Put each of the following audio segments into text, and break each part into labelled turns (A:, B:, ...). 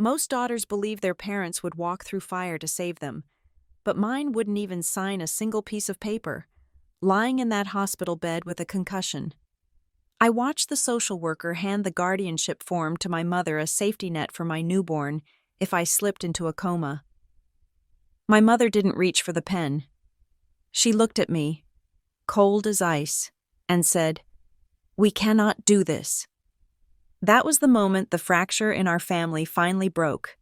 A: Most daughters believe their parents would walk through fire to save them, but mine wouldn't even sign a single piece of paper, lying in that hospital bed with a concussion. I watched the social worker hand the guardianship form to my mother, a safety net for my newborn if I slipped into a coma. My mother didn't reach for the pen. She looked at me, cold as ice, and said, "We cannot do this." That was the moment the fracture in our family finally broke.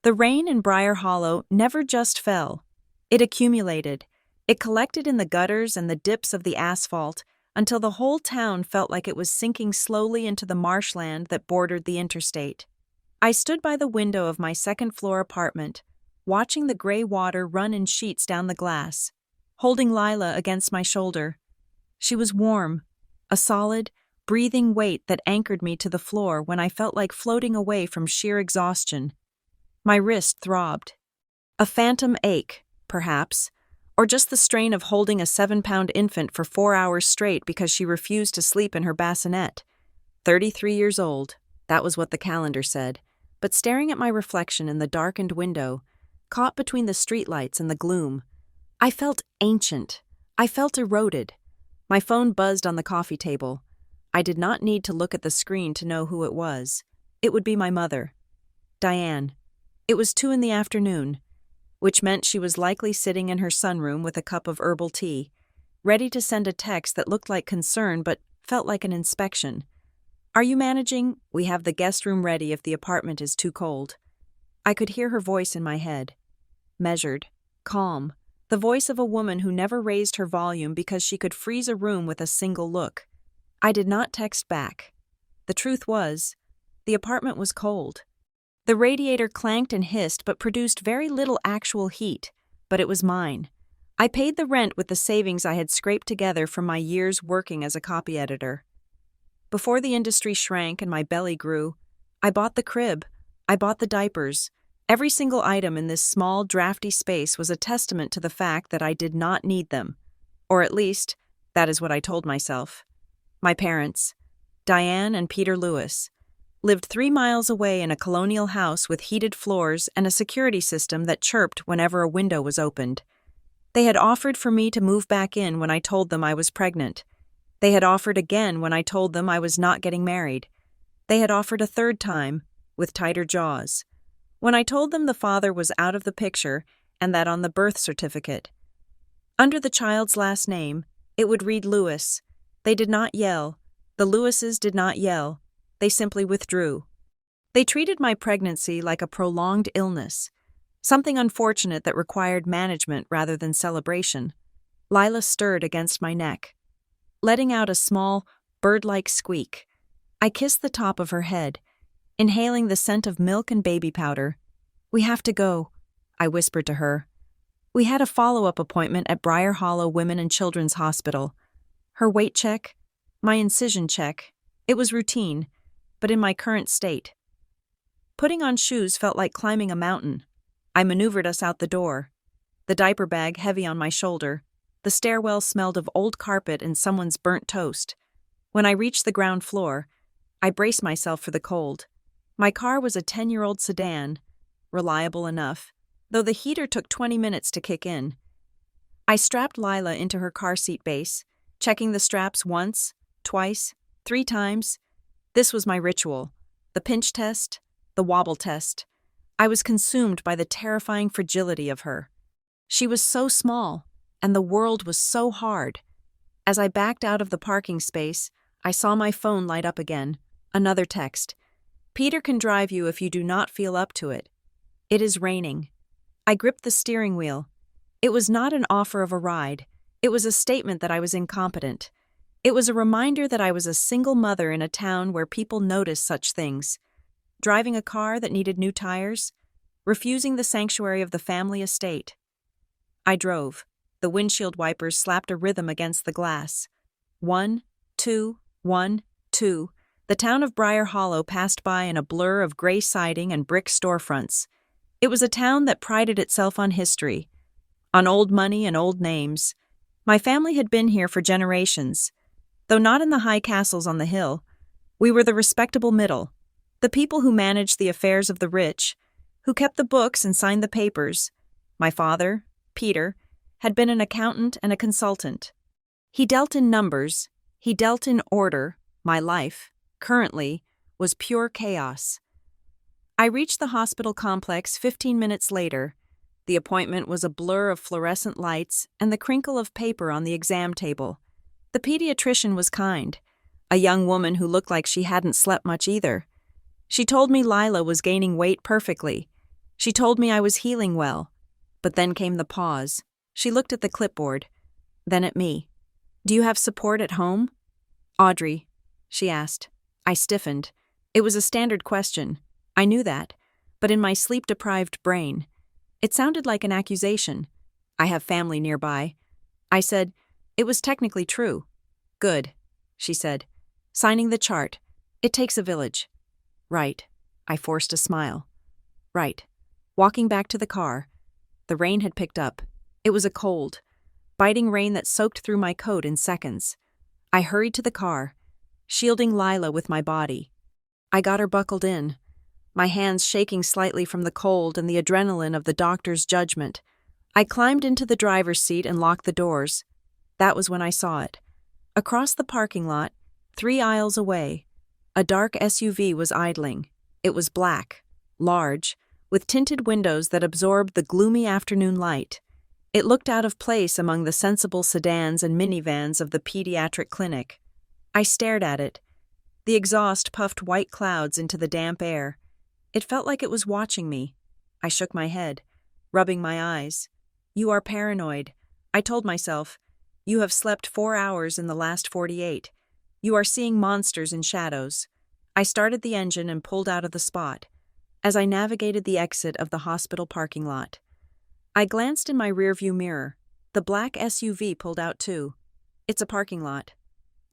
A: The rain in Briar Hollow never just fell. It accumulated. It collected in the gutters and the dips of the asphalt until the whole town felt like it was sinking slowly into the marshland that bordered the interstate. I stood by the window of my second-floor apartment, watching the gray water run in sheets down the glass, holding Lila against my shoulder. She was warm, a solid, breathing weight that anchored me to the floor when I felt like floating away from sheer exhaustion. My wrist throbbed. A phantom ache, perhaps, or just the strain of holding a 7-pound infant for 4 hours straight because she refused to sleep in her bassinet. 33 years old, that was what the calendar said, but staring at my reflection in the darkened window, caught between the streetlights and the gloom, I felt ancient. I felt eroded. My phone buzzed on the coffee table. I did not need to look at the screen to know who it was. It would be my mother, Diane. It was 2 p.m, which meant she was likely sitting in her sunroom with a cup of herbal tea, ready to send a text that looked like concern but felt like an inspection. "Are you managing? We have the guest room ready if the apartment is too cold." I could hear her voice in my head. Measured, calm, the voice of a woman who never raised her volume because she could freeze a room with a single look. I did not text back. The truth was, the apartment was cold. The radiator clanked and hissed but produced very little actual heat, but it was mine. I paid the rent with the savings I had scraped together from my years working as a copy editor. Before the industry shrank and my belly grew, I bought the crib, I bought the diapers. Every single item in this small, drafty space was a testament to the fact that I did not need them. Or at least, that is what I told myself. My parents, Diane and Peter Lewis, lived 3 miles away in a colonial house with heated floors and a security system that chirped whenever a window was opened. They had offered for me to move back in when I told them I was pregnant. They had offered again when I told them I was not getting married. They had offered a third time, with tighter jaws, when I told them the father was out of the picture and that on the birth certificate, under the child's last name, it would read Lewis. They did not yell. The Lewises did not yell. They simply withdrew. They treated my pregnancy like a prolonged illness, something unfortunate that required management rather than celebration. Lila stirred against my neck, letting out a small, bird-like squeak. I kissed the top of her head, inhaling the scent of milk and baby powder. "We have to go," I whispered to her. We had a follow-up appointment at Briar Hollow Women and Children's Hospital. Her weight check, my incision check, it was routine, but in my current state. Putting on shoes felt like climbing a mountain. I maneuvered us out the door, the diaper bag heavy on my shoulder. The stairwell smelled of old carpet and someone's burnt toast. When I reached the ground floor, I braced myself for the cold. My car was a 10-year-old sedan, reliable enough, though the heater took 20 minutes to kick in. I strapped Lila into her car seat base, checking the straps once, twice, 3 times. This was my ritual. The pinch test, the wobble test. I was consumed by the terrifying fragility of her. She was so small, and the world was so hard. As I backed out of the parking space, I saw my phone light up again. Another text. "Peter can drive you if you do not feel up to it. It is raining." I gripped the steering wheel. It was not an offer of a ride. It was a statement that I was incompetent. It was a reminder that I was a single mother in a town where people noticed such things. Driving a car that needed new tires, refusing the sanctuary of the family estate. I drove. The windshield wipers slapped a rhythm against the glass. 1, 2, 1, 2. The town of Briar Hollow passed by in a blur of gray siding and brick storefronts. It was a town that prided itself on history, on old money and old names. My family had been here for generations. Though not in the high castles on the hill, we were the respectable middle. The people who managed the affairs of the rich, who kept the books and signed the papers. My father, Peter, had been an accountant and a consultant. He dealt in numbers, he dealt in order. My life, currently, was pure chaos. I reached the hospital complex 15 minutes later. The appointment was a blur of fluorescent lights and the crinkle of paper on the exam table. The pediatrician was kind, a young woman who looked like she hadn't slept much either. She told me Lila was gaining weight perfectly. She told me I was healing well. But then came the pause. She looked at the clipboard, then at me. "Do you have support at home?" "Audrey," she asked. I stiffened. It was a standard question. I knew that, but in my sleep-deprived brain, it sounded like an accusation. "I have family nearby." I said, "It was technically true." "Good," she said, signing the chart. "It takes a village." "Right." I forced a smile. "Right." Walking back to the car. The rain had picked up. It was a cold, biting rain that soaked through my coat in seconds. I hurried to the car, shielding Lila with my body. I got her buckled in, my hands shaking slightly from the cold and the adrenaline of the doctor's judgment. I climbed into the driver's seat and locked the doors. That was when I saw it. Across the parking lot, 3 aisles away, a dark SUV was idling. It was black, large, with tinted windows that absorbed the gloomy afternoon light. It looked out of place among the sensible sedans and minivans of the pediatric clinic. I stared at it. The exhaust puffed white clouds into the damp air. It felt like it was watching me. I shook my head, rubbing my eyes. "You are paranoid," I told myself. "You have slept 4 hours in the last 48. You are seeing monsters in shadows." I started the engine and pulled out of the spot. As I navigated the exit of the hospital parking lot, I glanced in my rearview mirror. The black SUV pulled out too. "It's a parking lot."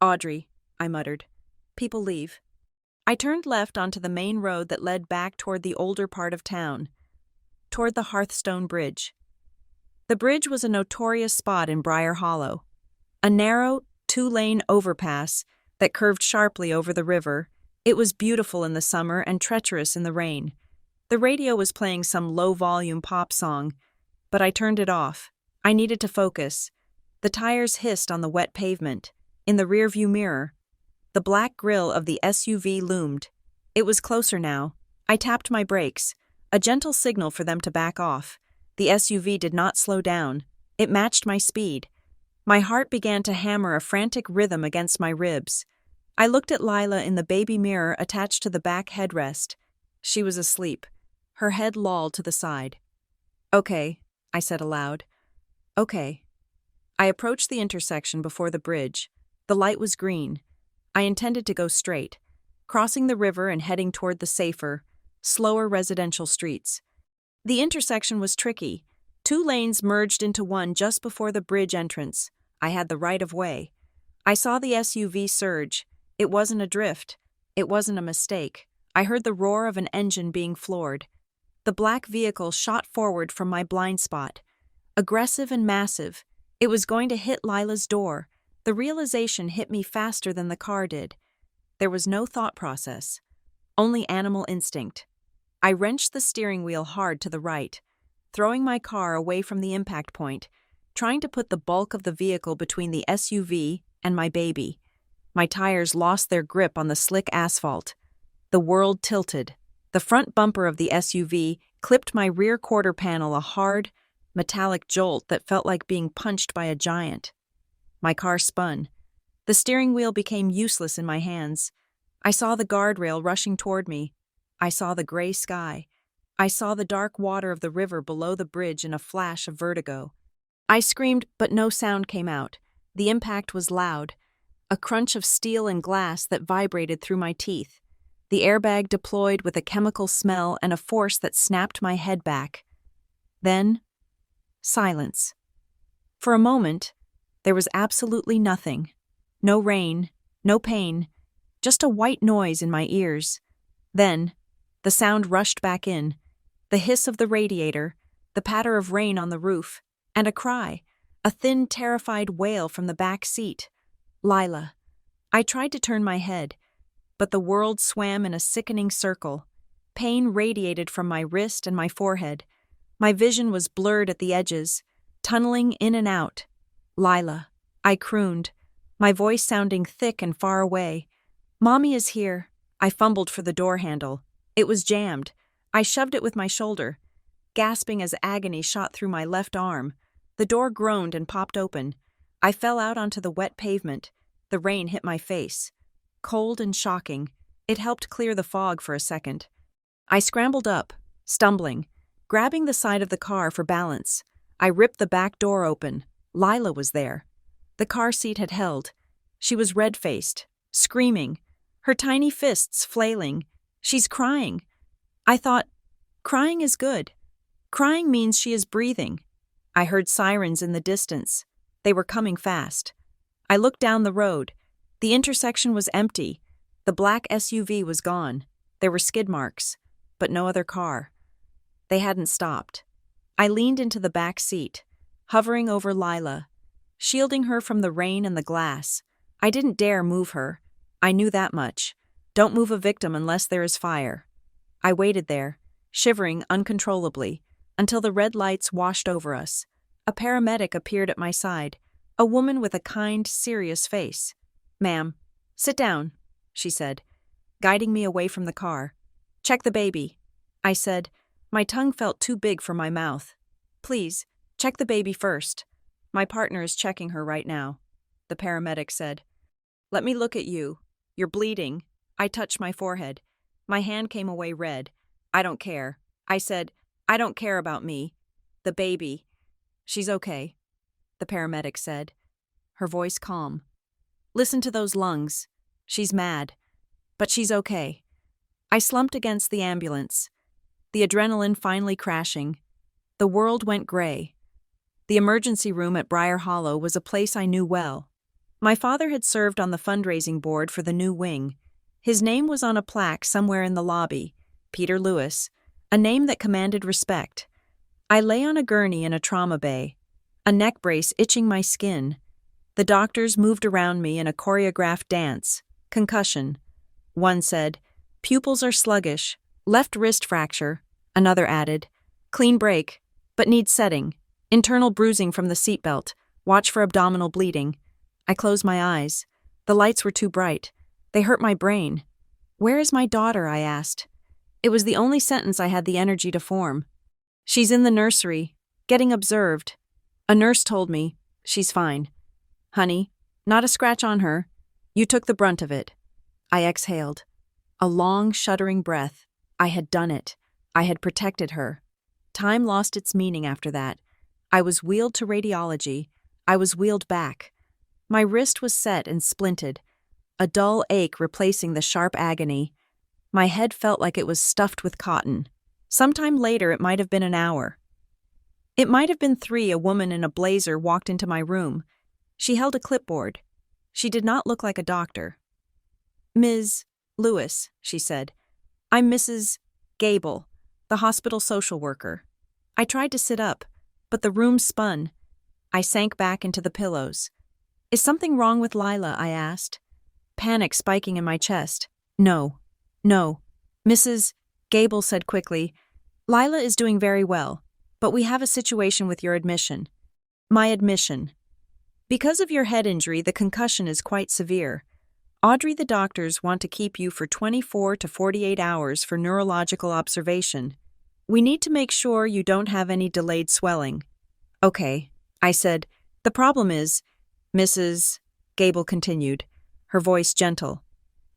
A: "Audrey," I muttered. "People leave." I turned left onto the main road that led back toward the older part of town, toward the Hearthstone Bridge. The bridge was a notorious spot in Briar Hollow, a narrow, 2-lane overpass that curved sharply over the river. It was beautiful in the summer and treacherous in the rain. The radio was playing some low-volume pop song, but I turned it off. I needed to focus. The tires hissed on the wet pavement. In the rearview mirror, the black grille of the SUV loomed. It was closer now. I tapped my brakes, a gentle signal for them to back off. The SUV did not slow down. It matched my speed. My heart began to hammer a frantic rhythm against my ribs. I looked at Lila in the baby mirror attached to the back headrest. She was asleep, her head lolled to the side. "Okay," I said aloud. "Okay." I approached the intersection before the bridge. The light was green. I intended to go straight, crossing the river and heading toward the safer, slower residential streets. The intersection was tricky. 2 lanes merged into one just before the bridge entrance. I had the right of way. I saw the SUV surge. It wasn't a drift. It wasn't a mistake. I heard the roar of an engine being floored. The black vehicle shot forward from my blind spot. Aggressive and massive. It was going to hit Lila's door. The realization hit me faster than the car did. There was no thought process, only animal instinct. I wrenched the steering wheel hard to the right, throwing my car away from the impact point, trying to put the bulk of the vehicle between the SUV and my baby. My tires lost their grip on the slick asphalt. The world tilted. The front bumper of the SUV clipped my rear quarter panel, a hard, metallic jolt that felt like being punched by a giant. My car spun. The steering wheel became useless in my hands. I saw the guardrail rushing toward me. I saw the gray sky. I saw the dark water of the river below the bridge in a flash of vertigo. I screamed, but no sound came out. The impact was loud, a crunch of steel and glass that vibrated through my teeth. The airbag deployed with a chemical smell and a force that snapped my head back. Then, silence. For a moment, there was absolutely nothing. No rain, no pain, just a white noise in my ears. Then, the sound rushed back in, the hiss of the radiator, the patter of rain on the roof, and a cry, a thin, terrified wail from the back seat. Lila. I tried to turn my head. but the world swam in a sickening circle. Pain radiated from my wrist and my forehead. My vision was blurred at the edges, tunneling in and out. "Lila," I crooned, my voice sounding thick and far away. "Mommy is here." I fumbled for the door handle. It was jammed. I shoved it with my shoulder, gasping as agony shot through my left arm. The door groaned and popped open. I fell out onto the wet pavement. The rain hit my face. Cold and shocking, it helped clear the fog for a second. I scrambled up, stumbling, grabbing the side of the car for balance. I ripped the back door open. Lila was there. The car seat had held. She was red-faced, screaming, her tiny fists flailing. "She's crying." I thought, crying is good. Crying means she is breathing. I heard sirens in the distance. They were coming fast. I looked down the road. The intersection was empty. The black SUV was gone. There were skid marks, but no other car. They hadn't stopped. I leaned into the back seat, hovering over Lila, shielding her from the rain and the glass. I didn't dare move her. I knew that much. Don't move a victim unless there is fire. I waited there, shivering uncontrollably, until the red lights washed over us. A paramedic appeared at my side, a woman with a kind, serious face. "Ma'am, sit down," she said, guiding me away from the car. "Check the baby," I said. My tongue felt too big for my mouth. "Please, check the baby first. My partner is checking her right now," the paramedic said. "Let me look at you. You're bleeding." I touched my forehead. My hand came away red. "I don't care." I said, "I don't care about me. The baby." "She's okay," the paramedic said, her voice calm. "Listen to those lungs. She's mad, but she's okay." I slumped against the ambulance, the adrenaline finally crashing. The world went gray. The emergency room at Briar Hollow was a place I knew well. My father had served on the fundraising board for the new wing. His name was on a plaque somewhere in the lobby, Peter Lewis, a name that commanded respect. I lay on a gurney in a trauma bay, a neck brace itching my skin. The doctors moved around me in a choreographed dance. Concussion. One said, "Pupils are sluggish. Left wrist fracture." Another added, "Clean break, but needs setting. Internal bruising from the seatbelt. Watch for abdominal bleeding." I closed my eyes. The lights were too bright. They hurt my brain. "Where is my daughter?" I asked. It was the only sentence I had the energy to form. "She's in the nursery, getting observed." A nurse told me, "She's fine. Honey, not a scratch on her. You took the brunt of it." I exhaled. A long, shuddering breath. I had done it. I had protected her. Time lost its meaning after that. I was wheeled to radiology. I was wheeled back. My wrist was set and splinted, a dull ache replacing the sharp agony. My head felt like it was stuffed with cotton. Sometime later, it might have been an hour. It might have been 3. A woman in a blazer walked into my room. She held a clipboard. She did not look like a doctor. "Ms. Lewis," she said. "I'm Mrs. Gable, the hospital social worker." I tried to sit up, but the room spun. I sank back into the pillows. "Is something wrong with Lila?" I asked, panic spiking in my chest. No. Mrs. Gable said quickly, "Lila is doing very well, but we have a situation with your admission." My admission. "Because of your head injury, the concussion is quite severe. Audrey, the doctors want to keep you for 24 to 48 hours for neurological observation. We need to make sure you don't have any delayed swelling." "Okay," I said. "The problem is," Mrs. Gable continued, her voice gentle,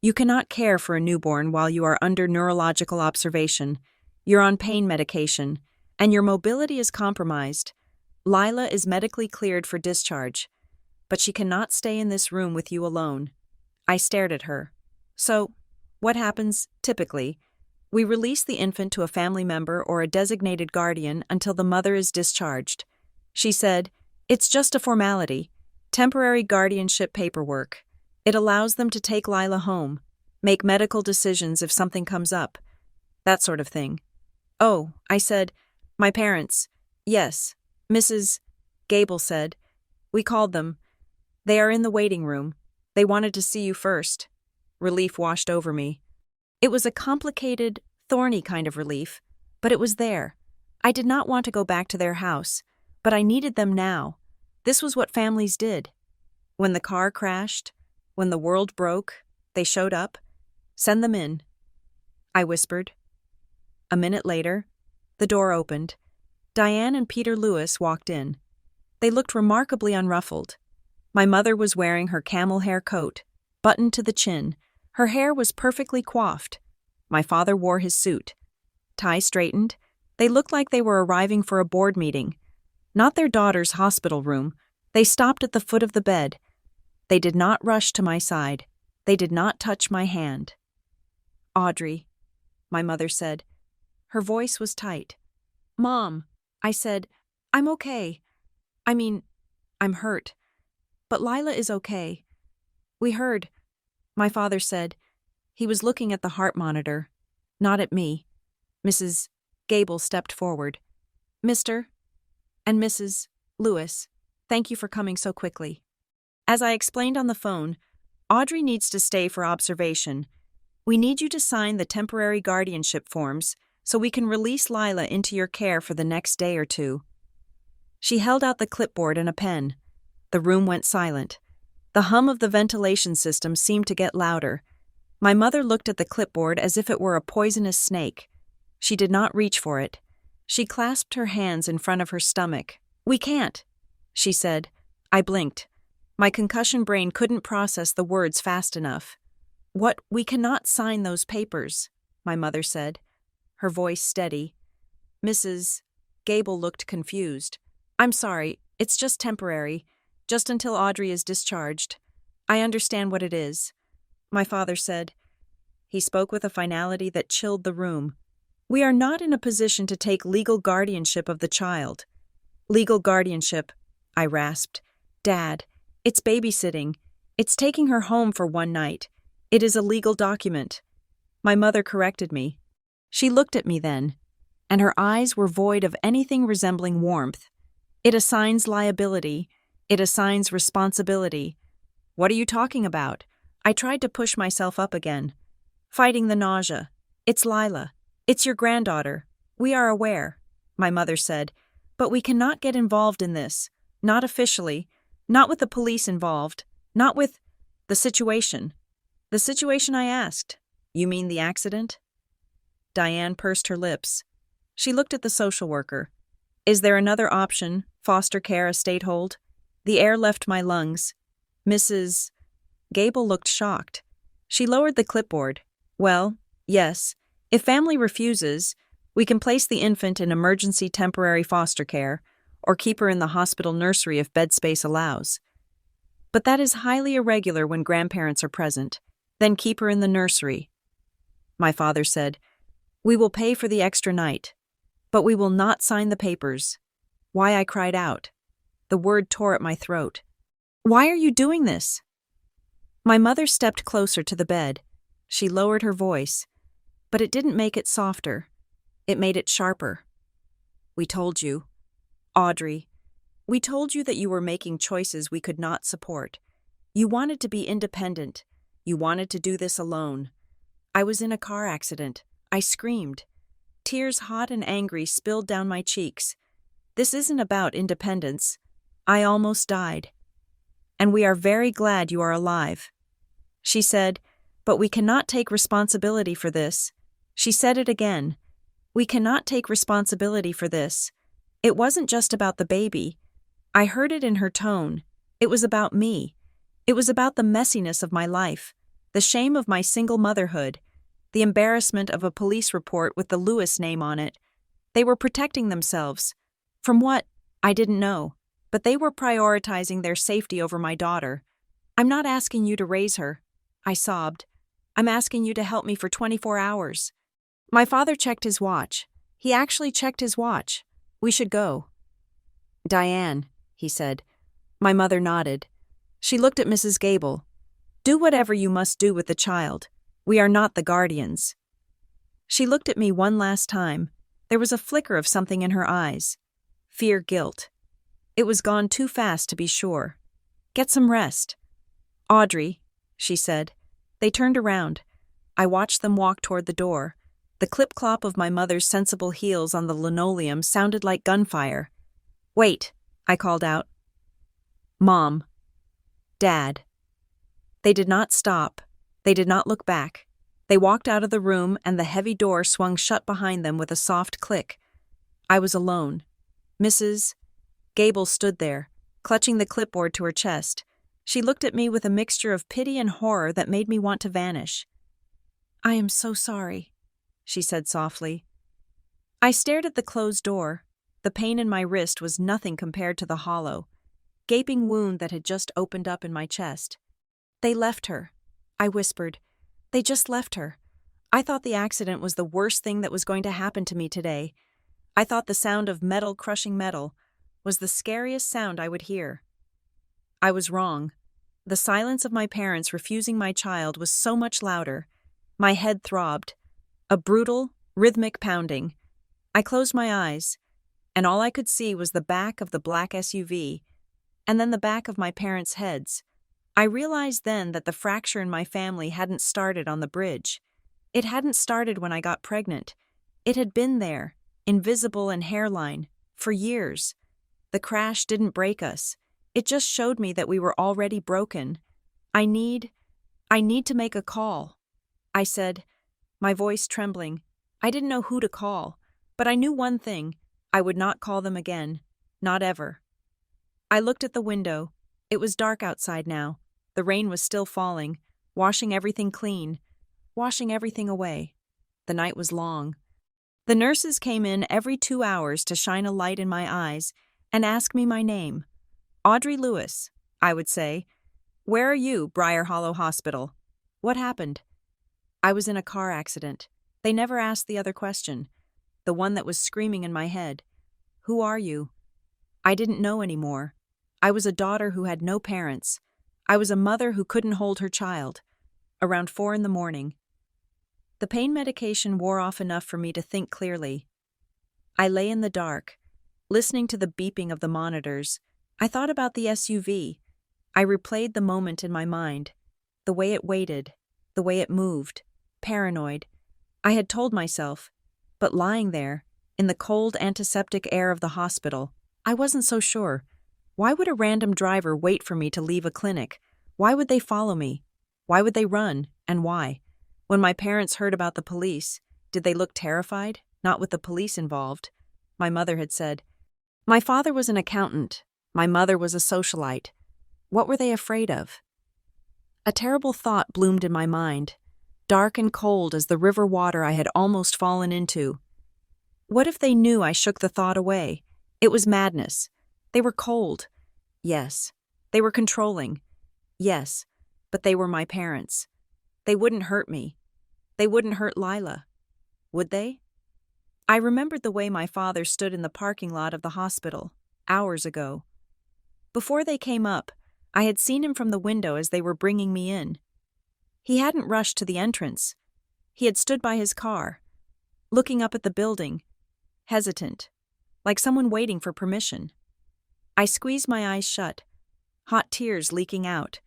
A: "you cannot care for a newborn while you are under neurological observation. You're on pain medication, and your mobility is compromised. Lila is medically cleared for discharge, but she cannot stay in this room with you alone." I stared at her. "So, what happens, typically? We release the infant to a family member or a designated guardian until the mother is discharged." She said, "It's just a formality. Temporary guardianship paperwork. It allows them to take Lila home, make medical decisions if something comes up, that sort of thing." "Oh," I said, "my parents." "Yes," Mrs. Gable said. "We called them. They are in the waiting room. They wanted to see you first." Relief washed over me. It was a complicated, thorny kind of relief, but it was there. I did not want to go back to their house, but I needed them now. This was what families did. When the car crashed, when the world broke, they showed up. Send them in, I whispered. A minute later, the door opened. Diane and Peter Lewis walked in. They looked remarkably unruffled. My mother was wearing her camel hair coat, buttoned to the chin. Her hair was perfectly coiffed. My father wore his suit. Tie straightened. They looked like they were arriving for a board meeting. Not their daughter's hospital room. They stopped at the foot of the bed. They did not rush to my side. They did not touch my hand. Audrey, my mother said. Her voice was tight. Mom, I said, I'm okay. I'm hurt. But Lila is okay. We heard, my father said. He was looking at the heart monitor, not at me. Mrs. Gable stepped forward. Mr. and Mrs. Lewis, thank you for coming so quickly. As I explained on the phone, Audrey needs to stay for observation. We need you to sign the temporary guardianship forms so we can release Lila into your care for the next day or two. She held out the clipboard and a pen. The room went silent. The hum of the ventilation system seemed to get louder. My mother looked at the clipboard as if it were a poisonous snake. She did not reach for it. She clasped her hands in front of her stomach. We can't, she said. I blinked. My concussion brain couldn't process the words fast enough. We cannot sign those papers, my mother said, her voice steady. Mrs. Gable looked confused. I'm sorry, it's just temporary, just until Audrey is discharged. I understand what it is, my father said. He spoke with a finality that chilled the room. We are not in a position to take legal guardianship of the child. Legal guardianship, I rasped. Dad, it's babysitting. It's taking her home for one night. It is a legal document. My mother corrected me. She looked at me then, and her eyes were void of anything resembling warmth. It assigns liability. It assigns responsibility. What are you talking about? I tried to push myself up again. Fighting the nausea. It's Lila. It's your granddaughter. We are aware, my mother said, but we cannot get involved in this. Not officially. Not with the police involved. Not with the situation. The situation I asked. You mean the accident? Diane pursed her lips. She looked at the social worker. Is there another option, foster care, estate hold? The air left my lungs. Mrs. Gable looked shocked. She lowered the clipboard. Well, yes. If family refuses, we can place the infant in emergency temporary foster care or keep her in the hospital nursery if bed space allows. But that is highly irregular when grandparents are present. Then keep her in the nursery. My father said, We will pay for the extra night, but we will not sign the papers. Why I cried out. The word tore at my throat. Why are you doing this? My mother stepped closer to the bed. She lowered her voice, but it didn't make it softer. It made it sharper. We told you, Audrey, we told you that you were making choices we could not support. You wanted to be independent. You wanted to do this alone. I was in a car accident. I screamed. Tears hot and angry spilled down my cheeks. This isn't about independence. I almost died. And we are very glad you are alive. She said, but we cannot take responsibility for this. She said it again. We cannot take responsibility for this. It wasn't just about the baby. I heard it in her tone. It was about me. It was about the messiness of my life, the shame of my single motherhood, the embarrassment of a police report with the Lewis name on it. They were protecting themselves. From what? I didn't know. But they were prioritizing their safety over my daughter. I'm not asking you to raise her, I sobbed. I'm asking you to help me for 24 hours. My father checked his watch. He actually checked his watch. We should go. Diane, he said. My mother nodded. She looked at Mrs. Gable. Do whatever you must do with the child. We are not the guardians. She looked at me one last time. There was a flicker of something in her eyes. Fear, guilt. It was gone too fast to be sure. Get some rest. Audrey, she said, They turned around. I watched them walk toward the door. The clip-clop of my mother's sensible heels on the linoleum sounded like gunfire. "Wait," I called out. "Mom. Dad." They did not stop. They did not look back. They walked out of the room, and the heavy door swung shut behind them with a soft click. I was alone. Mrs. Gable stood there, clutching the clipboard to her chest. She looked at me with a mixture of pity and horror that made me want to vanish. "I am so sorry," she said softly. I stared at the closed door. The pain in my wrist was nothing compared to the hollow, gaping wound that had just opened up in my chest. "They left her," I whispered. "They just left her. I thought the accident was the worst thing that was going to happen to me today. I thought the sound of metal crushing metal was the scariest sound I would hear." I was wrong. The silence of my parents refusing my child was so much louder. My head throbbed. A brutal, rhythmic pounding. I closed my eyes, and all I could see was the back of the black SUV, and then the back of my parents' heads. I realized then that the fracture in my family hadn't started on the bridge. It hadn't started when I got pregnant. It had been there, invisible and hairline, for years. The crash didn't break us. It just showed me that we were already broken. I need to make a call," I said, my voice trembling. I didn't know who to call, but I knew one thing: I would not call them again. Not ever. I looked at the window. It was dark outside now. The rain was still falling, washing everything clean, washing everything away. The night was long. The nurses came in every 2 hours to shine a light in my eyes and ask me my name. "Audrey Lewis," I would say. "Where are you, Briar Hollow Hospital? What happened?" I was in a car accident. They never asked the other question, the one that was screaming in my head. "Who are you?" I didn't know anymore. I was a daughter who had no parents. I was a mother who couldn't hold her child. Around 4 a.m. The pain medication wore off enough for me to think clearly. I lay in the dark, listening to the beeping of the monitors. I thought about the SUV. I replayed the moment in my mind, the way it waited, the way it moved, paranoid. I had told myself, but lying there, in the cold antiseptic air of the hospital, I wasn't so sure. Why would a random driver wait for me to leave a clinic? Why would they follow me? Why would they run, and why? When my parents heard about the police, did they look terrified? Not with the police involved. My mother had said. My father was an accountant. My mother was a socialite. What were they afraid of? A terrible thought bloomed in my mind, dark and cold as the river water I had almost fallen into. What if they knew I shook the thought away? It was madness. They were cold. Yes. They were controlling. Yes. But they were my parents. They wouldn't hurt me. They wouldn't hurt Lila. Would they? I remembered the way my father stood in the parking lot of the hospital, hours ago. Before they came up, I had seen him from the window as they were bringing me in. He hadn't rushed to the entrance. He had stood by his car, looking up at the building, hesitant, like someone waiting for permission. I squeezed my eyes shut, hot tears leaking out.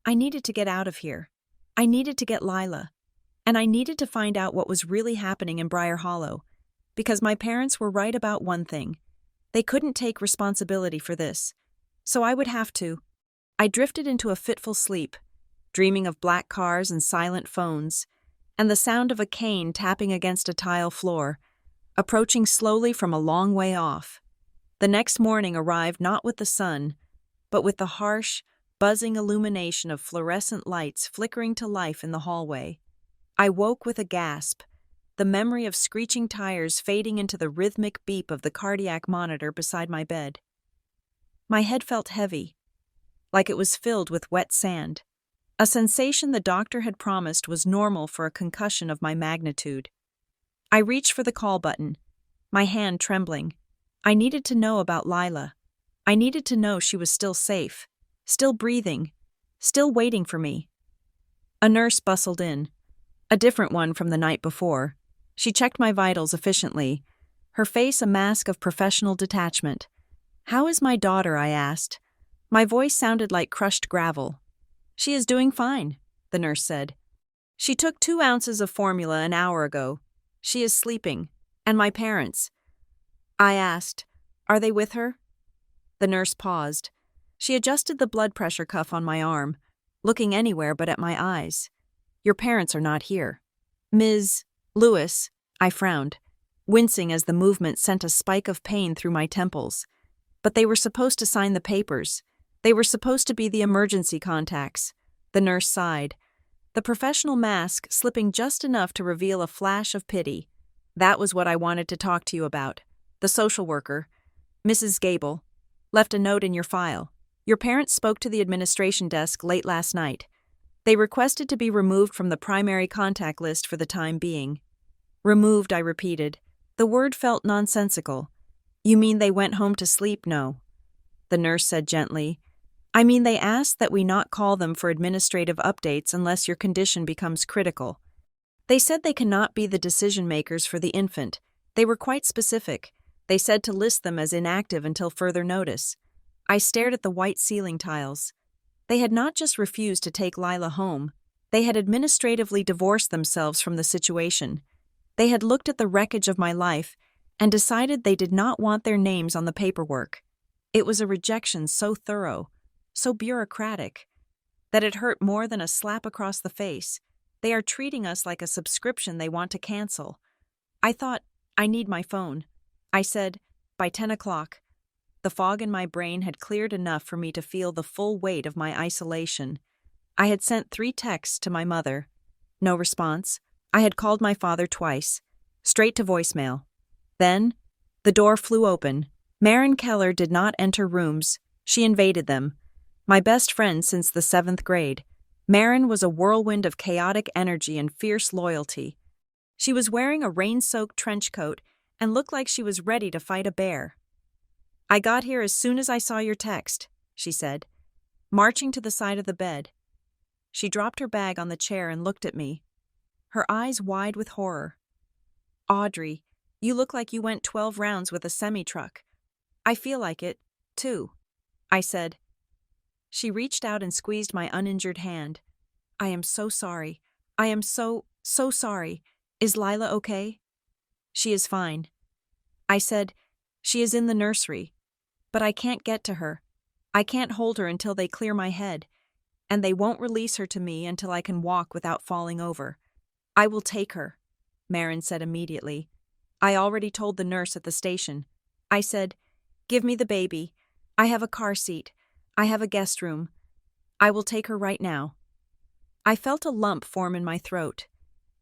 A: I needed to get out of here. I needed to get Lila. And I needed to find out what was really happening in Briar Hollow, because my parents were right about one thing. They couldn't take responsibility for this, so I would have to. I drifted into a fitful sleep, dreaming of black cars and silent phones, and the sound of a cane tapping against a tile floor, approaching slowly from a long way off. The next morning arrived not with the sun, but with the harsh, buzzing illumination of fluorescent lights flickering to life in the hallway. I woke with a gasp, the memory of screeching tires fading into the rhythmic beep of the cardiac monitor beside my bed. My head felt heavy, like it was filled with wet sand, a sensation the doctor had promised was normal for a concussion of my magnitude. I reached for the call button, my hand trembling. I needed to know about Lila. I needed to know she was still safe, still breathing, still waiting for me. A nurse bustled in, a different one from the night before. She checked my vitals efficiently, her face a mask of professional detachment. "How is my daughter?" I asked. My voice sounded like crushed gravel. "She is doing fine," the nurse said. She took 2 ounces of formula an hour ago. She is sleeping. And my parents. I asked, are they with her? The nurse paused. She adjusted the blood pressure cuff on my arm, looking anywhere but at my eyes. Your parents are not here. Ms. Lewis, I frowned, wincing as the movement sent a spike of pain through my temples. But they were supposed to sign the papers. They were supposed to be the emergency contacts. The nurse sighed, the professional mask slipping just enough to reveal a flash of pity. That was what I wanted to talk to you about. The social worker, Mrs. Gable, left a note in your file. Your parents spoke to the administration desk late last night. They requested to be removed from the primary contact list for the time being. Removed, I repeated. The word felt nonsensical. You mean they went home to sleep? No. The nurse said gently. I mean they asked that we not call them for administrative updates unless your condition becomes critical. They said they cannot be the decision makers for the infant. They were quite specific. They said to list them as inactive until further notice. I stared at the white ceiling tiles. They had not just refused to take Lila home. They had administratively divorced themselves from the situation. They had looked at the wreckage of my life and decided they did not want their names on the paperwork. It was a rejection so thorough, so bureaucratic, that it hurt more than a slap across the face. They are treating us like a subscription they want to cancel. I thought, I need my phone. I said, by 10 o'clock. The fog in my brain had cleared enough for me to feel the full weight of my isolation. I had sent 3 texts to my mother. No response. I had called my father twice, straight to voicemail. Then, the door flew open. Maren Keller did not enter rooms. She invaded them. My best friend since the 7th grade. Maren was a whirlwind of chaotic energy and fierce loyalty. She was wearing a rain-soaked trench coat and looked like she was ready to fight a bear. I got here as soon as I saw your text, she said, marching to the side of the bed. She dropped her bag on the chair and looked at me, her eyes wide with horror. Audrey, you look like you went 12 rounds with a semi-truck. I feel like it, too, I said. She reached out and squeezed my uninjured hand. I am so sorry. I am so sorry. Is Lila okay? She is fine. I said, she is in the nursery. But I can't get to her. I can't hold her until they clear my head, and they won't release her to me until I can walk without falling over. I will take her, Maren said immediately. I already told the nurse at the station. I said, give me the baby. I have a car seat. I have a guest room. I will take her right now. I felt a lump form in my throat.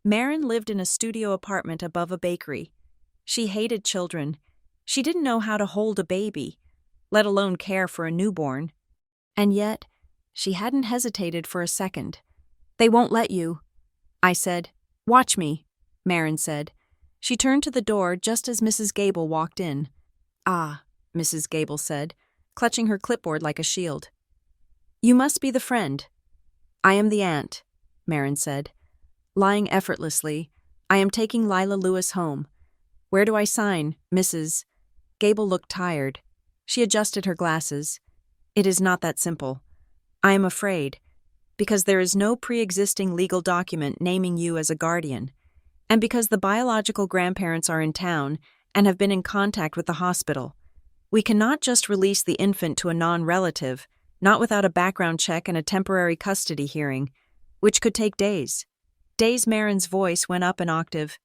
A: Maren lived in a studio apartment above a bakery. She hated children. She didn't know how to hold a baby, let alone care for a newborn. And yet, she hadn't hesitated for a second. They won't let you. I said, watch me, Maren said. She turned to the door just as Mrs. Gable walked in. Ah, Mrs. Gable said, clutching her clipboard like a shield. You must be the friend. I am the aunt, Maren said. Lying effortlessly, I am taking Lila Lewis home. Where do I sign, Mrs. Gable looked tired. She adjusted her glasses. It is not that simple. I am afraid, because there is no pre-existing legal document naming you as a guardian, and because the biological grandparents are in town and have been in contact with the hospital. We cannot just release the infant to a non-relative, not without a background check and a temporary custody hearing, which could take days. Days. Maren's voice went up an octave.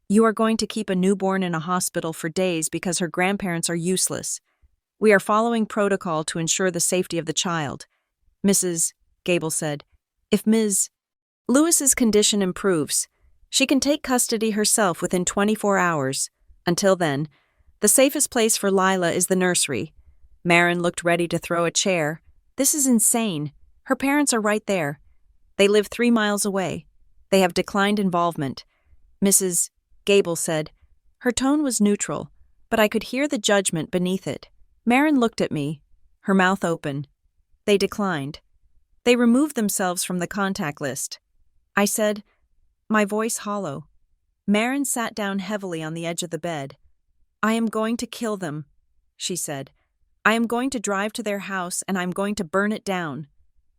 A: You are going to keep a newborn in a hospital for days because her grandparents are useless. We are following protocol to ensure the safety of the child. Mrs. Gable said, if Ms. Lewis's condition improves, she can take custody herself within 24 hours. Until then, the safest place for Lila is the nursery. Maren looked ready to throw a chair. This is insane. Her parents are right there. They live 3 miles away. They have declined involvement. Mrs. Gable said. Her tone was neutral, but I could hear the judgment beneath it. Maren looked at me, her mouth open. They declined. They removed themselves from the contact list. I said, my voice hollow. Maren sat down heavily on the edge of the bed. I am going to kill them, she said. I am going to drive to their house and I'm going to burn it down.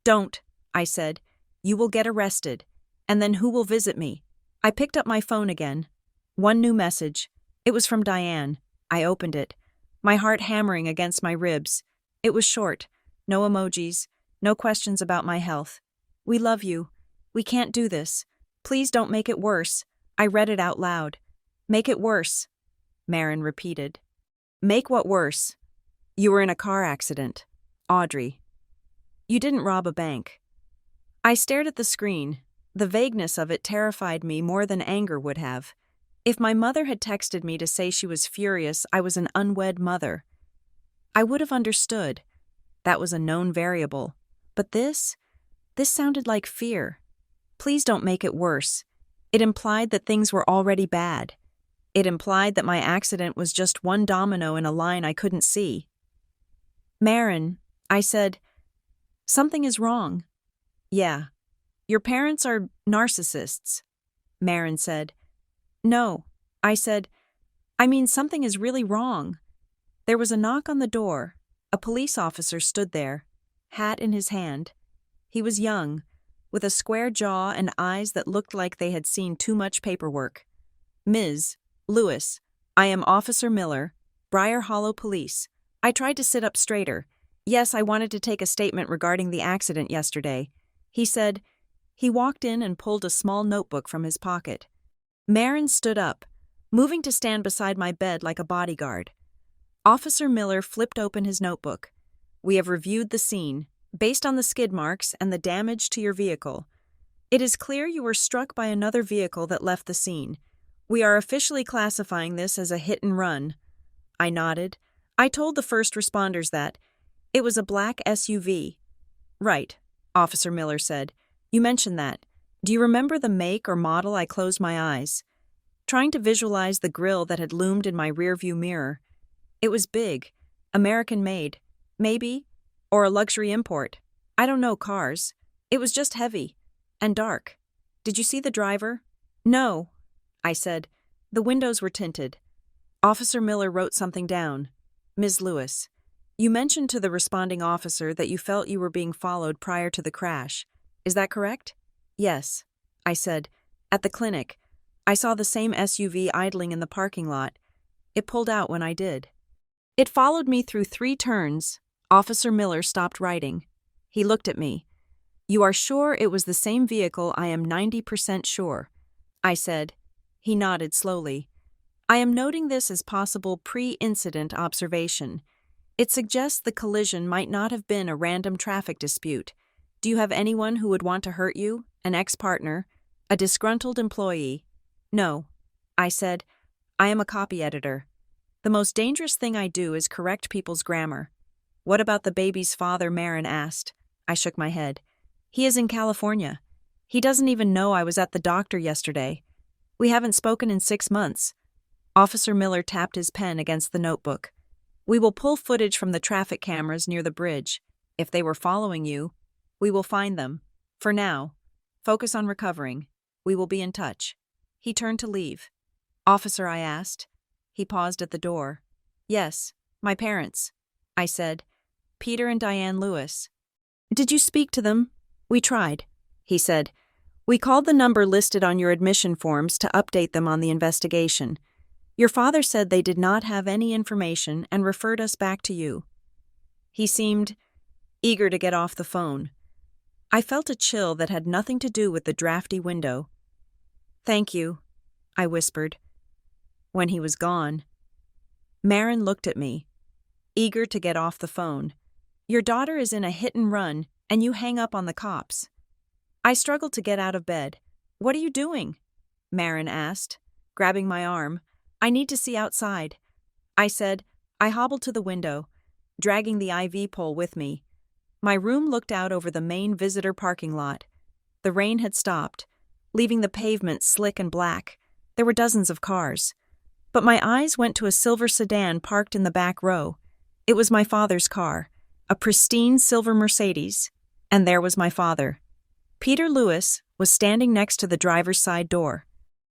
A: Don't, I said. You will get arrested. And then who will visit me? I picked up my phone again. One new message. It was from Diane. I opened it, my heart hammering against my ribs. It was short. No emojis. No questions about my health. We love you. We can't do this. Please don't make it worse. I read it out loud. Make it worse, Marin repeated. Make what worse? You were in a car accident. Audrey. You didn't rob a bank. I stared at the screen. The vagueness of it terrified me more than anger would have. If my mother had texted me to say she was furious I was an unwed mother, I would have understood. That was a known variable. But this sounded like fear. Please don't make it worse. It implied that things were already bad. It implied that my accident was just one domino in a line I couldn't see. Marin, I said, something is wrong. Yeah. Your parents are narcissists, Marin said. No, I said, I mean something is really wrong. There was a knock on the door. A police officer stood there, hat in his hand. He was young, with a square jaw and eyes that looked like they had seen too much paperwork. Ms. Lewis, I am Officer Miller, Briar Hollow Police. I tried to sit up straighter. Yes, I wanted to take a statement regarding the accident yesterday. He said. He walked in and pulled a small notebook from his pocket. Marin stood up, moving to stand beside my bed like a bodyguard. Officer Miller flipped open his notebook. We have reviewed the scene, based on the skid marks and the damage to your vehicle. It is clear you were struck by another vehicle that left the scene. We are officially classifying this as a hit and run. I nodded. I told the first responders that. It was a black SUV. Right, Officer Miller said. You mentioned that. Do you remember the make or model? I closed my eyes, trying to visualize the grille that had loomed in my rearview mirror. It was big, American-made, maybe, or a luxury import. I don't know cars. It was just heavy and dark. Did you see the driver? No, I said. The windows were tinted. Officer Miller wrote something down. Ms. Lewis, you mentioned to the responding officer that you felt you were being followed prior to the crash. Is that correct? Yes, I said. At the clinic, I saw the same SUV idling in the parking lot. It pulled out when I did. It followed me through 3 turns. Officer Miller stopped writing. He looked at me. You are sure it was the same vehicle? I am 90% sure, I said. He nodded slowly. I am noting this as possible pre-incident observation. It suggests the collision might not have been a random traffic dispute. Do you have anyone who would want to hurt you? An ex-partner? A disgruntled employee? No, I said. I am a copy editor. The most dangerous thing I do is correct people's grammar. What about the baby's father? Marin asked. I shook my head. He is in California. He doesn't even know I was at the doctor yesterday. We haven't spoken in 6 months. Officer Miller tapped his pen against the notebook. We will pull footage from the traffic cameras near the bridge. If they were following you, we will find them. For now, focus on recovering. We will be in touch. He turned to leave. Officer, I asked. He paused at the door. Yes, my parents, I said. Peter and Diane Lewis. Did you speak to them? We tried, he said. We called the number listed on your admission forms to update them on the investigation. Your father said they did not have any information and referred us back to you. He seemed eager to get off the phone. I felt a chill that had nothing to do with the drafty window. Thank you, I whispered. When he was gone, Marin looked at me, eager to get off the phone. Your daughter is in a hit and run, and you hang up on the cops. I struggled to get out of bed. What are you doing? Marin asked, grabbing my arm. I need to see outside. I said. I hobbled to the window, dragging the IV pole with me. My room looked out over the main visitor parking lot. The rain had stopped, leaving the pavement slick and black. There were dozens of cars. But my eyes went to a silver sedan parked in the back row. It was my father's car, a pristine silver Mercedes, and there was my father. Peter Lewis was standing next to the driver's side door.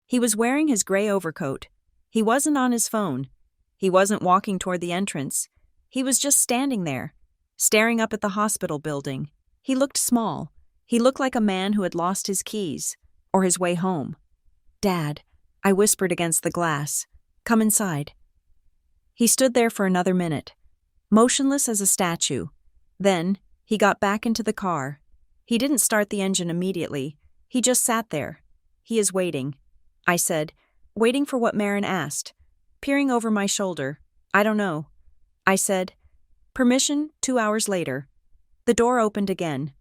A: He was wearing his gray overcoat. He wasn't on his phone. He wasn't walking toward the entrance. He was just standing there, staring up at the hospital building. He looked small. He looked like a man who had lost his keys. or his way home. "Dad," I whispered against the glass. "Come inside." He stood there for another minute, motionless as a statue. Then, he got back into the car. He didn't start the engine immediately. He just sat there. "He is waiting," I said, waiting for what Marin asked, peering over my shoulder. "I don't know," I said. Permission, 2 hours later. The door opened again.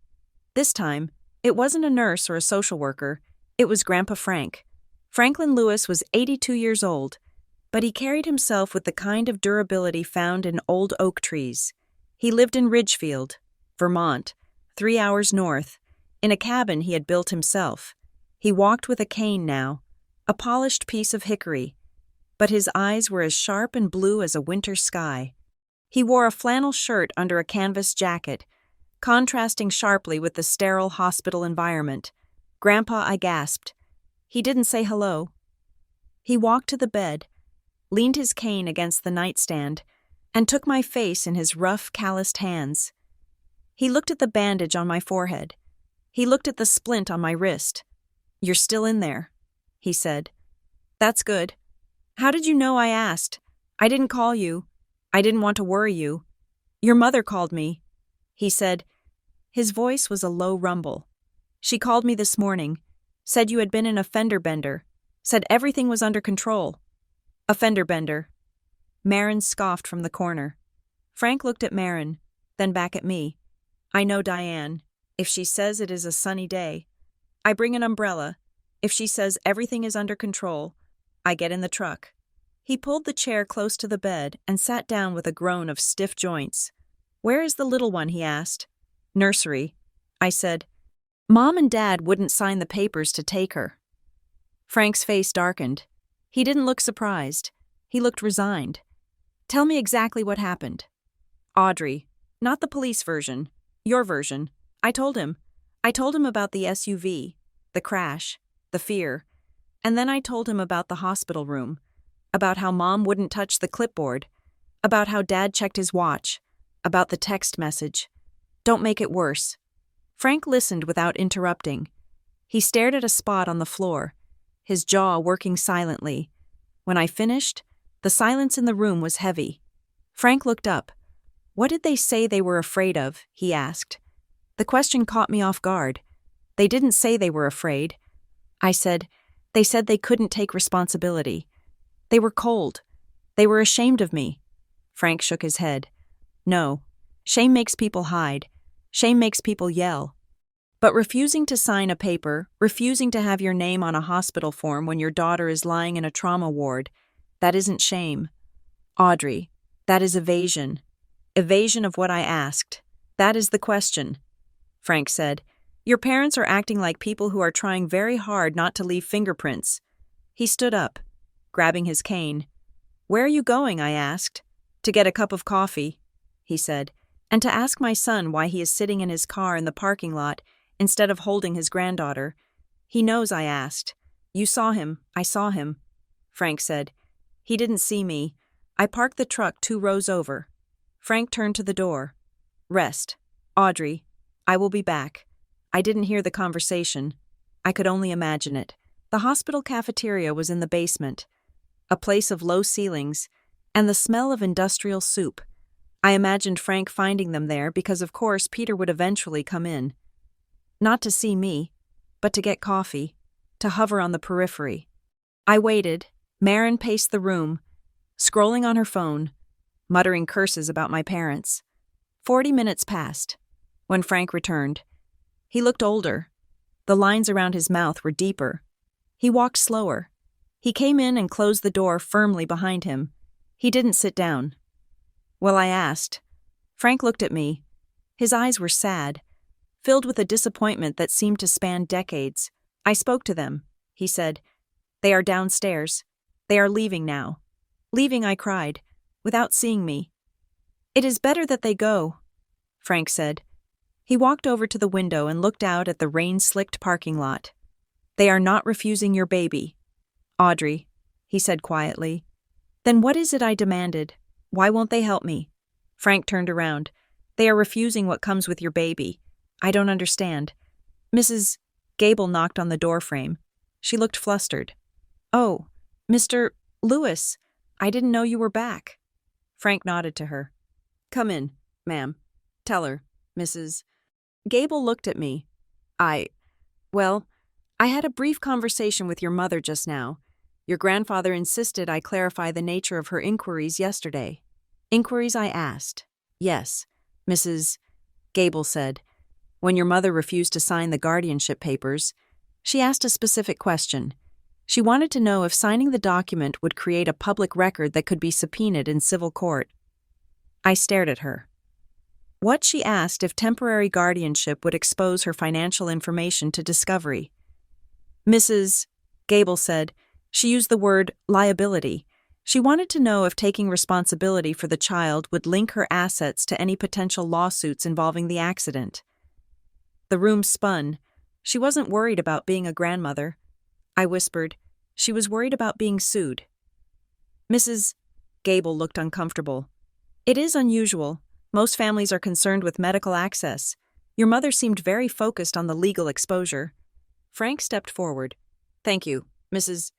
A: This time, it wasn't a nurse or a social worker. It was Grandpa Frank. Franklin Lewis was 82 years old, but he carried himself with the kind of durability found in old oak trees. He lived in Ridgefield, Vermont, 3 hours north, in a cabin he had built himself. He walked with a cane now, a polished piece of hickory, but his eyes were as sharp and blue as a winter sky. He wore a flannel shirt under a canvas jacket, contrasting sharply with the sterile hospital environment. "Grandpa," I gasped. He didn't say hello. He walked to the bed, leaned his cane against the nightstand, and took my face in his rough, calloused hands. He looked at the bandage on my forehead. He looked at the splint on my wrist. "You're still in there," he said. "That's good. How did you know?" I asked. "I didn't call you. I didn't want to worry you. Your mother called me," he said. His voice was a low rumble. "She called me this morning, said you had been in a fender bender, said everything was under control." "A fender bender." Marin scoffed from the corner. Frank looked at Marin, then back at me. "I know Diane. If she says it is a sunny day, I bring an umbrella. If she says everything is under control, I get in the truck." He pulled the chair close to the bed and sat down with a groan of stiff joints. "Where is the little one?" he asked. "Nursery," I said. "Mom and Dad wouldn't sign the papers to take her." Frank's face darkened. He didn't look surprised. He looked resigned. "Tell me exactly what happened." "Audrey, not the police version. Your version." I told him. I told him about the SUV, the crash, the fear, and then I told him about the hospital room, about how Mom wouldn't touch the clipboard, about how Dad checked his watch, about the text message. "Don't make it worse." Frank listened without interrupting. He stared at a spot on the floor, his jaw working silently. When I finished, the silence in the room was heavy. Frank looked up. "What did they say they were afraid of?" he asked. The question caught me off guard. "They didn't say they were afraid." I said, "They said they couldn't take responsibility. They were cold. They were ashamed of me." Frank shook his head. "No. Shame makes people hide. Shame makes people yell. But refusing to sign a paper, refusing to have your name on a hospital form when your daughter is lying in a trauma ward, that isn't shame. Audrey, that is evasion. Evasion of what I asked. That is the question." Frank said, "Your parents are acting like people who are trying very hard not to leave fingerprints." He stood up, grabbing his cane. "Where are you going?" I asked. "To get a cup of coffee," he said, "and to ask my son why he is sitting in his car in the parking lot instead of holding his granddaughter." "He knows," I asked. "You saw him." "I saw him," Frank said. "He didn't see me. I parked the truck 2 rows over." Frank turned to the door. "Rest. Audrey, I will be back." I didn't hear the conversation. I could only imagine it. The hospital cafeteria was in the basement, a place of low ceilings, and the smell of industrial soup. I imagined Frank finding them there because, of course, Peter would eventually come in. Not to see me, but to get coffee, to hover on the periphery. I waited. Marin paced the room, scrolling on her phone, muttering curses about my parents. 40 minutes passed. When Frank returned, he looked older. The lines around his mouth were deeper. He walked slower. He came in and closed the door firmly behind him. He didn't sit down. "Well," I asked. Frank looked at me. His eyes were sad, filled with a disappointment that seemed to span decades. "I spoke to them," he said. "They are downstairs. They are leaving now." "Leaving," I cried, "without seeing me." "It is better that they go," Frank said. He walked over to the window and looked out at the rain-slicked parking lot. "They are not refusing your baby, Audrey," he said quietly. "Then what is it?" I demanded. "Why won't they help me?" Frank turned around. "They are refusing what comes with your baby. I don't understand." Mrs. Gable knocked on the doorframe. She looked flustered. "Oh, Mr. Lewis, I didn't know you were back." Frank nodded to her. "Come in, ma'am. Tell her, Mrs. Gable looked at me. Well, I had a brief conversation with your mother just now. Your grandfather insisted I clarify the nature of her inquiries yesterday." "Inquiries?" I asked. "Yes," Mrs. Gable said. "When your mother refused to sign the guardianship papers, she asked a specific question. She wanted to know if signing the document would create a public record that could be subpoenaed in civil court." I stared at her. What? She asked if temporary guardianship would expose her financial information to discovery. Mrs. Gable said she used the word liability. She wanted to know if taking responsibility for the child would link her assets to any potential lawsuits involving the accident. The room spun. She wasn't worried about being a grandmother. I whispered. She was worried about being sued. Mrs. Gable looked uncomfortable. "It is unusual. Most families are concerned with medical access. Your mother seemed very focused on the legal exposure." Frank stepped forward. "Thank you, Mrs.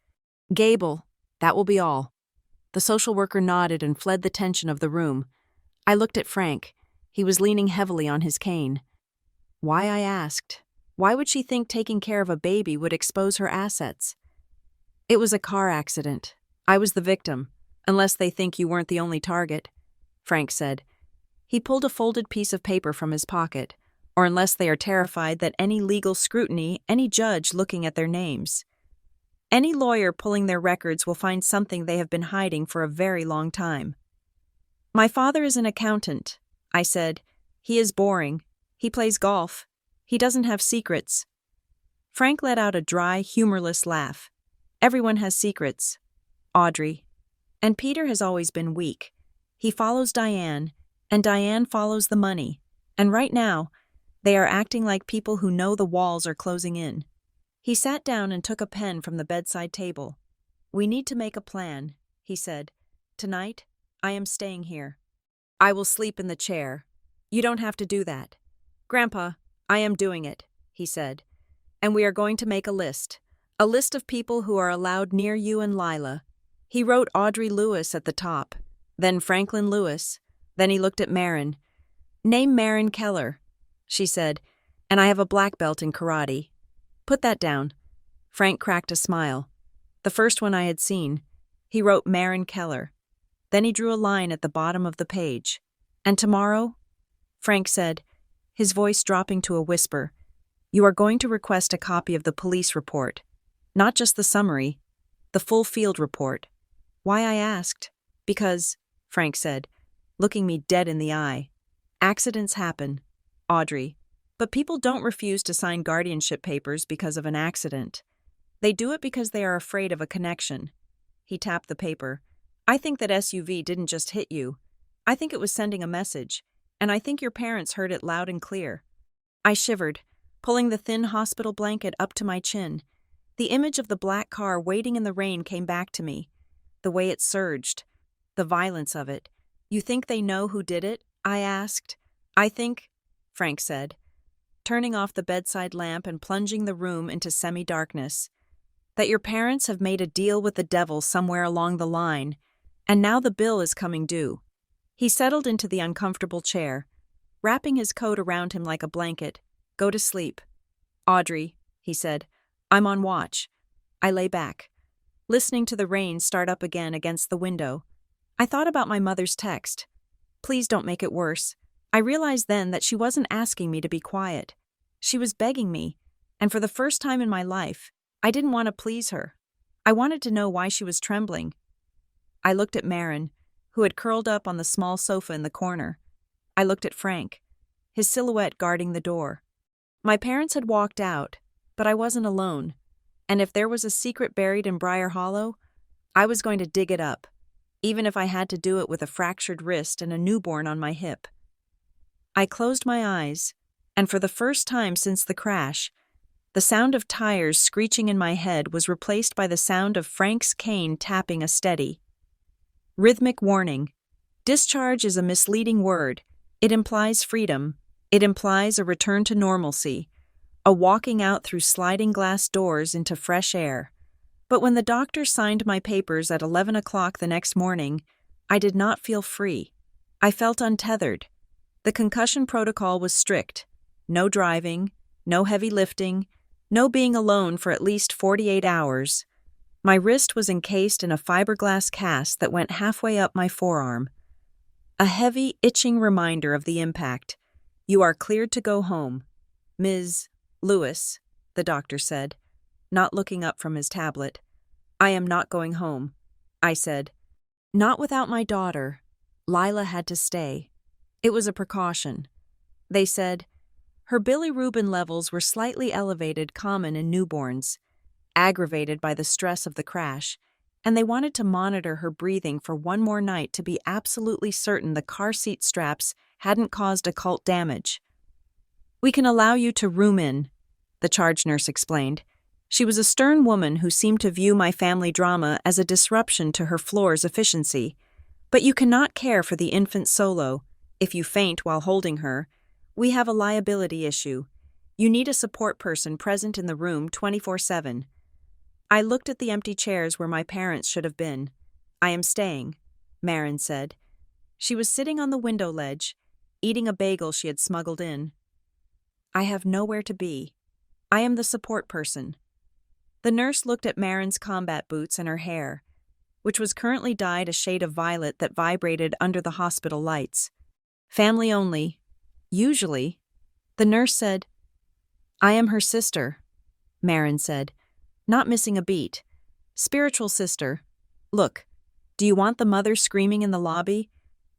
A: Gable. That will be all." The social worker nodded and fled the tension of the room. I looked at Frank. He was leaning heavily on his cane. "Why?" I asked. "Why would she think taking care of a baby would expose her assets?" "It was a car accident. I was the victim, unless they think you weren't the only target," Frank said. He pulled a folded piece of paper from his pocket, or unless they are terrified that any legal scrutiny, any judge looking at their names. Any lawyer pulling their records will find something they have been hiding for a very long time. "My father is an accountant," I said. "He is boring. He plays golf. He doesn't have secrets." Frank let out a dry, humorless laugh. "Everyone has secrets, Audrey. And Peter has always been weak. He follows Diane, and Diane follows the money. And right now, they are acting like people who know the walls are closing in." He sat down and took a pen from the bedside table. "We need to make a plan," he said. "Tonight, I am staying here. I will sleep in the chair. You don't have to do that. Grandpa, I am doing it," he said. "And we are going to make a list of people who are allowed near you and Lila." He wrote Audrey Lewis at the top, then Franklin Lewis. Then he looked at Marin. "Name Marin Keller," she said, "and I have a black belt in karate. Put that down." Frank cracked a smile. The first one I had seen. He wrote Marin Keller. Then he drew a line at the bottom of the page. "And tomorrow," Frank said, his voice dropping to a whisper, "you are going to request a copy of the police report. Not just the summary, the full field report." Why? I asked. "Because," Frank said, looking me dead in the eye, "accidents happen, Audrey. But people don't refuse to sign guardianship papers because of an accident. They do it because they are afraid of a connection." He tapped the paper. "I think that SUV didn't just hit you. I think it was sending a message, and I think your parents heard it loud and clear." I shivered, pulling the thin hospital blanket up to my chin. The image of the black car waiting in the rain came back to me. The way it surged, the violence of it. "You think they know who did it?" I asked. "I think," Frank said, turning off the bedside lamp and plunging the room into semi-darkness, "that your parents have made a deal with the devil somewhere along the line, and now the bill is coming due." He settled into the uncomfortable chair, wrapping his coat around him like a blanket. "Go to sleep, Audrey," he said. "I'm on watch." I lay back, listening to the rain start up again against the window. I thought about my mother's text. "Please don't make it worse." I realized then that she wasn't asking me to be quiet. She was begging me, and for the first time in my life, I didn't want to please her. I wanted to know why she was trembling. I looked at Marin, who had curled up on the small sofa in the corner. I looked at Frank, his silhouette guarding the door. My parents had walked out, but I wasn't alone, and if there was a secret buried in Briar Hollow, I was going to dig it up, even if I had to do it with a fractured wrist and a newborn on my hip. I closed my eyes, and for the first time since the crash, the sound of tires screeching in my head was replaced by the sound of Frank's cane tapping a steady, rhythmic warning. Discharge is a misleading word. It implies freedom. It implies a return to normalcy. a walking out through sliding glass doors into fresh air. But when the doctor signed my papers at 11 o'clock the next morning, I did not feel free. I felt untethered. The concussion protocol was strict. No driving, no heavy lifting, no being alone for at least 48 hours. My wrist was encased in a fiberglass cast that went halfway up my forearm. A heavy, itching reminder of the impact. "You are cleared to go home. Ms. Lewis," the doctor said, not looking up from his tablet. "I am not going home," I said. "Not without my daughter. Lila had to stay. It was a precaution." They said, "Her bilirubin levels were slightly elevated, common in newborns, aggravated by the stress of the crash, and they wanted to monitor her breathing for one more night to be absolutely certain the car seat straps hadn't caused occult damage." "We can allow you to room in," the charge nurse explained. She was a stern woman who seemed to view my family drama as a disruption to her floor's efficiency. "But you cannot care for the infant solo. If you faint while holding her, we have a liability issue. You need a support person present in the room 24/7. I looked at the empty chairs where my parents should have been. "I am staying," Marin said. She was sitting on the window ledge, eating a bagel she had smuggled in. "I have nowhere to be. I am the support person." The nurse looked at Marin's combat boots and her hair, which was currently dyed a shade of violet that vibrated under the hospital lights. "Family only. Usually." The nurse said, "I am her sister," Marin said, not missing a beat. "Spiritual sister. Look, do you want the mother screaming in the lobby?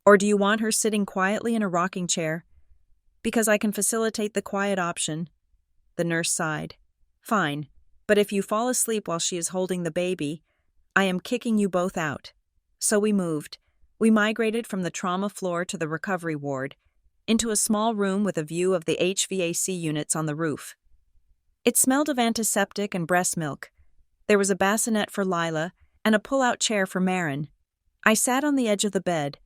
A: Or do you want her sitting quietly in a rocking chair? Because I can facilitate the quiet option." The nurse sighed. "Fine, but if you fall asleep while she is holding the baby, I am kicking you both out." So we moved. We migrated from the trauma floor to the recovery ward, into a small room with a view of the HVAC units on the roof. It smelled of antiseptic and breast milk. There was a bassinet for Lila and a pull-out chair for Marin. I sat on the edge of the bed,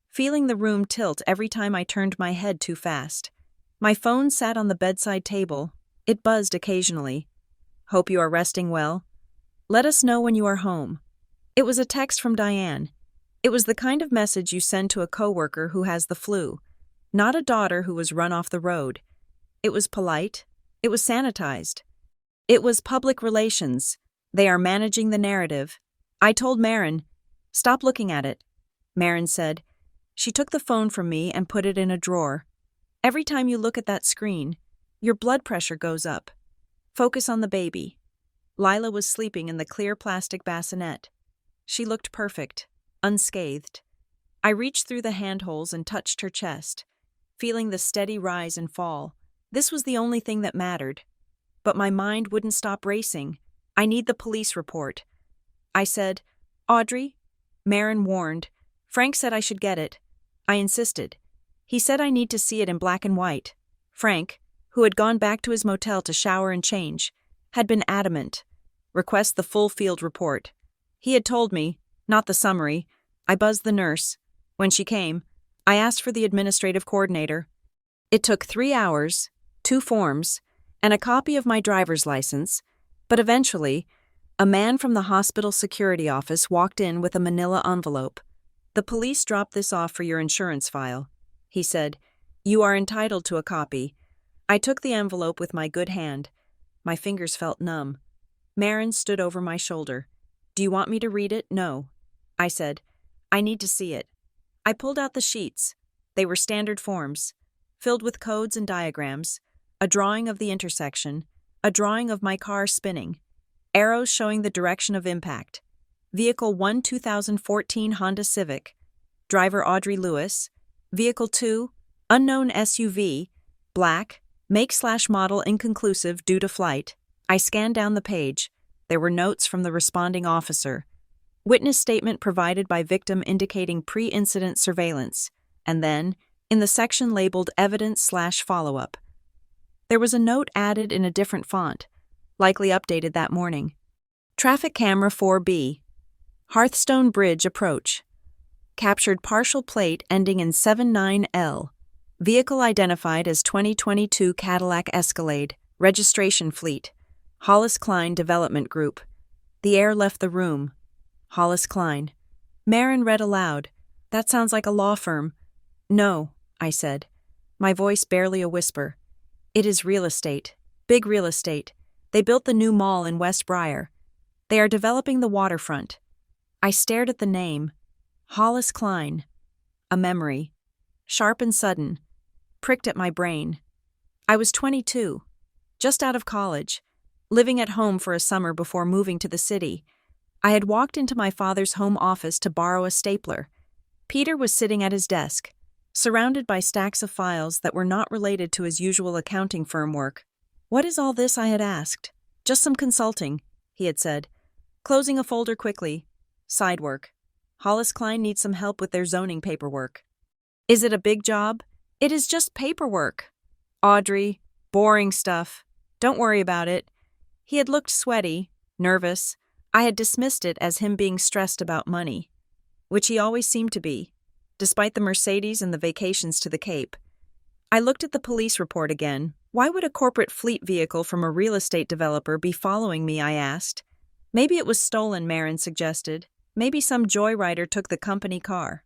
A: feeling the room tilt every time I turned my head too fast. My phone sat on the bedside table. It buzzed occasionally. "Hope you are resting well. Let us know when you are home." It was a text from Diane. It was the kind of message you send to a coworker who has the flu, not a daughter who was run off the road. It was polite. It was sanitized. It was public relations. They are managing the narrative. I told Marin, "Stop looking at it." Marin said. She took the phone from me and put it in a drawer. "Every time you look at that screen, your blood pressure goes up. Focus on the baby." Lila was sleeping in the clear plastic bassinet. She looked perfect, unscathed. I reached through the handholds and touched her chest, feeling the steady rise and fall. This was the only thing that mattered. But my mind wouldn't stop racing. "I need the police report." I said, "Audrey?" Marin warned. "Frank said I should get it." I insisted. He said I need to see it in black and white. Frank, who had gone back to his motel to shower and change, had been adamant. "Request the full field report." He had told me, not the summary. I buzzed the nurse. When she came, I asked for the administrative coordinator. It took 3 hours, 2 forms, and a copy of my driver's license, but eventually, a man from the hospital security office walked in with a manila envelope. "The police dropped this off for your insurance file," he said. "You are entitled to a copy." I took the envelope with my good hand. My fingers felt numb. Marin stood over my shoulder. "Do you want me to read it?" "No," I said. "I need to see it." I pulled out the sheets. They were standard forms, filled with codes and diagrams, a drawing of the intersection, a drawing of my car spinning, arrows showing the direction of impact. Vehicle 1 2014 Honda Civic. Driver Audrey Lewis. Vehicle 2, unknown SUV, black, make/model inconclusive due to flight. I scanned down the page. There were notes from the responding officer. Witness statement provided by victim indicating pre-incident surveillance. And then, in the section labeled evidence/follow-up, there was a note added in a different font, likely updated that morning. Traffic camera 4B. Hearthstone Bridge approach. Captured partial plate ending in 79L. Vehicle identified as 2022 Cadillac Escalade, Registration Fleet. Hollis Klein Development Group. The air left the room. Hollis Klein. Marin read aloud. That sounds like a law firm. No, I said, my voice barely a whisper. It is real estate. Big real estate. They built the new mall in West Briar. They are developing the waterfront. I stared at the name. Hollis Klein. A memory. Sharp and sudden. Pricked at my brain. I was 22. Just out of college. Living at home for a summer before moving to the city. I had walked into my father's home office to borrow a stapler. Peter was sitting at his desk, surrounded by stacks of files that were not related to his usual accounting firm work. What is all this? I had asked. Just some consulting, he had said, closing a folder quickly. Side work. Hollis Klein needs some help with their zoning paperwork. Is it a big job? It is just paperwork. Audrey, boring stuff. Don't worry about it. He had looked sweaty, nervous. I had dismissed it as him being stressed about money, which he always seemed to be, despite the Mercedes and the vacations to the Cape. I looked at the police report again. Why would a corporate fleet vehicle from a real estate developer be following me, I asked. Maybe it was stolen, Marin suggested. Maybe some joyrider took the company car.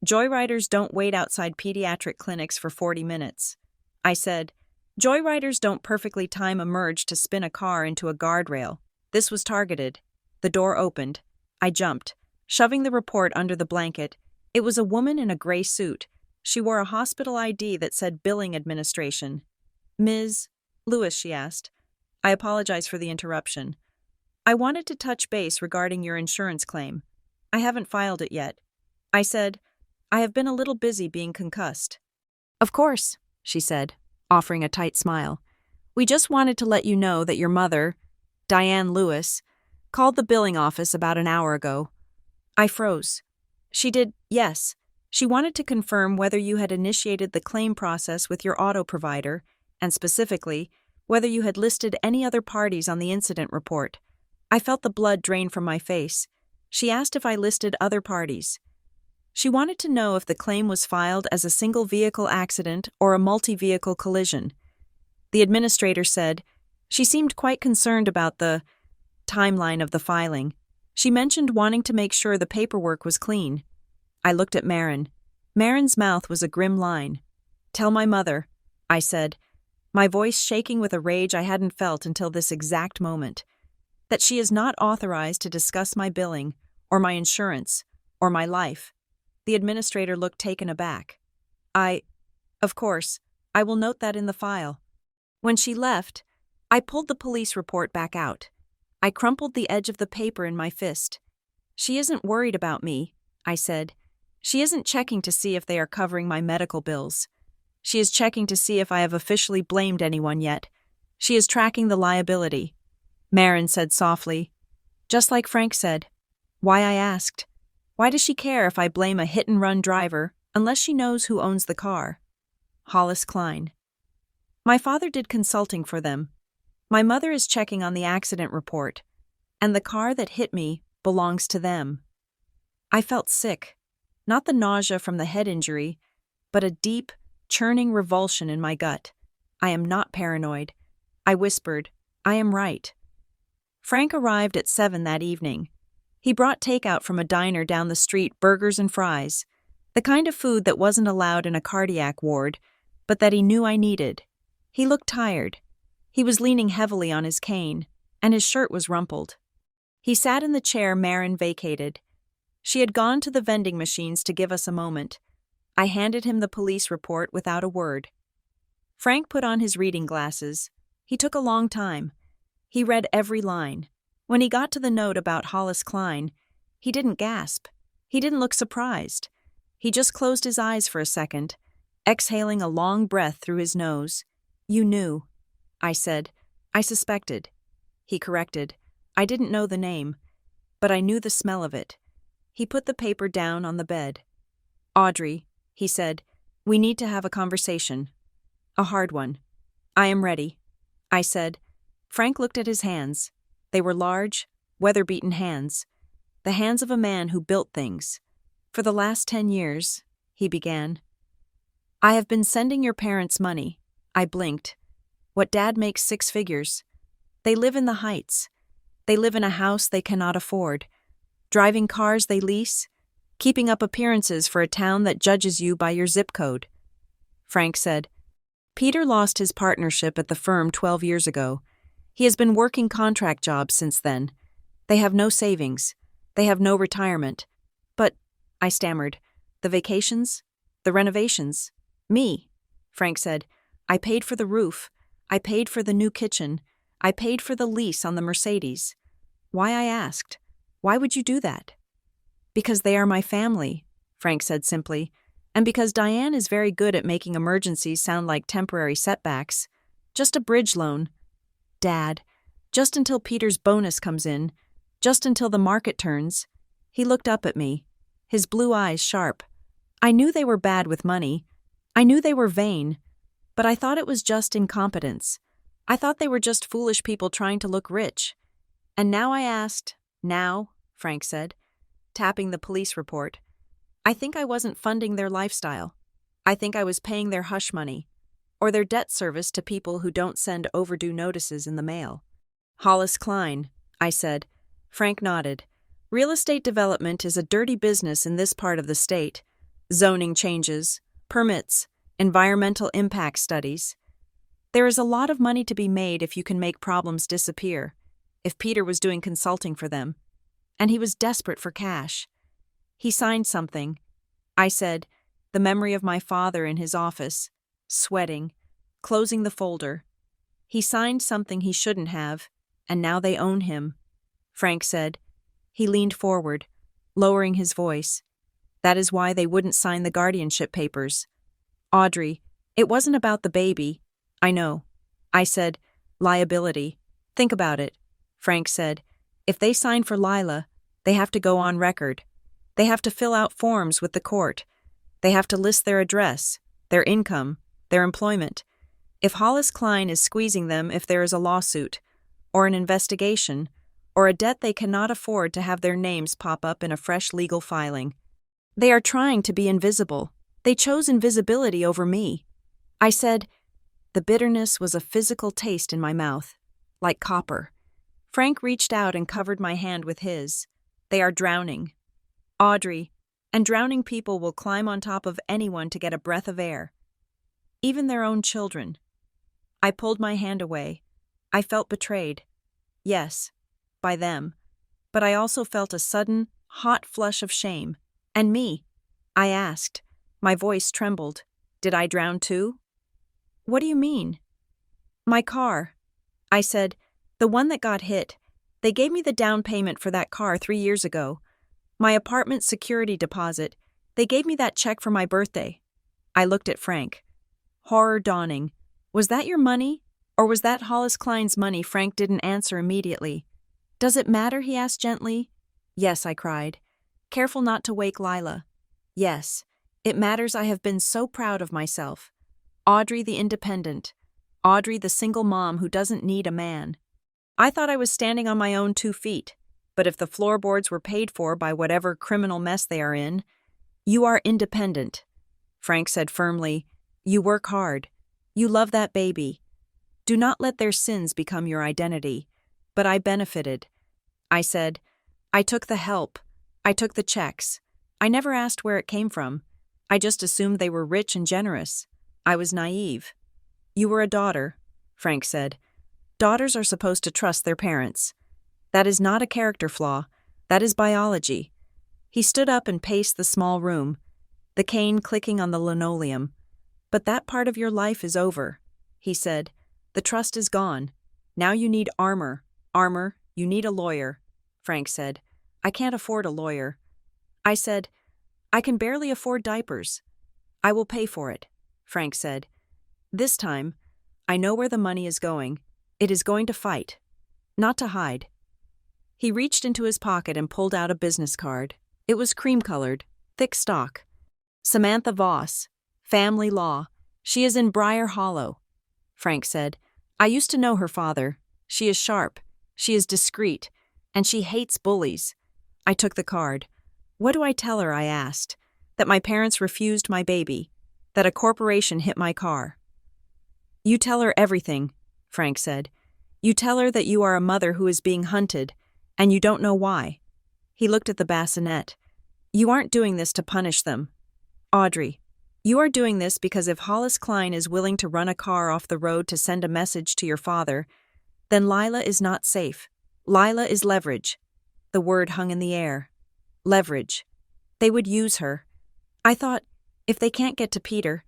A: Joyriders don't wait outside pediatric clinics for 40 minutes. I said, joyriders don't perfectly time a merge to spin a car into a guardrail. This was targeted. The door opened. I jumped, shoving the report under the blanket. It was a woman in a gray suit. She wore a hospital ID that said Billing Administration. Ms. Lewis, she asked. I apologize for the interruption. I wanted to touch base regarding your insurance claim. I haven't filed it yet. I said, I have been a little busy being concussed. Of course, she said, offering a tight smile. We just wanted to let you know that your mother, Diane Lewis, called the billing office about an hour ago. I froze. She did, yes. She wanted to confirm whether you had initiated the claim process with your auto provider, and specifically, whether you had listed any other parties on the incident report. I felt the blood drain from my face. She asked if I listed other parties. She wanted to know if the claim was filed as a single vehicle accident or a multi-vehicle collision. The administrator said she seemed quite concerned about the timeline of the filing. She mentioned wanting to make sure the paperwork was clean. I looked at Marin. Marin's mouth was a grim line. Tell my mother, I said, my voice shaking with a rage I hadn't felt until this exact moment, that she is not authorized to discuss my billing, or my insurance, or my life. The administrator looked taken aback. Of course, I will note that in the file. When she left, I pulled the police report back out. I crumpled the edge of the paper in my fist. She isn't worried about me, I said. She isn't checking to see if they are covering my medical bills. She is checking to see if I have officially blamed anyone yet. She is tracking the liability. Marin said softly, just like Frank said. Why, I asked. Why does she care if I blame a hit-and-run driver unless she knows who owns the car? Hollis Klein. My father did consulting for them. My mother is checking on the accident report, and the car that hit me belongs to them. I felt sick, not the nausea from the head injury, but a deep, churning revulsion in my gut. I am not paranoid. I whispered, I am right. Frank arrived at 7 that evening. He brought takeout from a diner down the street, burgers and fries, the kind of food that wasn't allowed in a cardiac ward, but that he knew I needed. He looked tired. He was leaning heavily on his cane, and his shirt was rumpled. He sat in the chair Marin vacated. She had gone to the vending machines to give us a moment. I handed him the police report without a word. Frank put on his reading glasses. He took a long time. He read every line. When he got to the note about Hollis Klein, he didn't gasp. He didn't look surprised. He just closed his eyes for a second, exhaling a long breath through his nose. You knew, I said. I suspected. He corrected. I didn't know the name, but I knew the smell of it. He put the paper down on the bed. Audrey, he said, we need to have a conversation. A hard one. I am ready, I said. Frank looked at his hands. They were large, weather-beaten hands, the hands of a man who built things. For the last 10 years, he began. I have been sending your parents money. I blinked. What dad makes 6 figures. They live in the Heights. They live in a house they cannot afford, driving cars they lease, keeping up appearances for a town that judges you by your zip code. Frank said, Peter lost his partnership at the firm 12 years ago. He has been working contract jobs since then. They have no savings. They have no retirement. But, I stammered, the vacations? The renovations? Me, Frank said. I paid for the roof. I paid for the new kitchen. I paid for the lease on the Mercedes. Why, I asked. Why would you do that? Because they are my family, Frank said simply, and because Diane is very good at making emergencies sound like temporary setbacks. Just a bridge loan. Dad, just until Peter's bonus comes in, just until the market turns. He looked up at me, his blue eyes sharp. I knew they were bad with money. I knew they were vain, but I thought it was just incompetence. I thought they were just foolish people trying to look rich. And now I asked, now, Frank said, tapping the police report. I think I wasn't funding their lifestyle. I think I was paying their hush money, or their debt service to people who don't send overdue notices in the mail. Hollis Klein, I said. Frank nodded. Real estate development is a dirty business in this part of the state. Zoning changes, permits, environmental impact studies. There is a lot of money to be made if you can make problems disappear, if Peter was doing consulting for them. And he was desperate for cash. He signed something. I said, the memory of my father in his office, sweating, closing the folder. He signed something he shouldn't have, and now they own him. Frank said. He leaned forward, lowering his voice. That is why they wouldn't sign the guardianship papers. Audrey, it wasn't about the baby. I know. I said, liability. Think about it. Frank said, if they sign for Lila, they have to go on record. They have to fill out forms with the court. They have to list their address, their income, their employment. If Hollis Klein is squeezing them if there is a lawsuit, or an investigation, or a debt they cannot afford to have their names pop up in a fresh legal filing. They are trying to be invisible. They chose invisibility over me. I said, the bitterness was a physical taste in my mouth, like copper. Frank reached out and covered my hand with his. They are drowning. Audrey, and drowning people will climb on top of anyone to get a breath of air. Even their own children. I pulled my hand away. I felt betrayed. Yes, by them. But I also felt a sudden, hot flush of shame. And me? I asked. My voice trembled. Did I drown too? What do you mean? My car. I said, the one that got hit. They gave me the down payment for that car 3 years ago. My apartment security deposit. They gave me that check for my birthday. I looked at Frank. Horror dawning. Was that your money? Or was that Hollis Klein's money? Frank didn't answer immediately. Does it matter? He asked gently. Yes, I cried. Careful not to wake Lila. Yes, it matters. I have been so proud of myself. Audrey the independent. Audrey the single mom who doesn't need a man. I thought I was standing on my own 2 feet. But if the floorboards were paid for by whatever criminal mess they are in, you are independent. Frank said firmly, you work hard. You love that baby. Do not let their sins become your identity. But I benefited. I said, I took the help. I took the checks. I never asked where it came from. I just assumed they were rich and generous. I was naive. You were a daughter, Frank said. Daughters are supposed to trust their parents. That is not a character flaw. That is biology. He stood up and paced the small room, the cane clicking on the linoleum. But that part of your life is over, he said. The trust is gone. Now you need armor. Armor, you need a lawyer, Frank said. I can't afford a lawyer. I said, I can barely afford diapers. I will pay for it, Frank said. This time, I know where the money is going. It is going to fight, not to hide. He reached into his pocket and pulled out a business card. It was cream-colored, thick stock. Samantha Voss, family law. She is in Briar Hollow, Frank said. I used to know her father. She is sharp. She is discreet. And she hates bullies. I took the card. What do I tell her? I asked. That my parents refused my baby. That a corporation hit my car. You tell her everything, Frank said. You tell her that you are a mother who is being hunted, and you don't know why. He looked at the bassinet. You aren't doing this to punish them. Audrey, you are doing this because if Hollis Klein is willing to run a car off the road to send a message to your father, then Lila is not safe. Lila is leverage. The word hung in the air. Leverage. They would use her. I thought, if they can't get to Peter,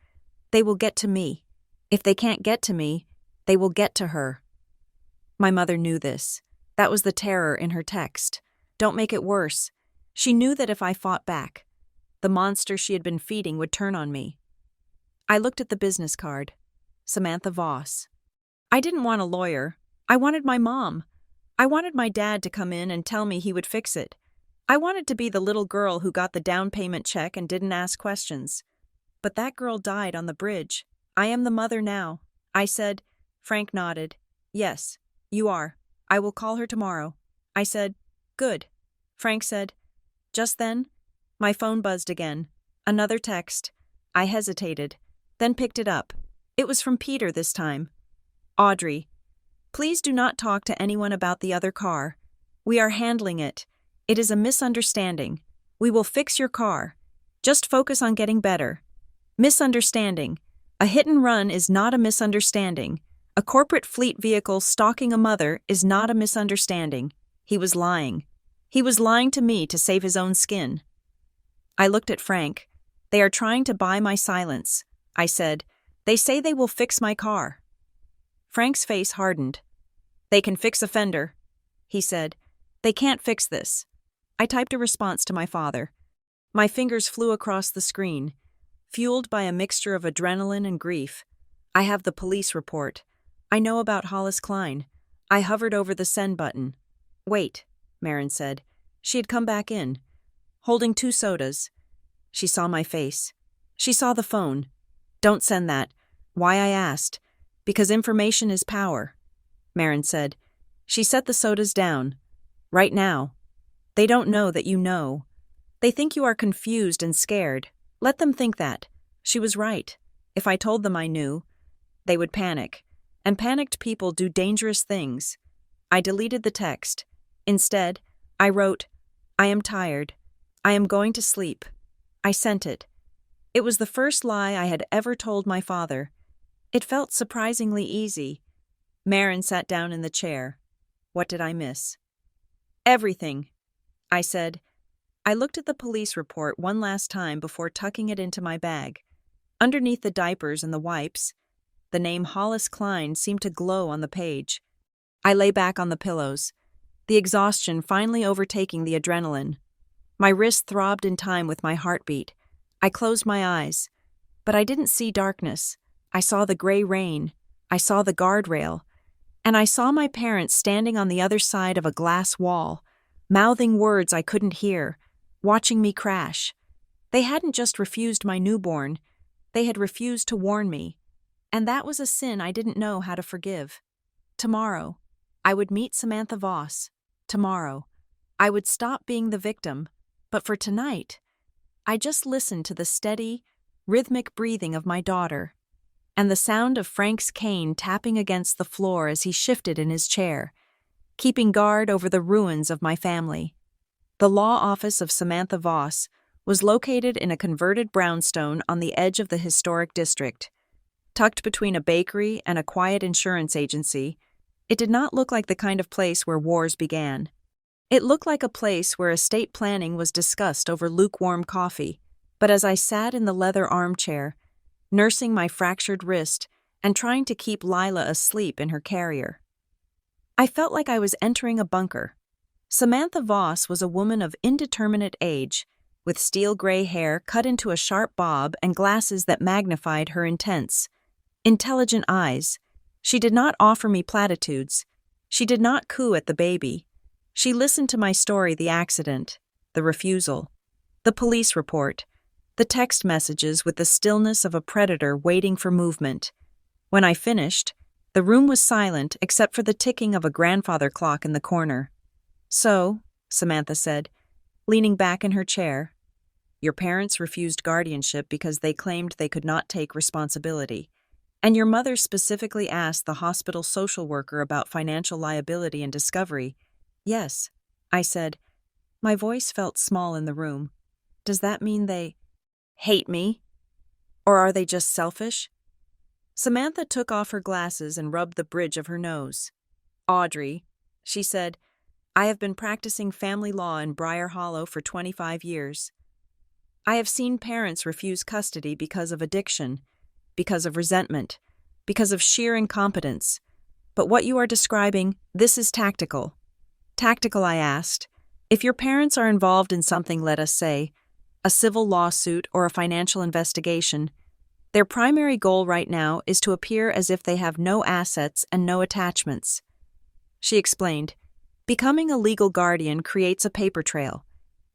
A: they will get to me. If they can't get to me, they will get to her. My mother knew this. That was the terror in her text. Don't make it worse. She knew that if I fought back, the monster she had been feeding would turn on me. I looked at the business card. Samantha Voss. I didn't want a lawyer. I wanted my mom. I wanted my dad to come in and tell me he would fix it. I wanted to be the little girl who got the down payment check and didn't ask questions. But that girl died on the bridge. I am the mother now. I said. Frank nodded. Yes, you are. I will call her tomorrow. I said, good. Frank said. Just then, my phone buzzed again. Another text. I hesitated, then picked it up. It was from Peter this time. Audrey, please do not talk to anyone about the other car. We are handling it. It is a misunderstanding. We will fix your car. Just focus on getting better. Misunderstanding. A hit and run is not a misunderstanding. A corporate fleet vehicle stalking a mother is not a misunderstanding. He was lying. He was lying to me to save his own skin. I looked at Frank. They are trying to buy my silence. I said, they say they will fix my car. Frank's face hardened. They can fix a fender, he said. They can't fix this. I typed a response to my father. My fingers flew across the screen, fueled by a mixture of adrenaline and grief. I have the police report. I know about Hollis Klein. I hovered over the send button. Wait, Marin said. She had come back in, holding 2 sodas. She saw my face. She saw the phone. Don't send that. Why, I asked. Because information is power, Marin said. She set the sodas down. Right now. They don't know that you know. They think you are confused and scared. Let them think that. She was right. If I told them I knew, they would panic. And panicked people do dangerous things. I deleted the text. Instead, I wrote, I am tired. I am going to sleep. I sent it. It was the first lie I had ever told my father. It felt surprisingly easy. Marin sat down in the chair. What did I miss? Everything, I said. I looked at the police report one last time before tucking it into my bag. Underneath the diapers and the wipes, the name Hollis Klein seemed to glow on the page. I lay back on the pillows, the exhaustion finally overtaking the adrenaline. My wrist throbbed in time with my heartbeat. I closed my eyes, but I didn't see darkness. I saw the gray rain. I saw the guardrail. And I saw my parents standing on the other side of a glass wall, mouthing words I couldn't hear, watching me crash. They hadn't just refused my newborn. They had refused to warn me. And that was a sin I didn't know how to forgive. Tomorrow, I would meet Samantha Voss. Tomorrow, I would stop being the victim. But for tonight, I just listened to the steady, rhythmic breathing of my daughter and the sound of Frank's cane tapping against the floor as he shifted in his chair, keeping guard over the ruins of my family. The law office of Samantha Voss was located in a converted brownstone on the edge of the historic district. Tucked between a bakery and a quiet insurance agency, it did not look like the kind of place where wars began. It looked like a place where estate planning was discussed over lukewarm coffee. But as I sat in the leather armchair, nursing my fractured wrist and trying to keep Lila asleep in her carrier, I felt like I was entering a bunker. Samantha Voss was a woman of indeterminate age, with steel gray hair cut into a sharp bob and glasses that magnified her intense, intelligent eyes. She did not offer me platitudes. She did not coo at the baby. She listened to my story, the accident, the refusal, the police report, the text messages with the stillness of a predator waiting for movement. When I finished, the room was silent except for the ticking of a grandfather clock in the corner. So, Samantha said, leaning back in her chair, your parents refused guardianship because they claimed they could not take responsibility. And your mother specifically asked the hospital social worker about financial liability and discovery. Yes, I said. My voice felt small in the room. Does that mean they hate me? Or are they just selfish? Samantha took off her glasses and rubbed the bridge of her nose. Audrey, she said, I have been practicing family law in Briar Hollow for 25 years. I have seen parents refuse custody because of addiction, because of resentment, because of sheer incompetence. But what you are describing, this is tactical. Tactical, I asked. If your parents are involved in something, let us say, a civil lawsuit or a financial investigation, their primary goal right now is to appear as if they have no assets and no attachments. She explained, becoming a legal guardian creates a paper trail.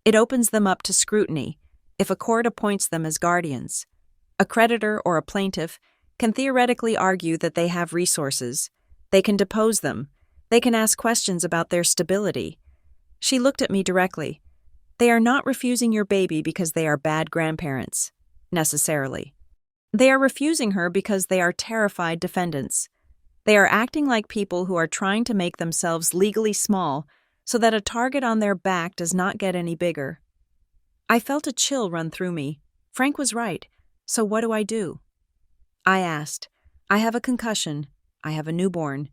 A: It opens them up to scrutiny if a court appoints them as guardians. A creditor or a plaintiff can theoretically argue that they have resources. They can depose them. They can ask questions about their stability. She looked at me directly. They are not refusing your baby because they are bad grandparents, necessarily. They are refusing her because they are terrified defendants. They are acting like people who are trying to make themselves legally small so that a target on their back does not get any bigger. I felt a chill run through me. Frank was right. So what do? I asked. I have a concussion. I have a newborn.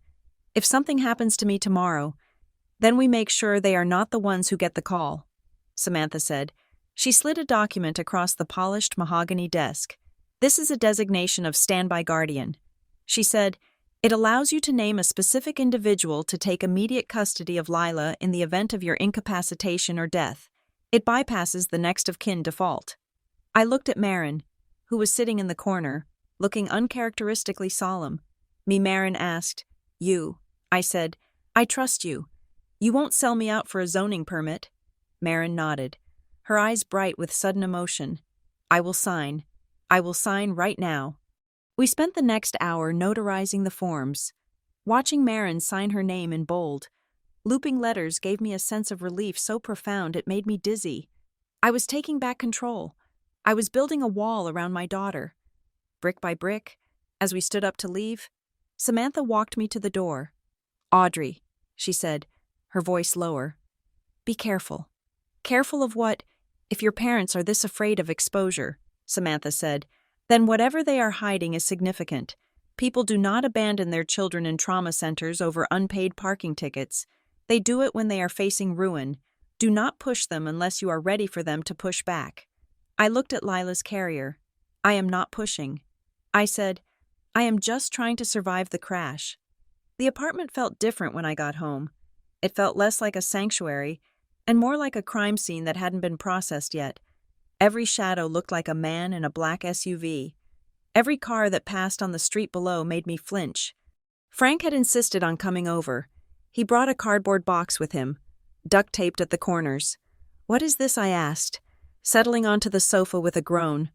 A: If something happens to me tomorrow, then we make sure they are not the ones who get the call, Samantha said. She slid a document across the polished mahogany desk. This is a designation of standby guardian. She said, it allows you to name a specific individual to take immediate custody of Lila in the event of your incapacitation or death. It bypasses the next of kin default. I looked at Marin, who was sitting in the corner, looking uncharacteristically solemn. Marin asked, You. I said, I trust you. You won't sell me out for a zoning permit. Marin nodded, her eyes bright with sudden emotion. I will sign. I will sign right now. We spent the next hour notarizing the forms. Watching Marin sign her name in bold, looping letters gave me a sense of relief so profound it made me dizzy. I was taking back control. I was building a wall around my daughter. Brick by brick, as we stood up to leave, Samantha walked me to the door. Audrey, she said, her voice lower. Be careful. Careful of what? If your parents are this afraid of exposure, Samantha said, then whatever they are hiding is significant. People do not abandon their children in trauma centers over unpaid parking tickets. They do it when they are facing ruin. Do not push them unless you are ready for them to push back. I looked at Lila's carrier. I am not pushing. I said, I am just trying to survive the crash. The apartment felt different when I got home. It felt less like a sanctuary and more like a crime scene that hadn't been processed yet. Every shadow looked like a man in a black SUV. Every car that passed on the street below made me flinch. Frank had insisted on coming over. He brought a cardboard box with him, duct-taped at the corners. What is this? I asked, settling onto the sofa with a groan.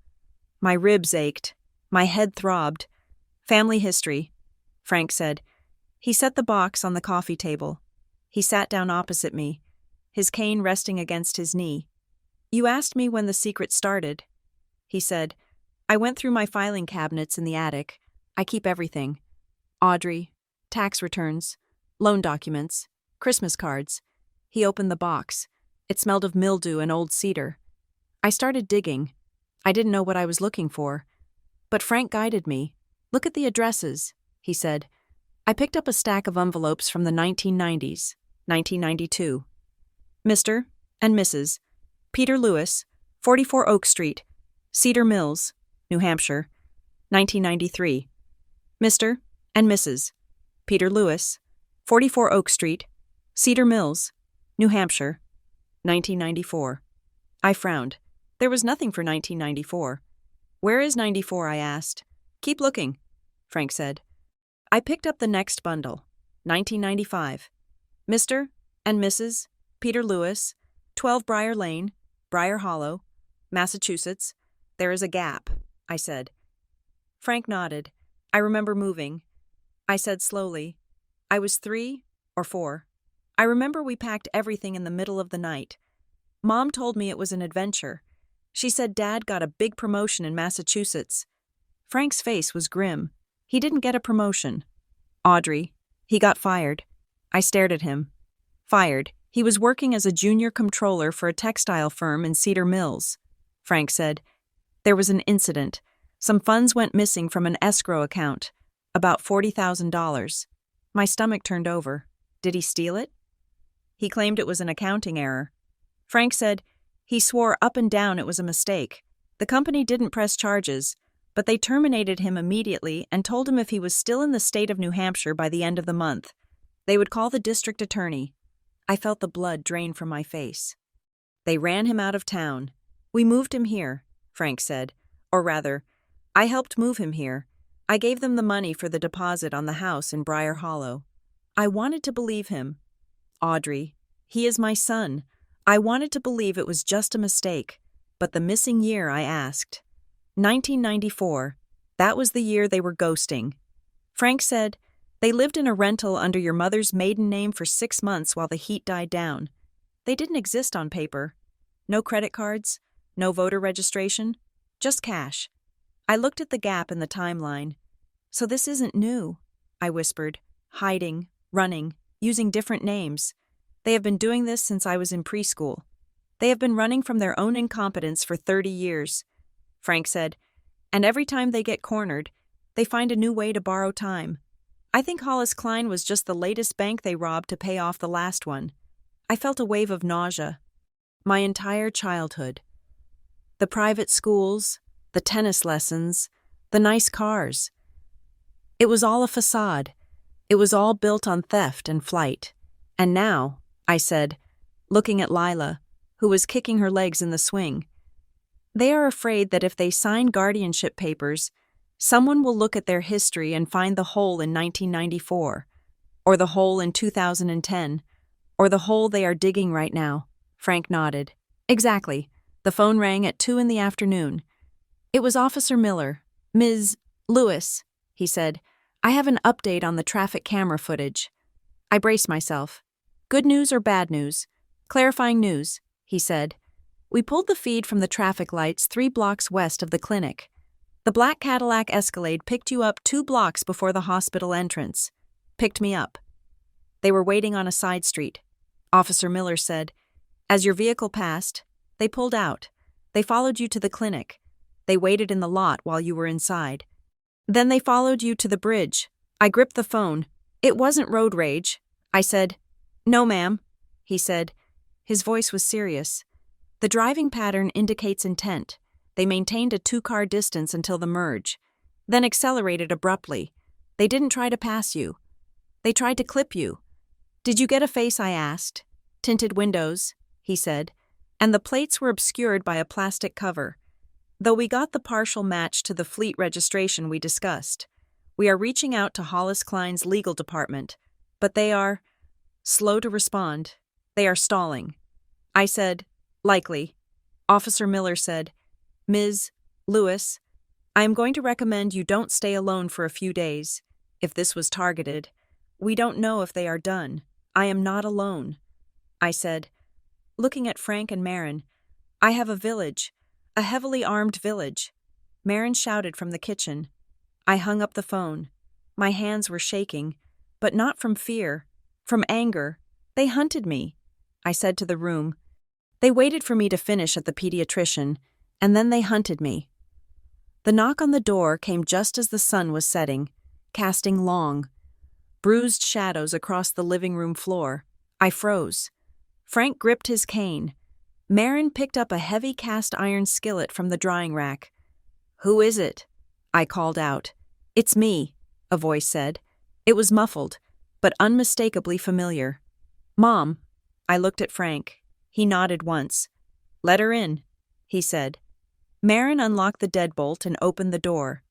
A: My ribs ached. My head throbbed. Family history, Frank said. He set the box on the coffee table. He sat down opposite me, his cane resting against his knee. You asked me when the secret started, he said. I went through my filing cabinets in the attic. I keep everything. Audrey, tax returns, loan documents, Christmas cards. He opened the box. It smelled of mildew and old cedar. I started digging. I didn't know what I was looking for. But Frank guided me. Look at the addresses, he said. I picked up a stack of envelopes from the 1990s, 1992. Mr. and Mrs. Peter Lewis, 44 Oak Street, Cedar Mills, New Hampshire, 1993. Mr. and Mrs. Peter Lewis, 44 Oak Street, Cedar Mills, New Hampshire, 1994. I frowned. There was nothing for 1994. Where is 94? I asked. Keep looking, Frank said. I picked up the next bundle, 1995. Mr. and Mrs. Peter Lewis, 12 Briar Lane, Briar Hollow, Massachusetts. There is a gap, I said. Frank nodded. I remember moving. I said slowly. I was 3 or 4. I remember we packed everything in the middle of the night. Mom told me it was an adventure. She said Dad got a big promotion in Massachusetts. Frank's face was grim. He didn't get a promotion. Audrey, he got fired. I stared at him. Fired. He was working as a junior comptroller for a textile firm in Cedar Mills. Frank said, there was an incident. Some funds went missing from an escrow account. About $40,000. My stomach turned over. Did he steal it? He claimed it was an accounting error. Frank said he swore up and down it was a mistake. The company didn't press charges, but they terminated him immediately and told him if he was still in the state of New Hampshire by the end of the month, they would call the district attorney. I felt the blood drain from my face. They ran him out of town. We moved him here, Frank said. Or rather, I helped move him here. I gave them the money for the deposit on the house in Briar Hollow. I wanted to believe him. Audrey, he is my son. I wanted to believe it was just a mistake. But the missing year, I asked. 1994. That was the year they were ghosting. Frank said, they lived in a rental under your mother's maiden name for 6 months while the heat died down. They didn't exist on paper. No credit cards, no voter registration, just cash. I looked at the gap in the timeline. So this isn't new, I whispered, hiding, running, using different names. They have been doing this since I was in preschool. They have been running from their own incompetence for 30 years. Frank said, and every time they get cornered, they find a new way to borrow time. I think Hollis Klein was just the latest bank they robbed to pay off the last one. I felt a wave of nausea. My entire childhood. The private schools, the tennis lessons, the nice cars. It was all a facade. It was all built on theft and flight. And now, I said, looking at Lila, who was kicking her legs in the swing, they are afraid that if they sign guardianship papers, someone will look at their history and find the hole in 1994, or the hole in 2010, or the hole they are digging right now. Frank nodded. Exactly. The phone rang at 2 in the afternoon. It was Officer Miller. Ms. Lewis, he said, I have an update on the traffic camera footage. I braced myself. Good news or bad news? Clarifying news, he said. We pulled the feed from the traffic lights 3 blocks west of the clinic. The black Cadillac Escalade picked you up 2 blocks before the hospital entrance. Picked me up. They were waiting on a side street. Officer Miller said, as your vehicle passed, they pulled out. They followed you to the clinic. They waited in the lot while you were inside. Then they followed you to the bridge. I gripped the phone. It wasn't road rage. I said, no, ma'am, he said. His voice was serious. The driving pattern indicates intent. They maintained a 2-car distance until the merge, then accelerated abruptly. They didn't try to pass you. They tried to clip you. Did you get a face, I asked. Tinted windows, he said, and the plates were obscured by a plastic cover. Though we got the partial match to the fleet registration we discussed, we are reaching out to Hollis Klein's legal department, but they are slow to respond. They are stalling. I said, likely. Officer Miller said, Ms. Lewis, I am going to recommend you don't stay alone for a few days. If this was targeted, we don't know if they are done. I am not alone. I said, looking at Frank and Marin, I have a village, a heavily armed village. Marin shouted from the kitchen. I hung up the phone. My hands were shaking, but not from fear, from anger. They hunted me, I said to the room. They waited for me to finish at the pediatrician, and then they hunted me. The knock on the door came just as the sun was setting, casting long, bruised shadows across the living room floor. I froze. Frank gripped his cane. Marin picked up a heavy cast-iron skillet from the drying rack. Who is it? I called out. It's me, a voice said. It was muffled, but unmistakably familiar. Mom. I looked at Frank. He nodded once. Let her in, he said. Marin unlocked the deadbolt and opened the door.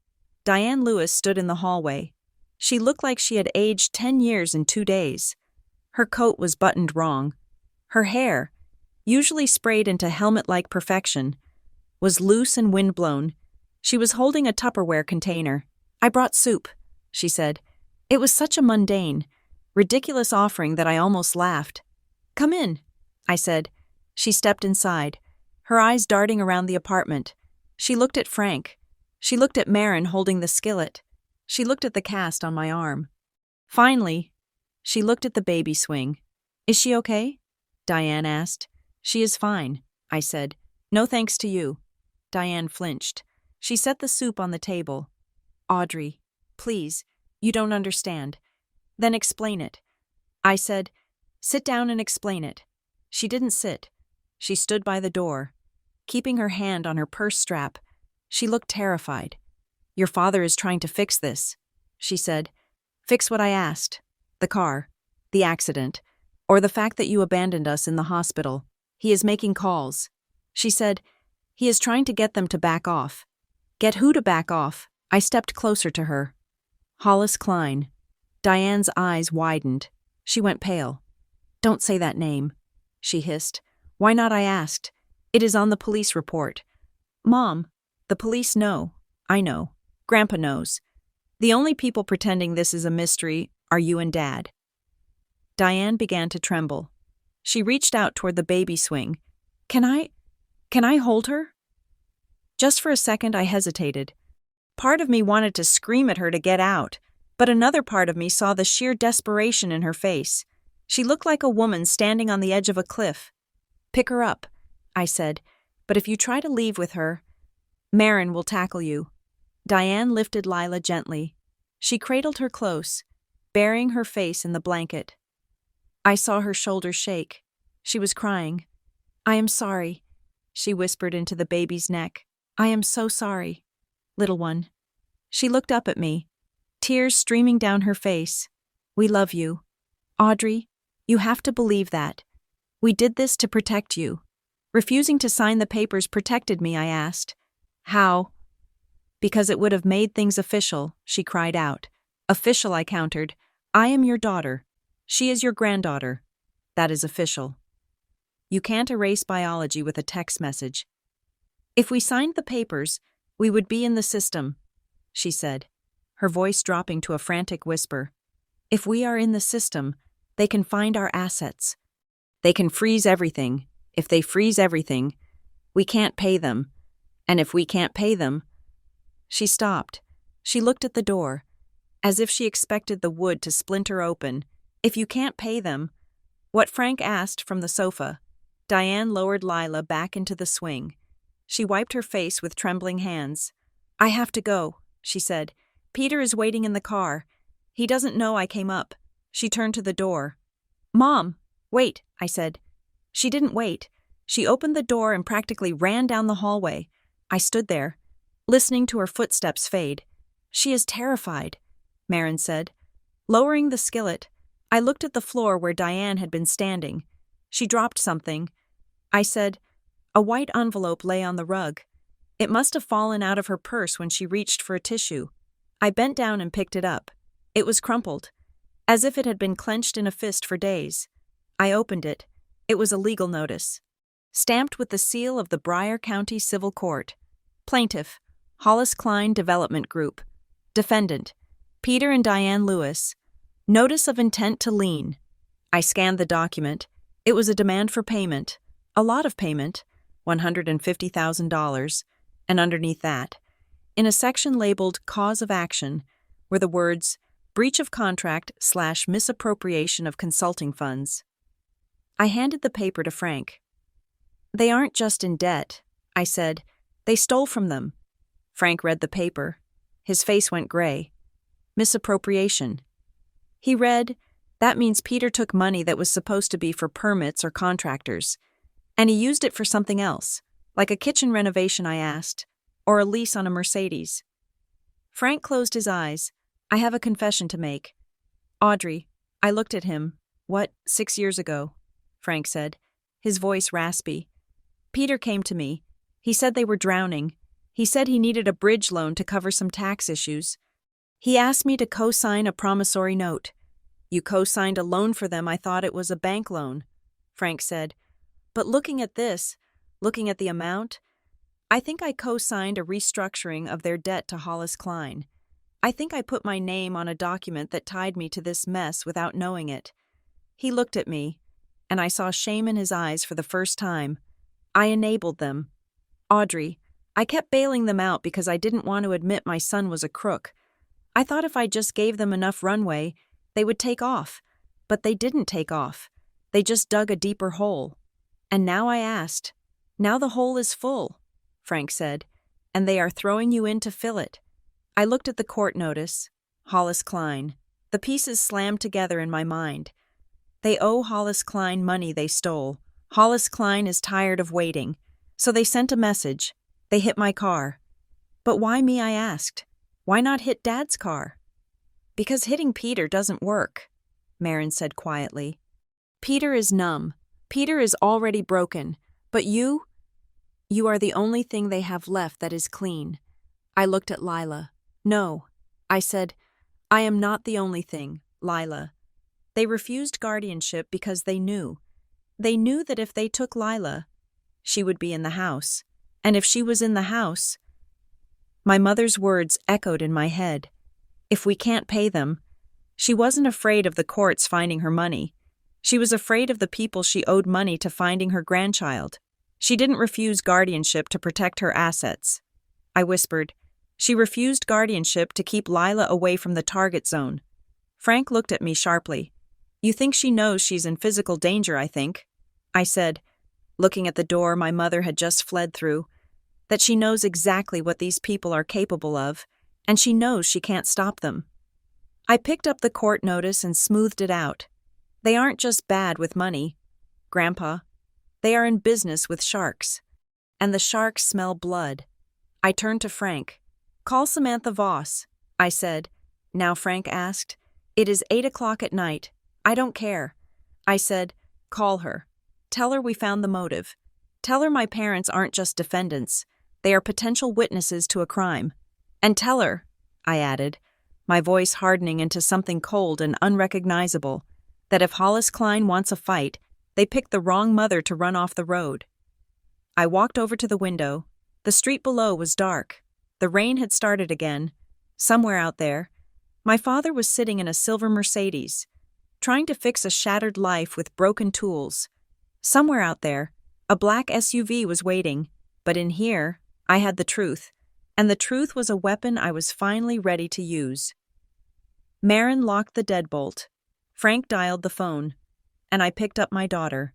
A: Diane Lewis stood in the hallway. She looked like she had aged 10 years in 2 days. Her coat was buttoned wrong. Her hair, usually sprayed into helmet-like perfection, was loose and windblown. She was holding a Tupperware container. I brought soup, she said. It was such a mundane, ridiculous offering that I almost laughed. Come in, I said. She stepped inside, her eyes darting around the apartment. She looked at Frank. She looked at Marin holding the skillet. She looked at the cast on my arm. Finally, she looked at the baby swing. Is she okay? Diane asked. She is fine, I said. No thanks to you. Diane flinched. She set the soup on the table. Audrey, please, you don't understand. Then explain it. I said, sit down and explain it. She didn't sit. She stood by the door, keeping her hand on her purse strap. She looked terrified. Your father is trying to fix this, she said. Fix what I asked. The car, the accident, or the fact that you abandoned us in the hospital. He is making calls. She said, he is trying to get them to back off. Get who to back off? I stepped closer to her. Hollis Klein. Diane's eyes widened. She went pale. Don't say that name, she hissed. Why not, I asked. It is on the police report. Mom, the police know. I know. Grandpa knows. The only people pretending this is a mystery are you and Dad. Diane began to tremble. She reached out toward the baby swing. Can I hold her? Just for a second I hesitated. Part of me wanted to scream at her to get out, but another part of me saw the sheer desperation in her face. She looked like a woman standing on the edge of a cliff. Pick her up, I said, but if you try to leave with her, Marin will tackle you. Diane lifted Lila gently. She cradled her close, burying her face in the blanket. I saw her shoulders shake. She was crying. I am sorry, she whispered into the baby's neck. I am so sorry, little one. She looked up at me, tears streaming down her face. We love you. Audrey, you have to believe that. We did this to protect you. Refusing to sign the papers protected me, I asked. How? Because it would have made things official, she cried out. Official, I countered. I am your daughter. She is your granddaughter. That is official. You can't erase biology with a text message. If we signed the papers, we would be in the system, she said, her voice dropping to a frantic whisper. If we are in the system, they can find our assets. They can freeze everything. If they freeze everything, we can't pay them. And if we can't pay them... She stopped. She looked at the door, as if she expected the wood to splinter open. If you can't pay them... What Frank asked from the sofa. Diane lowered Lila back into the swing. She wiped her face with trembling hands. I have to go, she said. Peter is waiting in the car. He doesn't know I came up. She turned to the door. Mom, wait, I said. She didn't wait. She opened the door and practically ran down the hallway. I stood there, listening to her footsteps fade. She is terrified, Marin said. Lowering the skillet, I looked at the floor where Diane had been standing. She dropped something. I said, a white envelope lay on the rug. It must have fallen out of her purse when she reached for a tissue. I bent down and picked it up. It was crumpled, as if it had been clenched in a fist for days. I opened it. It was a legal notice, stamped with the seal of the Bryan County Civil Court. Plaintiff, Hollis Klein Development Group. Defendant, Peter and Diane Lewis. Notice of intent to lien. I scanned the document. It was a demand for payment. A lot of payment, $150,000, and underneath that, in a section labeled Cause of Action, were the words, Breach of Contract / Misappropriation of Consulting Funds. I handed the paper to Frank. They aren't just in debt, I said. They stole from them. Frank read the paper. His face went gray. Misappropriation. He read, that means Peter took money that was supposed to be for permits or contractors, and he used it for something else, like a kitchen renovation, I asked, or a lease on a Mercedes. Frank closed his eyes. I have a confession to make. Audrey, I looked at him. What, 6 years ago? Frank said, his voice raspy. Peter came to me. He said they were drowning. He said he needed a bridge loan to cover some tax issues. He asked me to co-sign a promissory note. You co-signed a loan for them. I thought it was a bank loan, Frank said. But looking at this, looking at the amount, I think I co-signed a restructuring of their debt to Hollis Klein. I think I put my name on a document that tied me to this mess without knowing it. He looked at me, and I saw shame in his eyes for the first time. I enabled them. Audrey, I kept bailing them out because I didn't want to admit my son was a crook. I thought if I just gave them enough runway, they would take off. But they didn't take off. They just dug a deeper hole. And now I asked. Now the hole is full, Frank said, and they are throwing you in to fill it. I looked at the court notice. Hollis Klein. The pieces slammed together in my mind. They owe Hollis Klein money they stole. Hollis Klein is tired of waiting. So they sent a message. They hit my car. But why me, I asked. Why not hit Dad's car? Because hitting Peter doesn't work, Marin said quietly. Peter is numb. Peter is already broken. But you are the only thing they have left that is clean. I looked at Lila. No, I said, I am not the only thing, Lila. They refused guardianship because they knew. They knew that if they took Lila, she would be in the house. And if she was in the house, my mother's words echoed in my head. If we can't pay them, she wasn't afraid of the courts finding her money. She was afraid of the people she owed money to finding her grandchild. She didn't refuse guardianship to protect her assets. I whispered. She refused guardianship to keep Lila away from the target zone. Frank looked at me sharply. You think she knows she's in physical danger, I think, I said, looking at the door my mother had just fled through, that she knows exactly what these people are capable of, and she knows she can't stop them. I picked up the court notice and smoothed it out. They aren't just bad with money, Grandpa. They are in business with sharks. And the sharks smell blood. I turned to Frank. Call Samantha Voss, I said. Now Frank asked. It is 8 o'clock at night. I don't care. I said, call her. Tell her we found the motive. Tell her my parents aren't just defendants. They are potential witnesses to a crime. And tell her, I added, my voice hardening into something cold and unrecognizable, that if Hollis Klein wants a fight, they picked the wrong mother to run off the road. I walked over to the window. The street below was dark. The rain had started again. Somewhere out there, my father was sitting in a silver Mercedes, trying to fix a shattered life with broken tools. Somewhere out there, a black SUV was waiting, but in here, I had the truth, and the truth was a weapon I was finally ready to use. Marin locked the deadbolt. Frank dialed the phone, and I picked up my daughter,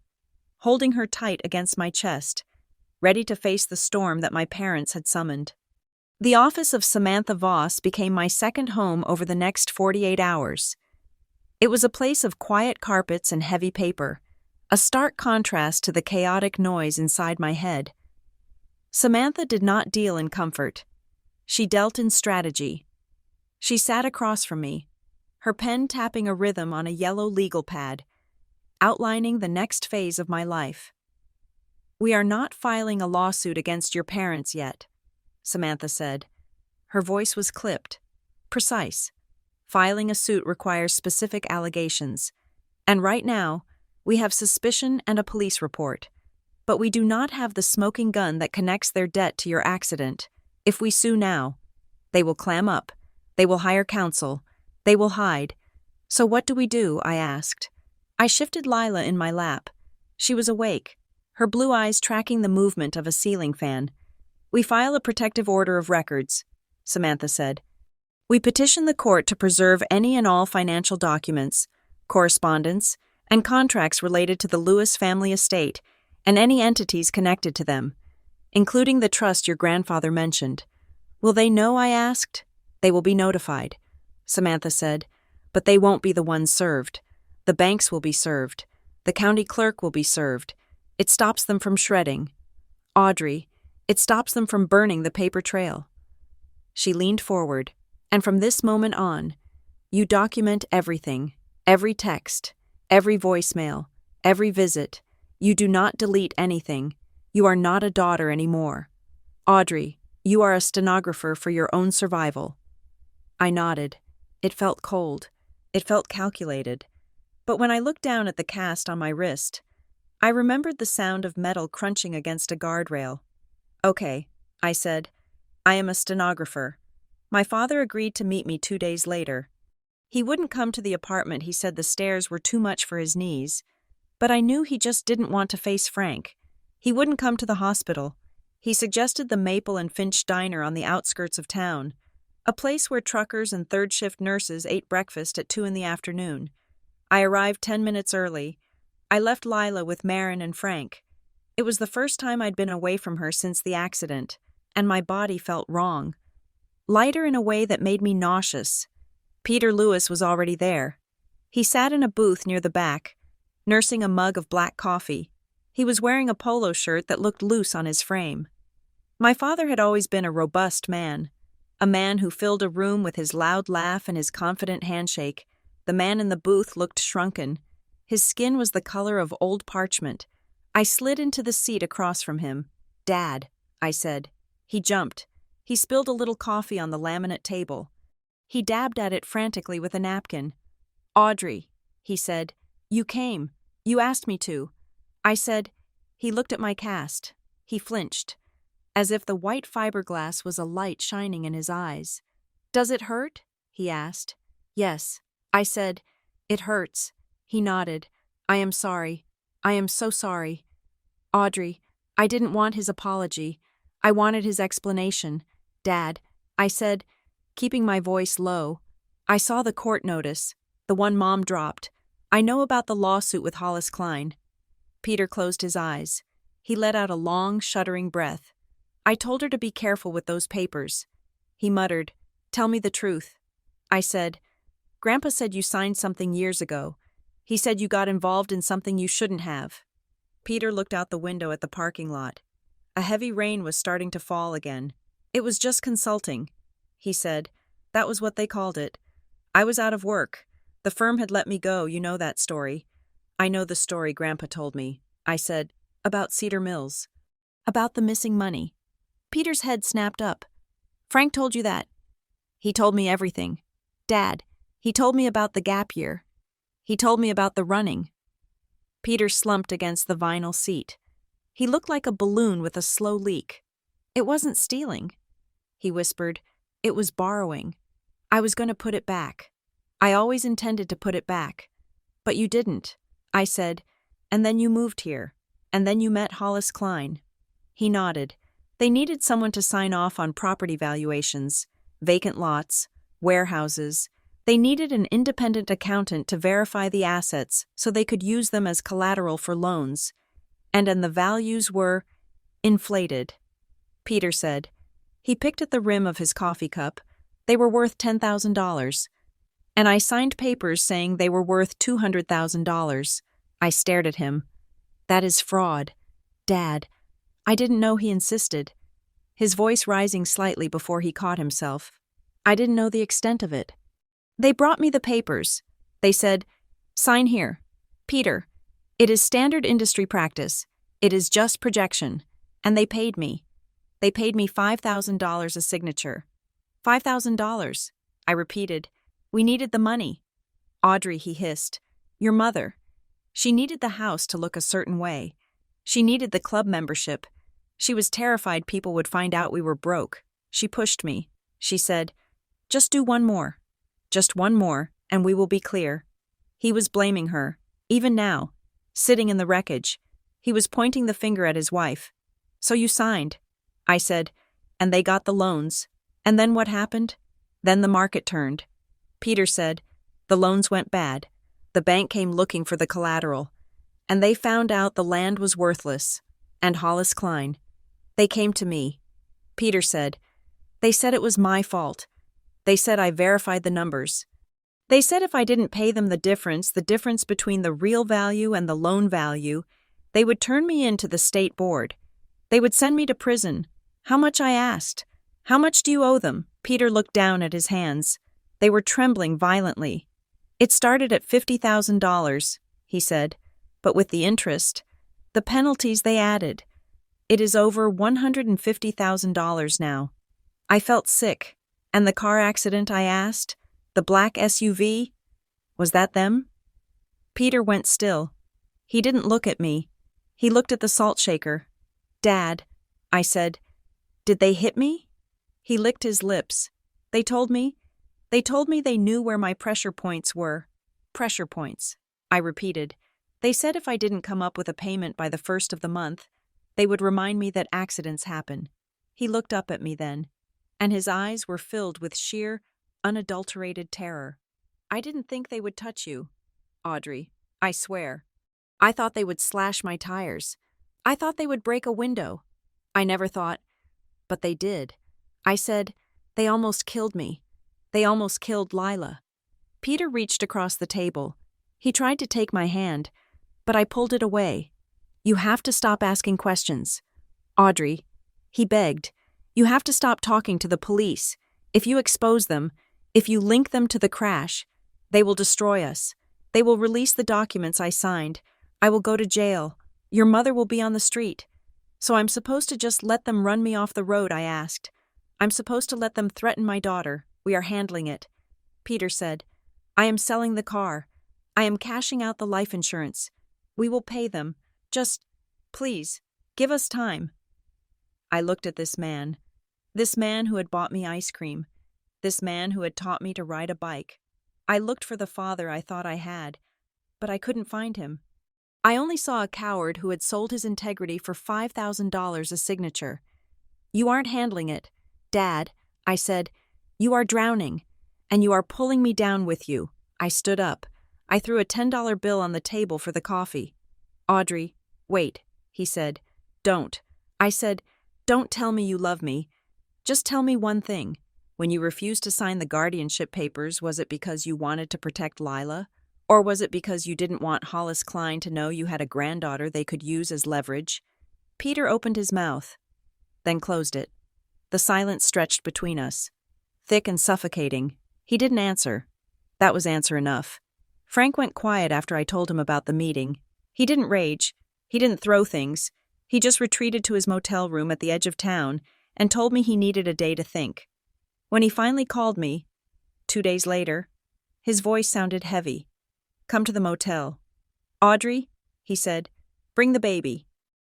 A: holding her tight against my chest, ready to face the storm that my parents had summoned. The office of Samantha Voss became my second home over the next 48 hours. It was a place of quiet carpets and heavy paper, a stark contrast to the chaotic noise inside my head. Samantha did not deal in comfort. She dealt in strategy. She sat across from me, her pen tapping a rhythm on a yellow legal pad, outlining the next phase of my life. We are not filing a lawsuit against your parents yet, Samantha said. Her voice was clipped, precise. Filing a suit requires specific allegations. And right now, we have suspicion and a police report. But we do not have the smoking gun that connects their debt to your accident. If we sue now, they will clam up. They will hire counsel. They will hide. So what do we do? I asked. I shifted Lila in my lap. She was awake, her blue eyes tracking the movement of a ceiling fan. We file a protective order of records, Samantha said. We petition the court to preserve any and all financial documents, correspondence, and contracts related to the Lewis family estate and any entities connected to them, including the trust your grandfather mentioned. Will they know? I asked. They will be notified, Samantha said, but they won't be the ones served. The banks will be served. The county clerk will be served. It stops them from shredding. Audrey, it stops them from burning the paper trail. She leaned forward, and from this moment on, you document everything, every text, every voicemail, every visit. You do not delete anything. You are not a daughter anymore. Audrey, you are a stenographer for your own survival. I nodded. It felt cold. It felt calculated. But when I looked down at the cast on my wrist, I remembered the sound of metal crunching against a guardrail. Okay, I said. I am a stenographer. My father agreed to meet me 2 days later. He wouldn't come to the apartment. He said the stairs were too much for his knees. But I knew he just didn't want to face Frank. He wouldn't come to the hospital. He suggested the Maple and Finch Diner on the outskirts of town. A place where truckers and third-shift nurses ate breakfast at 2 in the afternoon. I arrived 10 minutes early. I left Lila with Marin and Frank. It was the first time I'd been away from her since the accident, and my body felt wrong. Lighter in a way that made me nauseous. Peter Lewis was already there. He sat in a booth near the back, nursing a mug of black coffee. He was wearing a polo shirt that looked loose on his frame. My father had always been a robust man, a man who filled a room with his loud laugh and his confident handshake. The man in the booth looked shrunken. His skin was the color of old parchment. I slid into the seat across from him. "Dad," I said. He jumped. He spilled a little coffee on the laminate table. He dabbed at it frantically with a napkin. "Audrey," he said, "you came. You asked me to." I said. He looked at my cast. He flinched, as if the white fiberglass was a light shining in his eyes. "Does it hurt?" he asked. "Yes." I said. "It hurts." He nodded. "I am sorry. I am so sorry." "Audrey, I didn't want his apology. I wanted his explanation. Dad," I said, keeping my voice low. "I saw the court notice, the one Mom dropped. I know about the lawsuit with Hollis Klein." Peter closed his eyes. He let out a long, shuddering breath. "I told her to be careful with those papers." He muttered, "Tell me the truth." I said, "Grandpa said you signed something years ago. He said you got involved in something you shouldn't have." Peter looked out the window at the parking lot. A heavy rain was starting to fall again. "It was just consulting," he said. "That was what they called it. I was out of work. The firm had let me go, you know that story." "I know the story Grandpa told me," I said. "About Cedar Mills. About the missing money." Peter's head snapped up. "Frank told you that?" "He told me everything. Dad, he told me about the gap year. He told me about the running." Peter slumped against the vinyl seat. He looked like a balloon with a slow leak. "It wasn't stealing," he whispered. "It was borrowing. I was going to put it back. I always intended to put it back. But you didn't," I said. "And then you moved here. And then you met Hollis Klein." He nodded. "They needed someone to sign off on property valuations, vacant lots, warehouses. They needed an independent accountant to verify the assets so they could use them as collateral for loans. And the values were inflated," Peter said. He picked at the rim of his coffee cup. "They were worth $10,000. And I signed papers saying they were worth $200,000. I stared at him. "That is fraud. Dad." I didn't know he insisted, his voice rising slightly before he caught himself. I didn't know the extent of it. "They brought me the papers. They said, 'Sign here. Peter, it is standard industry practice. It is just projection.' And they paid me. They paid me $5,000 a signature." $5,000, I repeated. "We needed the money." "Audrey," he hissed. "Your mother. She needed the house to look a certain way. She needed the club membership. She was terrified people would find out we were broke. She pushed me. She said, 'Just do one more. Just one more, and we will be clear.'" He was blaming her, even now, sitting in the wreckage. He was pointing the finger at his wife. "So you signed," I said, "and they got the loans. And then what happened? Then the market turned." Peter said, "The loans went bad. The bank came looking for the collateral. And they found out the land was worthless. And Hollis Klein. They came to me." Peter said, "They said it was my fault. They said I verified the numbers. They said if I didn't pay them the difference between the real value and the loan value, they would turn me in to the state board. They would send me to prison. How much I asked. 'How much do you owe them?'" Peter looked down at his hands. They were trembling violently. "It started at $50,000, he said, "but with the interest, the penalties they added, it is over $150,000 now." I felt sick. "And the car accident," I asked, "the black SUV, was that them?" Peter went still. He didn't look at me. He looked at the salt shaker. "Dad," I said, "did they hit me?" He licked his lips. They told me they knew where my pressure points were." "Pressure points," I repeated. "They said if I didn't come up with a payment by the 1st of the month, they would remind me that accidents happen." He looked up at me then. and his eyes were filled with sheer, unadulterated terror. "I didn't think they would touch you, Audrey. I swear. I thought they would slash my tires. I thought they would break a window. I never thought, but they did." I said, "They almost killed me. They almost killed Lila." Peter reached across the table. He tried to take my hand, but I pulled it away. "You have to stop asking questions, Audrey," he begged. "You have to stop talking to the police. If you expose them, if you link them to the crash, they will destroy us. They will release the documents I signed. I will go to jail. Your mother will be on the street. So I'm supposed to just let them run me off the road?" I asked. "I'm supposed to let them threaten my daughter. We are handling it." Peter said, "I am selling the car. I am cashing out the life insurance. We will pay them. Just, please, give us time." I looked at this man who had bought me ice cream, this man who had taught me to ride a bike. I looked for the father I thought I had, but I couldn't find him. I only saw a coward who had sold his integrity for $5,000 a signature. "You aren't handling it, Dad," I said. "You are drowning, and you are pulling me down with you." I stood up. I threw a $10 bill on the table for the coffee. "Audrey, wait," he said. "Don't." I said, "Don't tell me you love me. Just tell me one thing. When you refused to sign the guardianship papers, was it because you wanted to protect Lila? Or was it because you didn't want Hollis Klein to know you had a granddaughter they could use as leverage?" Peter opened his mouth, then closed it. The silence stretched between us, thick and suffocating. He didn't answer. That was answer enough. Frank went quiet after I told him about the meeting. He didn't rage. He didn't throw things. He just retreated to his motel room at the edge of town and told me he needed a day to think. When he finally called me, 2 days later, his voice sounded heavy. "Come to the motel. Audrey," he said, "bring the baby.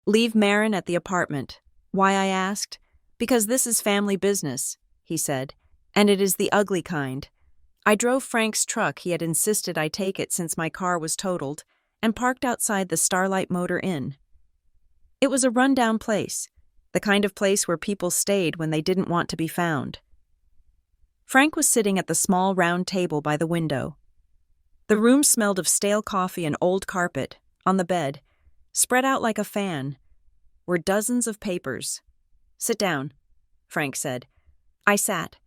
A: Leave Marin at the apartment." "Why?" I asked. "Because this is family business," he said, "and it is the ugly kind." I drove Frank's truck, he had insisted I take it since my car was totaled, and parked outside the Starlight Motor Inn. It was a run-down place, the kind of place where people stayed when they didn't want to be found. Frank was sitting at the small round table by the window. The room smelled of stale coffee and old carpet. On the bed, spread out like a fan, were dozens of papers. "Sit down," Frank said. I sat.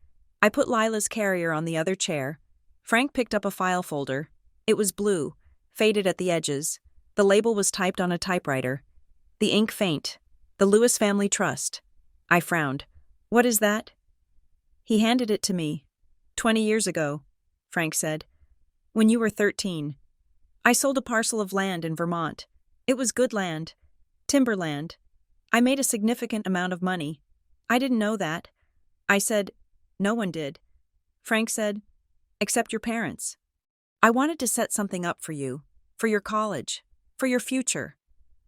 A: I put Lila's carrier on the other chair. Frank picked up a file folder. It was blue, faded at the edges. The label was typed on a typewriter. The ink faint. "The Lewis Family Trust." I frowned. "What is that?" He handed it to me. 20 years ago, Frank said. "When you were 13. I sold a parcel of land in Vermont. It was good land. Timberland. I made a significant amount of money. I didn't know that." I said, "No one did." Frank said, "Except your parents. I wanted to set something up for you, for your college, for your future.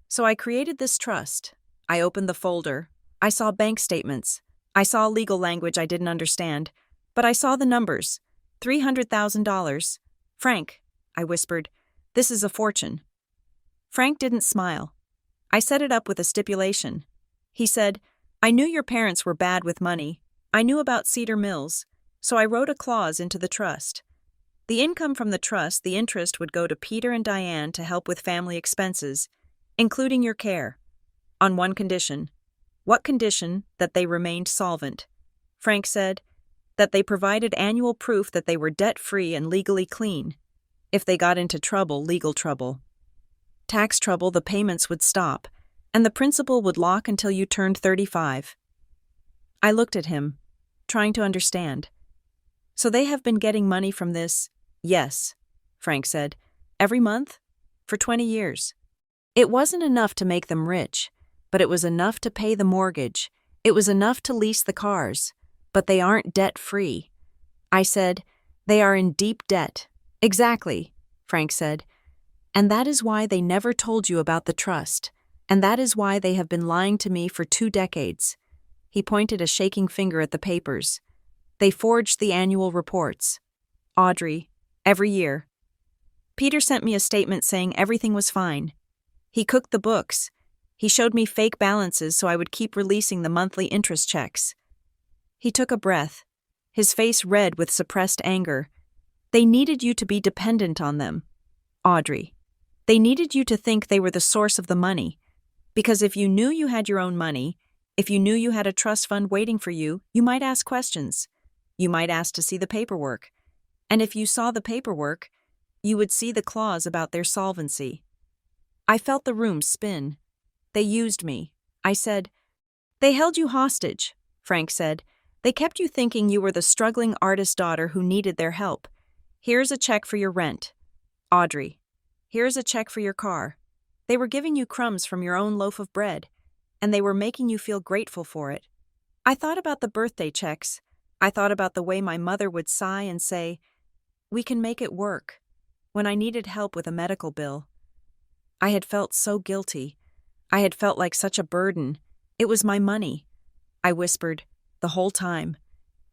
A: So I created this trust." I opened the folder. I saw bank statements. I saw legal language I didn't understand, but I saw the numbers. $300,000. "Frank," I whispered, "this is a fortune." Frank didn't smile. I set it up with a stipulation. He said, "I knew your parents were bad with money. I knew about Cedar Mills, so I wrote a clause into the trust. The income from the trust, the interest would go to Peter and Diane to help with family expenses, including your care, on one condition." "What condition?" "That they remained solvent." Frank said, "That they provided annual proof that they were debt-free and legally clean. If they got into trouble, legal trouble, tax trouble, the payments would stop, and the principal would lock until you turned 35. I looked at him, trying to understand. "So they have been getting money from this?" "Yes," Frank said. "Every month? For 20 years. It wasn't enough to make them rich, but it was enough to pay the mortgage. It was enough to lease the cars. But they aren't debt-free." I said, "They are in deep debt." "Exactly," Frank said. "And that is why they never told you about the trust. And that is why they have been lying to me for 2 decades. He pointed a shaking finger at the papers. "They forged the annual reports. Audrey, every year. Peter sent me a statement saying everything was fine. He cooked the books. He showed me fake balances so I would keep releasing the monthly interest checks. He took a breath, his face red with suppressed anger. They needed you to be dependent on them, Audrey. They needed you to think they were the source of the money. Because if you knew you had your own money, if you knew you had a trust fund waiting for you, you might ask questions. You might ask to see the paperwork. And if you saw the paperwork, you would see the clause about their solvency. I felt the room spin. They used me. I said, "They held you hostage," Frank said. "They kept you thinking you were the struggling artist daughter who needed their help. Here's a check for your rent. Audrey, here's a check for your car." They were giving you crumbs from your own loaf of bread, and they were making you feel grateful for it. I thought about the birthday checks. I thought about the way my mother would sigh and say, "We can make it work," when I needed help with a medical bill. I had felt so guilty. I had felt like such a burden. It was my money. I whispered, the whole time.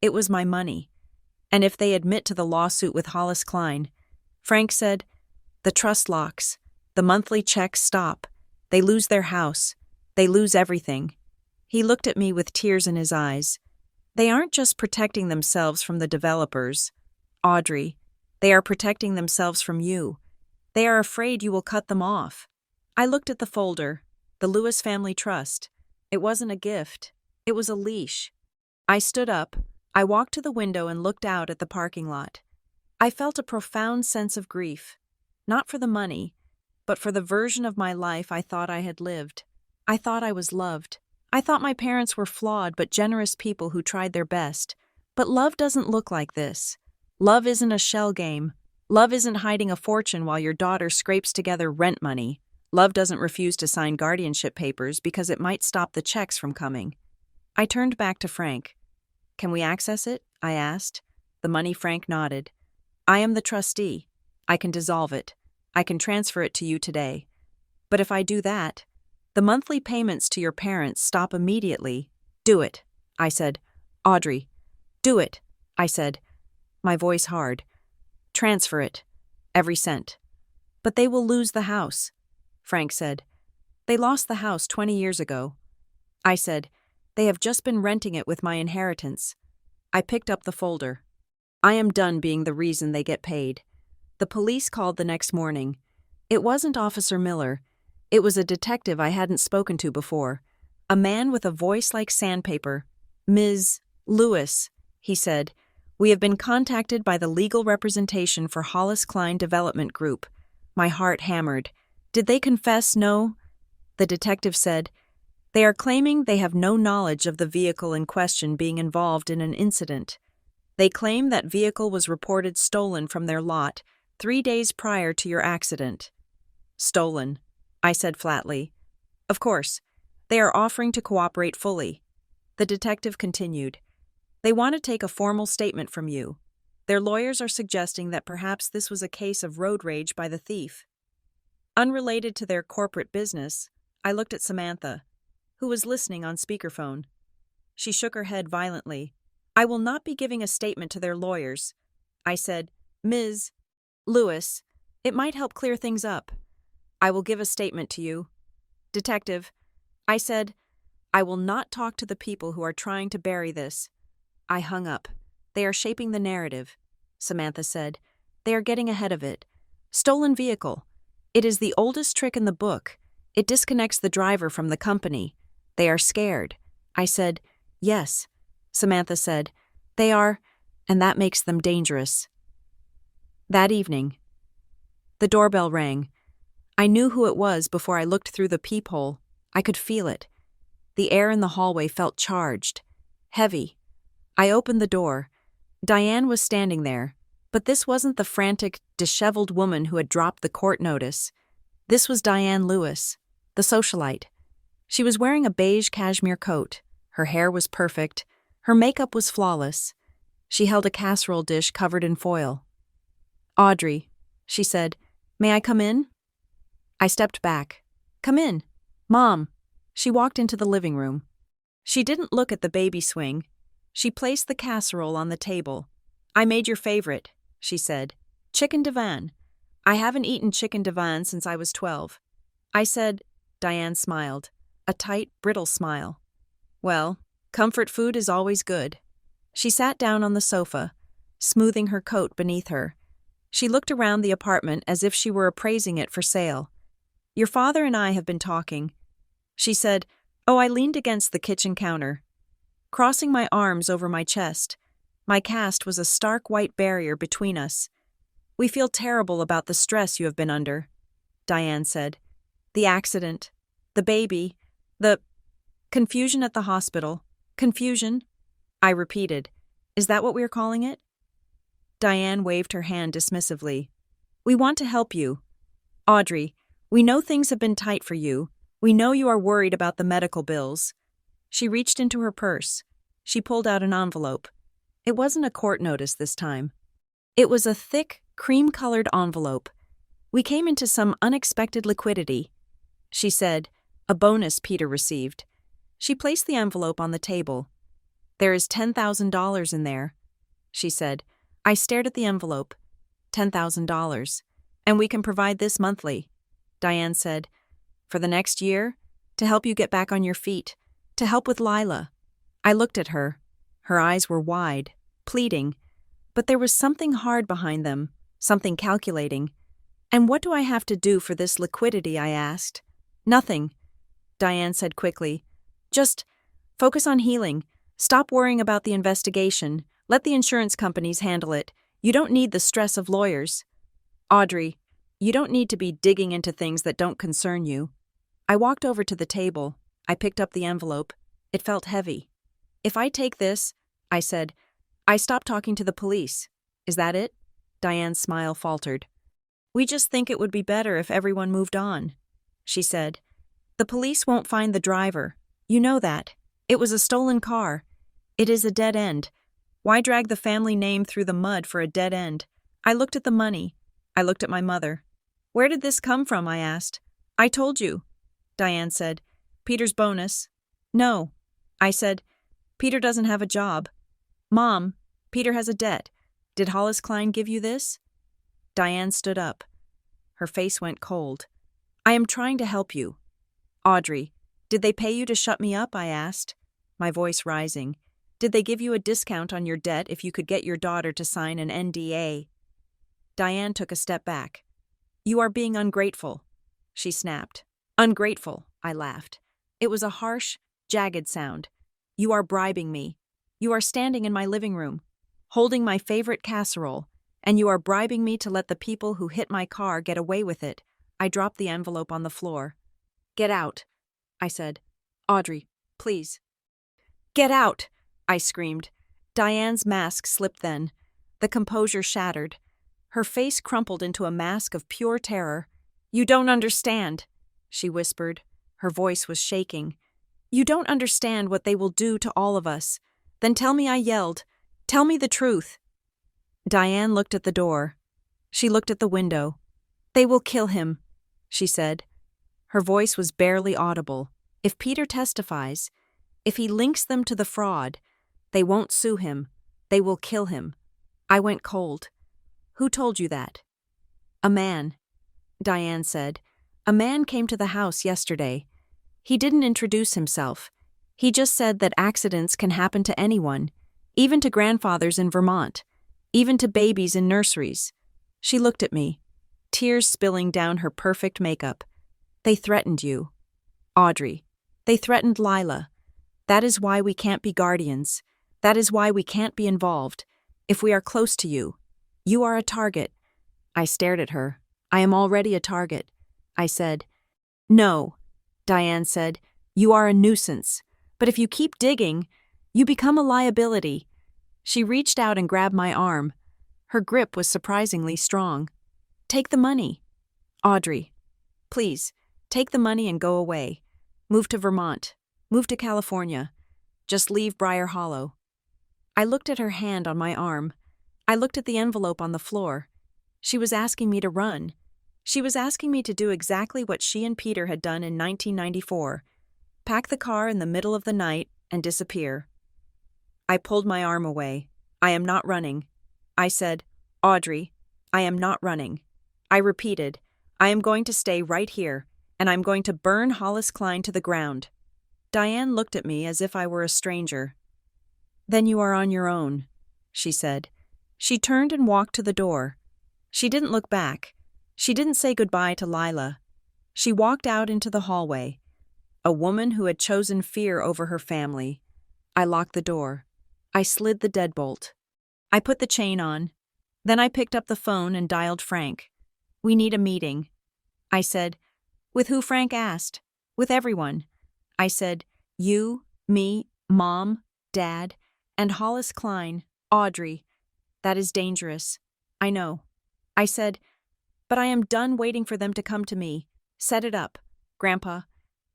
A: It was my money. And if they admit to the lawsuit with Hollis Klein, Frank said, the trust locks. The monthly checks stop. They lose their house. They lose everything. He looked at me with tears in his eyes. They aren't just protecting themselves from the developers, Audrey. They are protecting themselves from you. They are afraid you will cut them off. I looked at the folder, the Lewis Family Trust. It wasn't a gift. It was a leash. I stood up. I walked to the window and looked out at the parking lot. I felt a profound sense of grief, not for the money, but for the version of my life I thought I had lived. I thought I was loved. I thought my parents were flawed but generous people who tried their best. But love doesn't look like this. Love isn't a shell game. Love isn't hiding a fortune while your daughter scrapes together rent money. Love doesn't refuse to sign guardianship papers because it might stop the checks from coming. I turned back to Frank. "Can we access it?" I asked. The money. Frank nodded. "I am the trustee. I can dissolve it. I can transfer it to you today. But if I do that, the monthly payments to your parents stop immediately." "Do it," I said. "Audrey, do it," I said, my voice hard. "Transfer it. Every cent." "But they will lose the house," Frank said. "They lost the house 20 years ago." I said, "They have just been renting it with my inheritance." I picked up the folder. I am done being the reason they get paid. The police called the next morning. It wasn't Officer Miller. It was a detective I hadn't spoken to before. A man with a voice like sandpaper. "Ms. Lewis," he said, "we have been contacted by the legal representation for Hollis Klein Development Group." My heart hammered. "Did they confess no?" The detective said, "They are claiming they have no knowledge of the vehicle in question being involved in an incident. They claim that vehicle was reported stolen from their lot 3 days prior to your accident." "Stolen," I said flatly. "Of course. They are offering to cooperate fully." The detective continued. "They want to take a formal statement from you. Their lawyers are suggesting that perhaps this was a case of road rage by the thief." Unrelated to their corporate business, I looked at Samantha, who was listening on speakerphone. She shook her head violently. "I will not be giving a statement to their lawyers." I said, "Ms. Lewis, it might help clear things up." "I will give a statement to you." "Detective," I said, "I will not talk to the people who are trying to bury this." I hung up. "They are shaping the narrative," Samantha said. "They are getting ahead of it. Stolen vehicle. It is the oldest trick in the book. It disconnects the driver from the company. They are scared." I said, "Yes." Samantha said, "They are, and that makes them dangerous." That evening, the doorbell rang. I knew who it was before I looked through the peephole. I could feel it. The air in the hallway felt charged, heavy. I opened the door. Diane was standing there, but this wasn't the frantic, disheveled woman who had dropped the court notice. This was Diane Lewis, the socialite. She was wearing a beige cashmere coat. Her hair was perfect. Her makeup was flawless. She held a casserole dish covered in foil. "Audrey," she said, "may I come in?" I stepped back. "Come in. Mom." She walked into the living room. She didn't look at the baby swing. She placed the casserole on the table. "I made your favorite," she said. "Chicken divan. I haven't eaten chicken divan since I was 12. I said, Diane smiled, a tight, brittle smile. "Well, comfort food is always good." She sat down on the sofa, smoothing her coat beneath her. She looked around the apartment as if she were appraising it for sale. "Your father and I have been talking," she said. I leaned against the kitchen counter, crossing my arms over my chest. My cast was a stark white barrier between us. "We feel terrible about the stress you have been under," Diane said. "The accident, the baby, the confusion at the hospital." "Confusion?" I repeated. "Is that what we are calling it?" Diane waved her hand dismissively. "We want to help you. Audrey, we know things have been tight for you. We know you are worried about the medical bills." She reached into her purse. She pulled out an envelope. It wasn't a court notice this time. It was a thick, cream-colored envelope. "We came into some unexpected liquidity," she said, "a bonus Peter received." She placed the envelope on the table. "There is $10,000 in there," she said. I stared at the envelope. $10,000. "And we can provide this monthly," Diane said. "For the next year, to help you get back on your feet, to help with Lila." I looked at her. Her eyes were wide, pleading, but there was something hard behind them, something calculating. "And what do I have to do for this liquidity?" I asked. "Nothing," Diane said quickly. "Just focus on healing. Stop worrying about the investigation. Let the insurance companies handle it. You don't need the stress of lawyers. Audrey, you don't need to be digging into things that don't concern you." I walked over to the table. I picked up the envelope. It felt heavy. "If I take this," I said, "I stop talking to the police. Is that it?" Diane's smile faltered. "We just think it would be better if everyone moved on," she said. "The police won't find the driver. You know that. It was a stolen car. It is a dead end. Why drag the family name through the mud for a dead end?" I looked at the money. I looked at my mother. "Where did this come from?" I asked. "I told you," Diane said. "Peter's bonus." "No," I said. "Peter doesn't have a job." "Mom, Peter has a debt. Did Hollis Klein give you this?" Diane stood up. Her face went cold. "I am trying to help you." "Audrey, did they pay you to shut me up?" I asked, my voice rising. "Did they give you a discount on your debt if you could get your daughter to sign an NDA?" Diane took a step back. "You are being ungrateful," she snapped. "Ungrateful," I laughed. It was a harsh, jagged sound. "You are bribing me. You are standing in my living room, holding my favorite casserole, and you are bribing me to let the people who hit my car get away with it." I dropped the envelope on the floor. "Get out," I said. "Audrey, please." "Get out," I screamed. Diane's mask slipped then. The composure shattered. Her face crumpled into a mask of pure terror. "You don't understand," she whispered. Her voice was shaking. "You don't understand what they will do to all of us." "Then tell me," I yelled. "Tell me the truth." Diane looked at the door. She looked at the window. "They will kill him," she said. Her voice was barely audible. "If Peter testifies, if he links them to the fraud, they won't sue him. They will kill him." I went cold. "Who told you that?" "A man," Diane said. "A man came to the house yesterday. He didn't introduce himself. He just said that accidents can happen to anyone, even to grandfathers in Vermont, even to babies in nurseries." She looked at me, tears spilling down her perfect makeup. "They threatened you, Audrey. They threatened Lila. That is why we can't be guardians. That is why we can't be involved. If we are close to you, you are a target." I stared at her. "I am already a target," I said. "No," Diane said. "You are a nuisance. But if you keep digging, you become a liability." She reached out and grabbed my arm. Her grip was surprisingly strong. "Take the money. Audrey, please, take the money and go away. Move to Vermont. Move to California. Just leave Briar Hollow." I looked at her hand on my arm. I looked at the envelope on the floor. She was asking me to run. She was asking me to do exactly what she and Peter had done in 1994. Pack the car in the middle of the night and disappear. I pulled my arm away. "I am not running." I said, "Audrey, I am not running." I repeated, "I am going to stay right here, and I'm going to burn Hollis Klein to the ground." Diane looked at me as if I were a stranger. Then you are on your own, she said. She turned and walked to the door. She didn't look back. She didn't say goodbye to Lila. She walked out into the hallway. A woman who had chosen fear over her family. I locked the door. I slid the deadbolt. I put the chain on. Then I picked up the phone and dialed Frank. "We need a meeting." I said. "With who?" Frank asked. "With everyone." I said, "You, me, Mom, Dad, and Hollis Klein, Audrey. That is dangerous. I know." I said, "But I am done waiting for them to come to me. Set it up, Grandpa.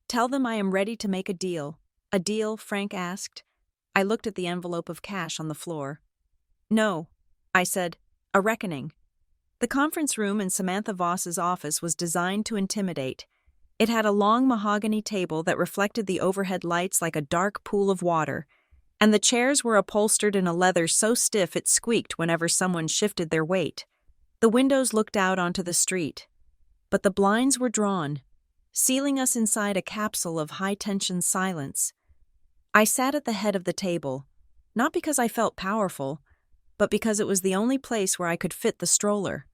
A: Tell them I am ready to make a deal." "A deal?" Frank asked. I looked at the envelope of cash on the floor. "No," I said, "a reckoning." The conference room in Samantha Voss's office was designed to intimidate. It had a long mahogany table that reflected the overhead lights like a dark pool of water, and the chairs were upholstered in a leather so stiff it squeaked whenever someone shifted their weight. The windows looked out onto the street, but the blinds were drawn, sealing us inside a capsule of high-tension silence. I sat at the head of the table, not because I felt powerful, but because it was the only place where I could fit the stroller.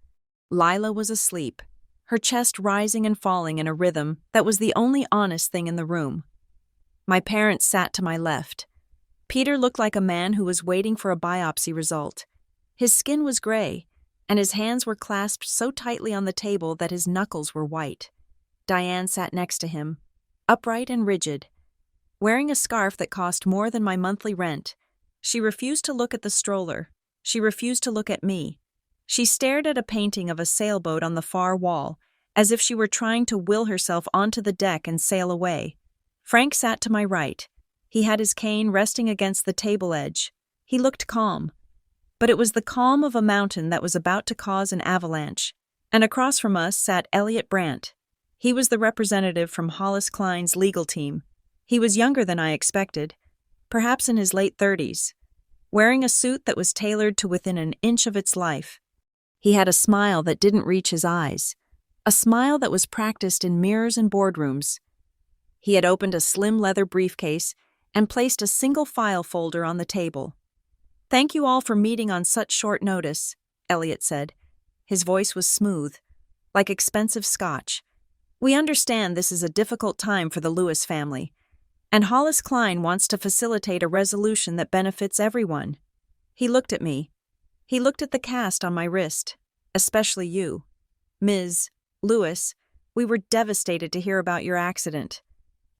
A: Lila was asleep, her chest rising and falling in a rhythm that was the only honest thing in the room. My parents sat to my left. Peter looked like a man who was waiting for a biopsy result. His skin was gray, and his hands were clasped so tightly on the table that his knuckles were white. Diane sat next to him, upright and rigid. Wearing a scarf that cost more than my monthly rent, she refused to look at the stroller. She refused to look at me. She stared at a painting of a sailboat on the far wall, as if she were trying to will herself onto the deck and sail away. Frank sat to my right. He had his cane resting against the table edge. He looked calm. But it was the calm of a mountain that was about to cause an avalanche. And across from us sat Elliot Brandt. He was the representative from Hollis Klein's legal team. He was younger than I expected, perhaps in his late 30s, wearing a suit that was tailored to within an inch of its life. He had a smile that didn't reach his eyes, a smile that was practiced in mirrors and boardrooms. He had opened a slim leather briefcase and placed a single file folder on the table. "Thank you all for meeting on such short notice," Elliot said. His voice was smooth, like expensive scotch. "We understand this is a difficult time for the Lewis family, and Hollis Klein wants to facilitate a resolution that benefits everyone." He looked at me. He looked at the cast on my wrist, "Especially you. Ms. Lewis, we were devastated to hear about your accident."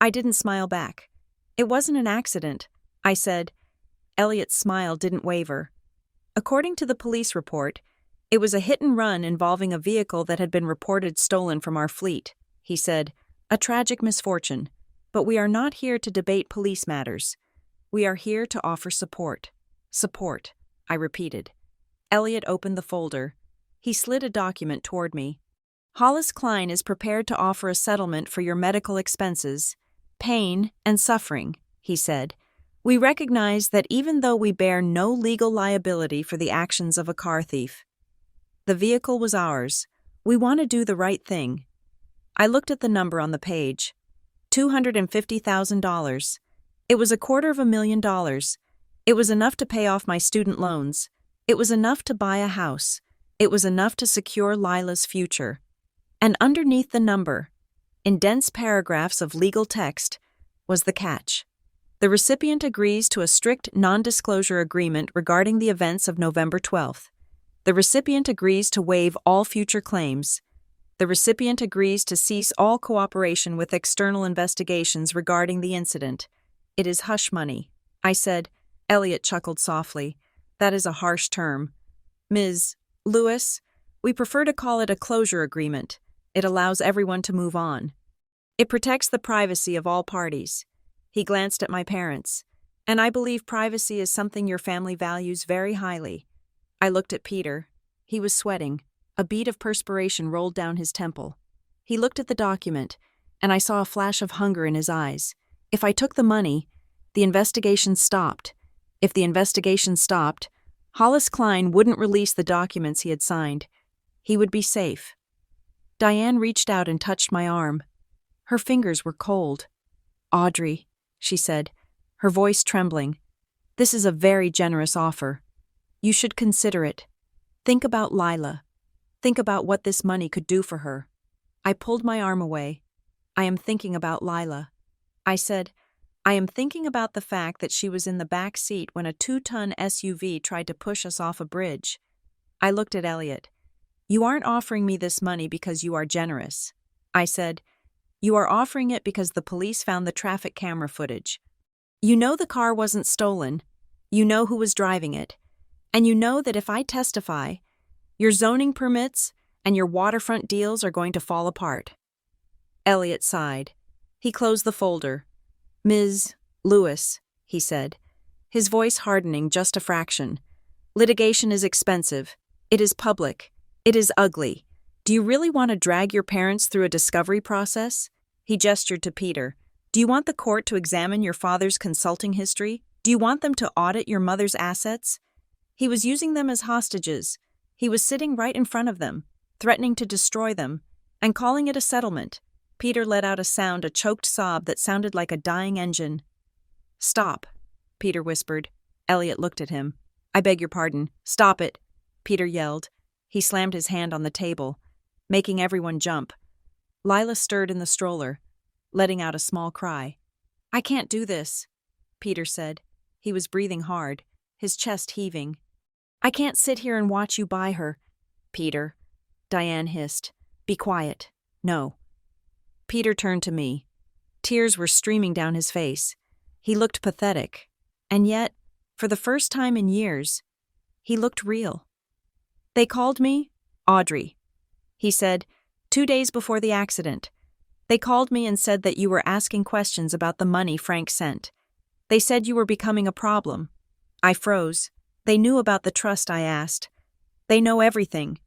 A: I didn't smile back. "It wasn't an accident," I said. Elliot's smile didn't waver. "According to the police report, it was a hit-and-run involving a vehicle that had been reported stolen from our fleet," he said. "A tragic misfortune. But we are not here to debate police matters. We are here to offer support." "Support," I repeated. Elliot opened the folder. He slid a document toward me. "Hollis Klein is prepared to offer a settlement for your medical expenses, pain, and suffering," he said. "We recognize that even though we bear no legal liability for the actions of a car thief, the vehicle was ours. We want to do the right thing." I looked at the number on the page. $250,000. It was $250,000. It was enough to pay off my student loans. It was enough to buy a house. It was enough to secure Lila's future. And underneath the number, in dense paragraphs of legal text, was the catch. The recipient agrees to a strict non-disclosure agreement regarding the events of November 12th. The recipient agrees to waive all future claims. The recipient agrees to cease all cooperation with external investigations regarding the incident. It is hush money, I said. Elliot chuckled softly. That is a harsh term. Ms. Lewis, we prefer to call it a closure agreement. It allows everyone to move on. It protects the privacy of all parties. He glanced at my parents. And I believe privacy is something your family values very highly. I looked at Peter. He was sweating. A bead of perspiration rolled down his temple. He looked at the document, and I saw a flash of hunger in his eyes. If I took the money, the investigation stopped. If the investigation stopped, Hollis Klein wouldn't release the documents he had signed. He would be safe. Diane reached out and touched my arm. Her fingers were cold. "Audrey," she said, her voice trembling. This is a very generous offer. You should consider it. Think about Lila. Think about what this money could do for her. I pulled my arm away. I am thinking about Lila. I said, I am thinking about the fact that she was in the back seat when a 2-ton SUV tried to push us off a bridge. I looked at Elliot. You aren't offering me this money because you are generous. I said, you are offering it because the police found the traffic camera footage. You know the car wasn't stolen. You know who was driving it. And you know that if I testify, your zoning permits and your waterfront deals are going to fall apart. Elliot sighed. He closed the folder. Ms. Lewis, he said, his voice hardening just a fraction. Litigation is expensive. It is public. It is ugly. Do you really want to drag your parents through a discovery process? He gestured to Peter. Do you want the court to examine your father's consulting history? Do you want them to audit your mother's assets? He was using them as hostages. He was sitting right in front of them, threatening to destroy them, and calling it a settlement. Peter let out a sound, a choked sob that sounded like a dying engine. Stop, Peter whispered. Elliot looked at him. I beg your pardon. Stop it, Peter yelled. He slammed his hand on the table, making everyone jump. Lila stirred in the stroller, letting out a small cry. I can't do this, Peter said. He was breathing hard, his chest heaving. I can't sit here and watch you buy her. Peter, Diane hissed. Be quiet. No. Peter turned to me. Tears were streaming down his face. He looked pathetic. And yet, for the first time in years, he looked real. They called me Audrey, he said, 2 days before the accident. They called me and said that you were asking questions about the money Frank sent. They said you were becoming a problem. I froze. They knew about the trust I asked. They know everything.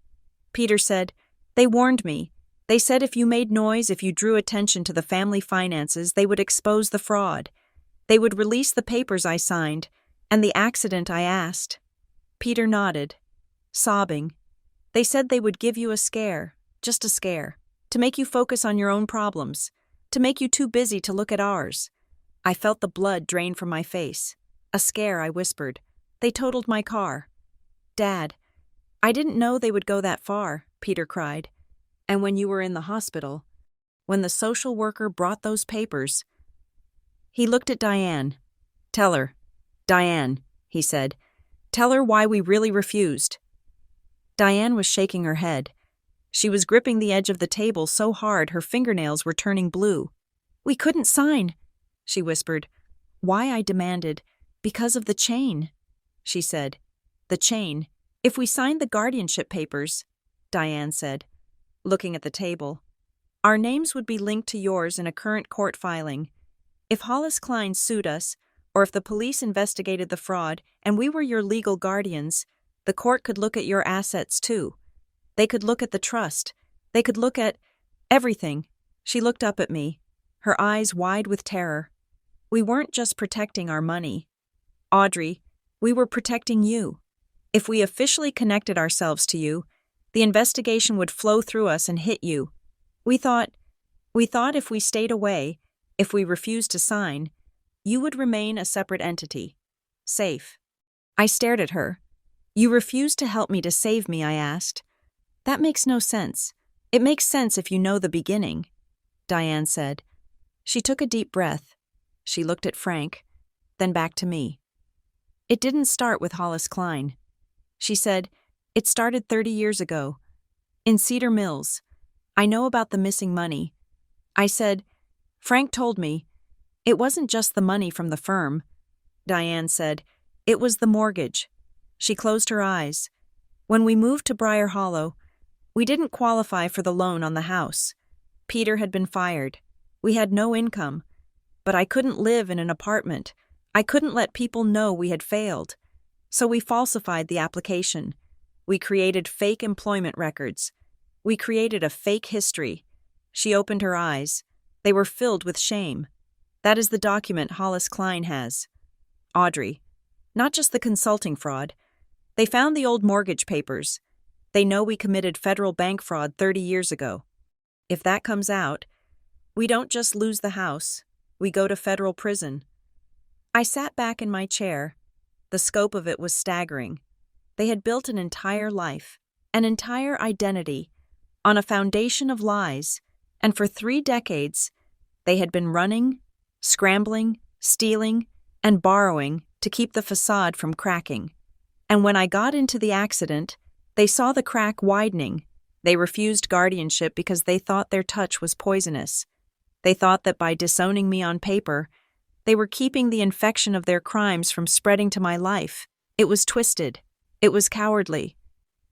A: Peter said, they warned me. They said if you made noise, if you drew attention to the family finances, they would expose the fraud. They would release the papers I signed, and the accident I asked. Peter nodded, sobbing. They said they would give you a scare, just a scare, to make you focus on your own problems, to make you too busy to look at ours. I felt the blood drain from my face. A scare, I whispered. They totaled my car. Dad, I didn't know they would go that far, Peter cried. And when you were in the hospital, when the social worker brought those papers. He looked at Diane. Tell her, Diane, he said. Tell her why we really refused. Diane was shaking her head. She was gripping the edge of the table so hard her fingernails were turning blue. We couldn't sign, she whispered. Why, I demanded. Because of the chain, she said. The chain. If we signed the guardianship papers, Diane said, looking at the table, our names would be linked to yours in a current court filing. If Hollis Klein sued us, or if the police investigated the fraud and we were your legal guardians, the court could look at your assets too. They could look at the trust. They could look at everything. She looked up at me, her eyes wide with terror. We weren't just protecting our money. Audrey, we were protecting you. If we officially connected ourselves to you, the investigation would flow through us and hit you. We thought if we stayed away, if we refused to sign, you would remain a separate entity. Safe. I stared at her. You refused to help me to save me, I asked. That makes no sense. It makes sense if you know the beginning, Diane said. She took a deep breath. She looked at Frank, then back to me. It didn't start with Hollis Klein. She said, it started 30 years ago. In Cedar Mills. I know about the missing money. I said, Frank told me, it wasn't just the money from the firm. Diane said, it was the mortgage. She closed her eyes. When we moved to Briar Hollow, we didn't qualify for the loan on the house. Peter had been fired. We had no income. But I couldn't live in an apartment. I couldn't let people know we had failed. So we falsified the application. We created fake employment records. We created a fake history. She opened her eyes. They were filled with shame. That is the document Hollis Klein has. Audrey. Not just the consulting fraud. They found the old mortgage papers. They know we committed federal bank fraud 30 years ago. If that comes out, we don't just lose the house. We go to federal prison. I sat back in my chair, The scope of it was staggering. They had built an entire life, an entire identity, on a foundation of lies, and for 3 decades, they had been running, scrambling, stealing, and borrowing to keep the facade from cracking. And when I got into the accident, they saw the crack widening. They refused guardianship because they thought their touch was poisonous. They thought that by disowning me on paper, they were keeping the infection of their crimes from spreading to my life. It was twisted. It was cowardly.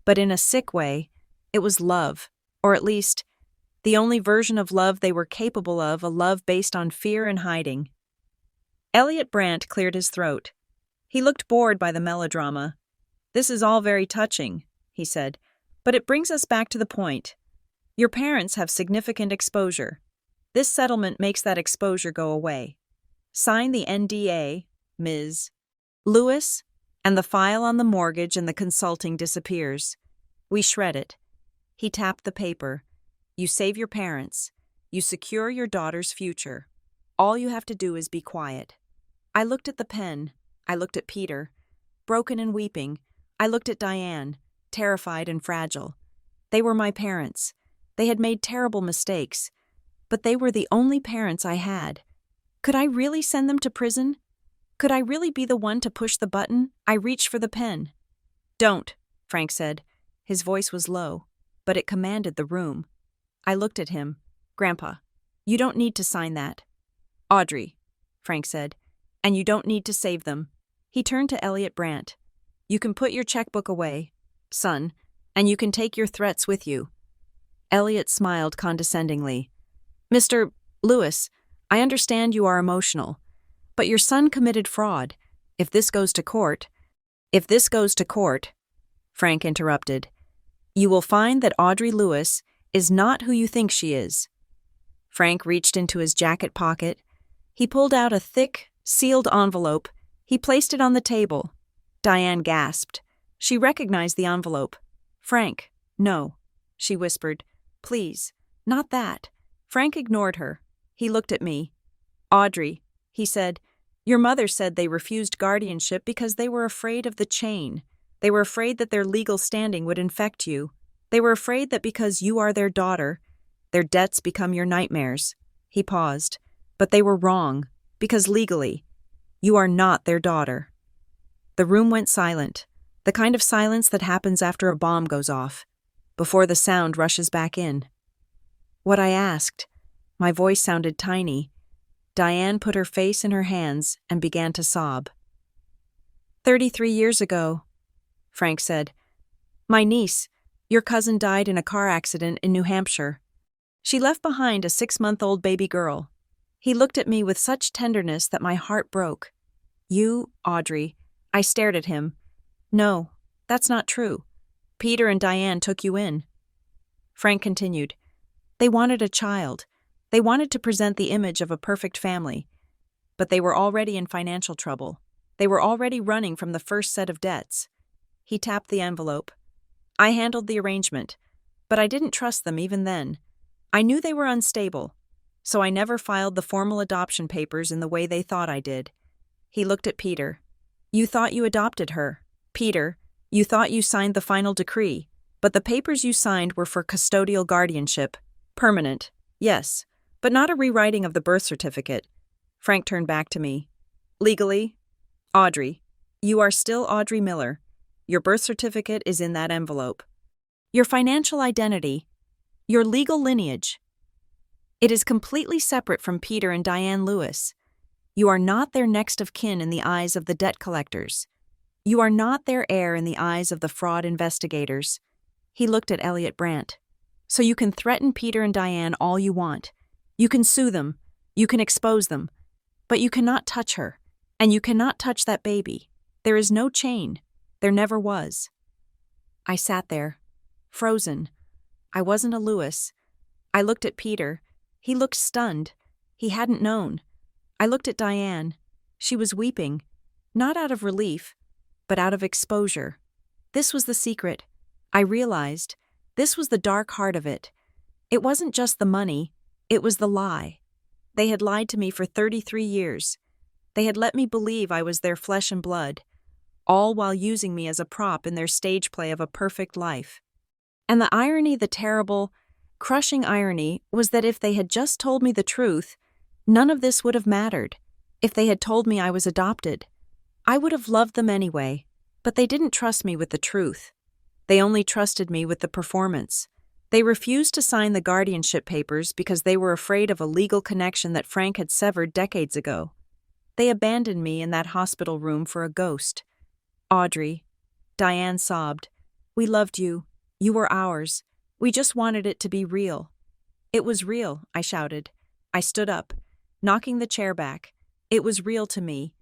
A: But in a sick way, it was love, or at least, the only version of love they were capable of, a love based on fear and hiding. Elliot Brandt cleared his throat. He looked bored by the melodrama. "This is all very touching," he said, "but it brings us back to the point. Your parents have significant exposure. This settlement makes that exposure go away. Sign the NDA, Ms. Lewis, and the file on the mortgage and the consulting disappears. We shred it." He tapped the paper. "You save your parents. You secure your daughter's future. All you have to do is be quiet." I looked at the pen. I looked at Peter, broken and weeping. I looked at Diane, terrified and fragile. They were my parents. They had made terrible mistakes, but they were the only parents I had. Could I really send them to prison? Could I really be the one to push the button? I reached for the pen. "Don't," Frank said. His voice was low, but it commanded the room. I looked at him. "Grandpa, you don't need to sign that." "Audrey," Frank said, "and you don't need to save them." He turned to Elliot Brandt. "You can put your checkbook away, son, and you can take your threats with you." Elliot smiled condescendingly. "Mr. Lewis, I understand you are emotional, but your son committed fraud. If this goes to court, Frank interrupted, "you will find that Audrey Lewis is not who you think she is." Frank reached into his jacket pocket. He pulled out a thick, sealed envelope. He placed it on the table. Diane gasped. She recognized the envelope. "Frank, no," she whispered. "Please, not that." Frank ignored her. He looked at me. "Audrey," he said, "your mother said they refused guardianship because they were afraid of the chain. They were afraid that their legal standing would infect you. They were afraid that because you are their daughter, their debts become your nightmares." He paused. "But they were wrong, because legally, you are not their daughter." The room went silent, the kind of silence that happens after a bomb goes off, before the sound rushes back in. What I asked, my voice sounded tiny. Diane put her face in her hands and began to sob. 33 years ago, Frank said. "My niece, your cousin, died in a car accident in New Hampshire. She left behind a 6-month-old baby girl." He looked at me with such tenderness that my heart broke. "You, Audrey." I stared at him. "No, that's not true. Peter and Diane took you in." Frank continued. "They wanted a child. They wanted to present the image of a perfect family. But they were already in financial trouble. They were already running from the first set of debts." He tapped the envelope. "I handled the arrangement, but I didn't trust them even then. I knew they were unstable, so I never filed the formal adoption papers in the way they thought I did." He looked at Peter. "You thought you adopted her. Peter, you thought you signed the final decree, but the papers you signed were for custodial guardianship. Permanent, yes, but not a rewriting of the birth certificate." Frank turned back to me. "Legally, Audrey, you are still Audrey Miller. Your birth certificate is in that envelope. Your financial identity, your legal lineage, it is completely separate from Peter and Diane Lewis. You are not their next of kin in the eyes of the debt collectors. You are not their heir in the eyes of the fraud investigators." He looked at Elliot Brandt. "So you can threaten Peter and Diane all you want. You can sue them. You can expose them. But you cannot touch her. And you cannot touch that baby. There is no chain. There never was." I sat there, frozen. I wasn't a Lewis. I looked at Peter. He looked stunned. He hadn't known. I looked at Diane. She was weeping, not out of relief, but out of exposure. This was the secret. I realized this was the dark heart of it. It wasn't just the money, it was the lie. They had lied to me for 33 years. They had let me believe I was their flesh and blood. all while using me as a prop in their stage play of a perfect life. And the irony, the terrible, crushing irony, was that if they had just told me the truth, none of this would have mattered. If they had told me I was adopted, I would have loved them anyway, but they didn't trust me with the truth. They only trusted me with the performance. They refused to sign the guardianship papers because they were afraid of a legal connection that Frank had severed decades ago. They abandoned me in that hospital room for a ghost. Audrey, Diane sobbed, "We loved you. You were ours. We just wanted it to be real." "It was real," I shouted. I stood up, knocking the chair back. "It was real to me.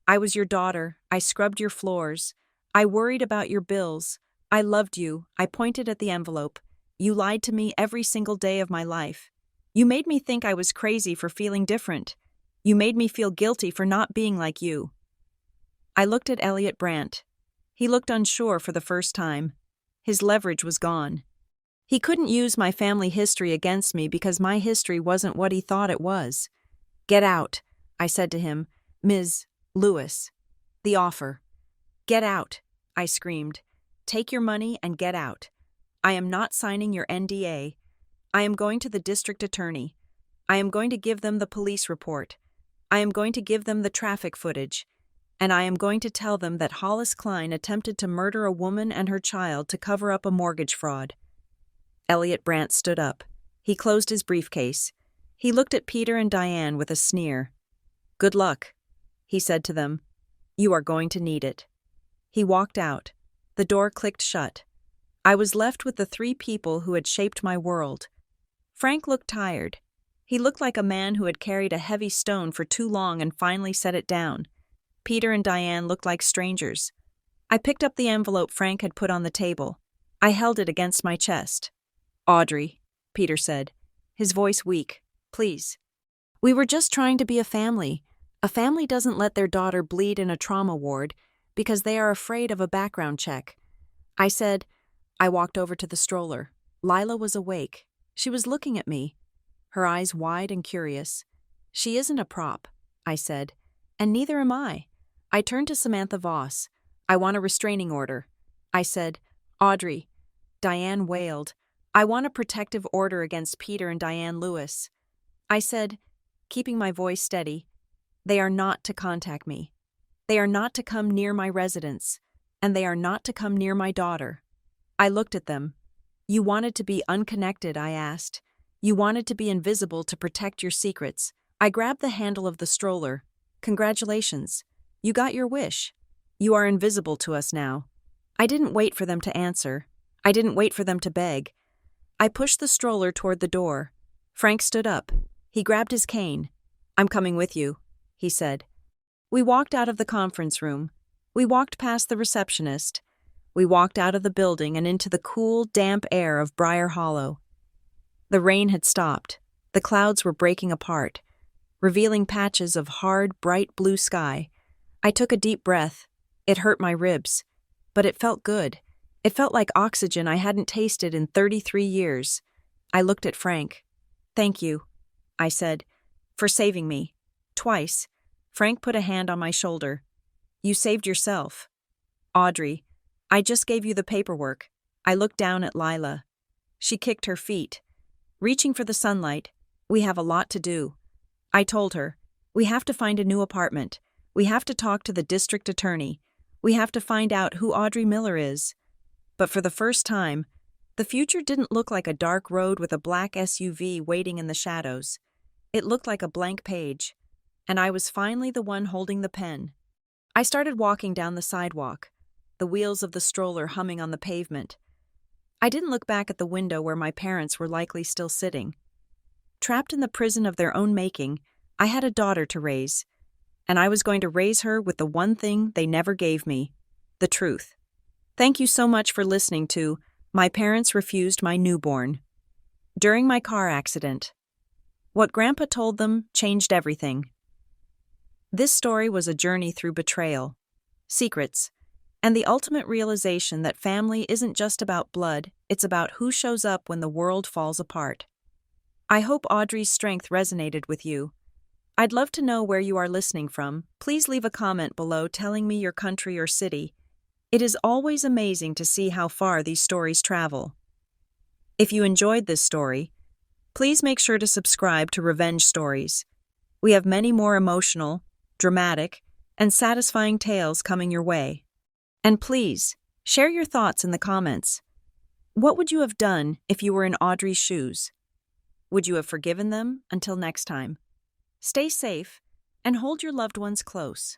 A: I was your daughter. I scrubbed your floors. I worried about your bills. I loved you." I pointed at the envelope. "You lied to me every single day of my life. You made me think I was crazy for feeling different. You made me feel guilty for not being like you." I looked at Elliot Brandt. He looked unsure for the first time. His leverage was gone. He couldn't use my family history against me because my history wasn't what he thought it was. "Get out," I said to him. "Ms. Lewis. The offer." "Get out," I screamed. "Take your money and get out. I am not signing your NDA. I am going to the district attorney. I am going to give them the police report. I am going to give them the traffic footage. And I am going to tell them that Hollis Klein attempted to murder a woman and her child to cover up a mortgage fraud." Elliot Brandt stood up. He closed his briefcase. He looked at Peter and Diane with a sneer. "Good luck," he said to them. "You are going to need it." He walked out. The door clicked shut. I was left with the three people who had shaped my world. Frank looked tired. He looked like a man who had carried a heavy stone for too long and finally set it down. Peter and Diane looked like strangers. I picked up the envelope Frank had put on the table. I held it against my chest. "Audrey," Peter said, his voice weak, "please. We were just trying to be a family. A family doesn't let their daughter bleed in a trauma ward because they are afraid of a background check." I said. I walked over to the stroller. Lila was awake. She was looking at me, her eyes wide and curious. "She isn't a prop," I said, "and neither am I." I turned to Samantha Voss. "I want a restraining order." I said. "Audrey." Diane wailed. "I want a protective order against Peter and Diane Lewis." I said, keeping my voice steady, "They are not to contact me. They are not to come near my residence, and they are not to come near my daughter." I looked at them. "You wanted to be unconnected," I asked. "You wanted to be invisible to protect your secrets." I grabbed the handle of the stroller. "Congratulations. You got your wish. You are invisible to us now." I didn't wait for them to answer. I didn't wait for them to beg. I pushed the stroller toward the door. Frank stood up. He grabbed his cane. "I'm coming with you," he said. We walked out of the conference room. We walked past the receptionist. We walked out of the building and into the cool, damp air of Briar Hollow. The rain had stopped. The clouds were breaking apart, revealing patches of hard, bright blue sky. I took a deep breath. It hurt my ribs, but it felt good. It felt like oxygen I hadn't tasted in 33 years. I looked at Frank. "Thank you," I said, "for saving me. Twice." Frank put a hand on my shoulder. "You saved yourself." "Audrey, I just gave you the paperwork." I looked down at Lila. She kicked her feet. "Reaching for the sunlight. We have a lot to do." I told her, "We have to find a new apartment. We have to talk to the district attorney. We have to find out who Audrey Miller is." But for the first time, the future didn't look like a dark road with a black SUV waiting in the shadows. It looked like a blank page, and I was finally the one holding the pen. I started walking down the sidewalk, the wheels of the stroller humming on the pavement. I didn't look back at the window where my parents were likely still sitting. Trapped in the prison of their own making, I had a daughter to raise, and I was going to raise her with the one thing they never gave me, the truth. Thank you so much for listening to My Parents Refused My Newborn. During my car accident, what Grandpa told them changed everything. This story was a journey through betrayal, secrets, and the ultimate realization that family isn't just about blood, it's about who shows up when the world falls apart. I hope Audrey's strength resonated with you. I'd love to know where you are listening from. Please leave a comment below telling me your country or city. It is always amazing to see how far these stories travel. If you enjoyed this story, please make sure to subscribe to Revenge Stories. We have many more emotional, dramatic, and satisfying tales coming your way. And please, share your thoughts in the comments. What would you have done if you were in Audrey's shoes? Would you have forgiven them? Until next time, stay safe and hold your loved ones close.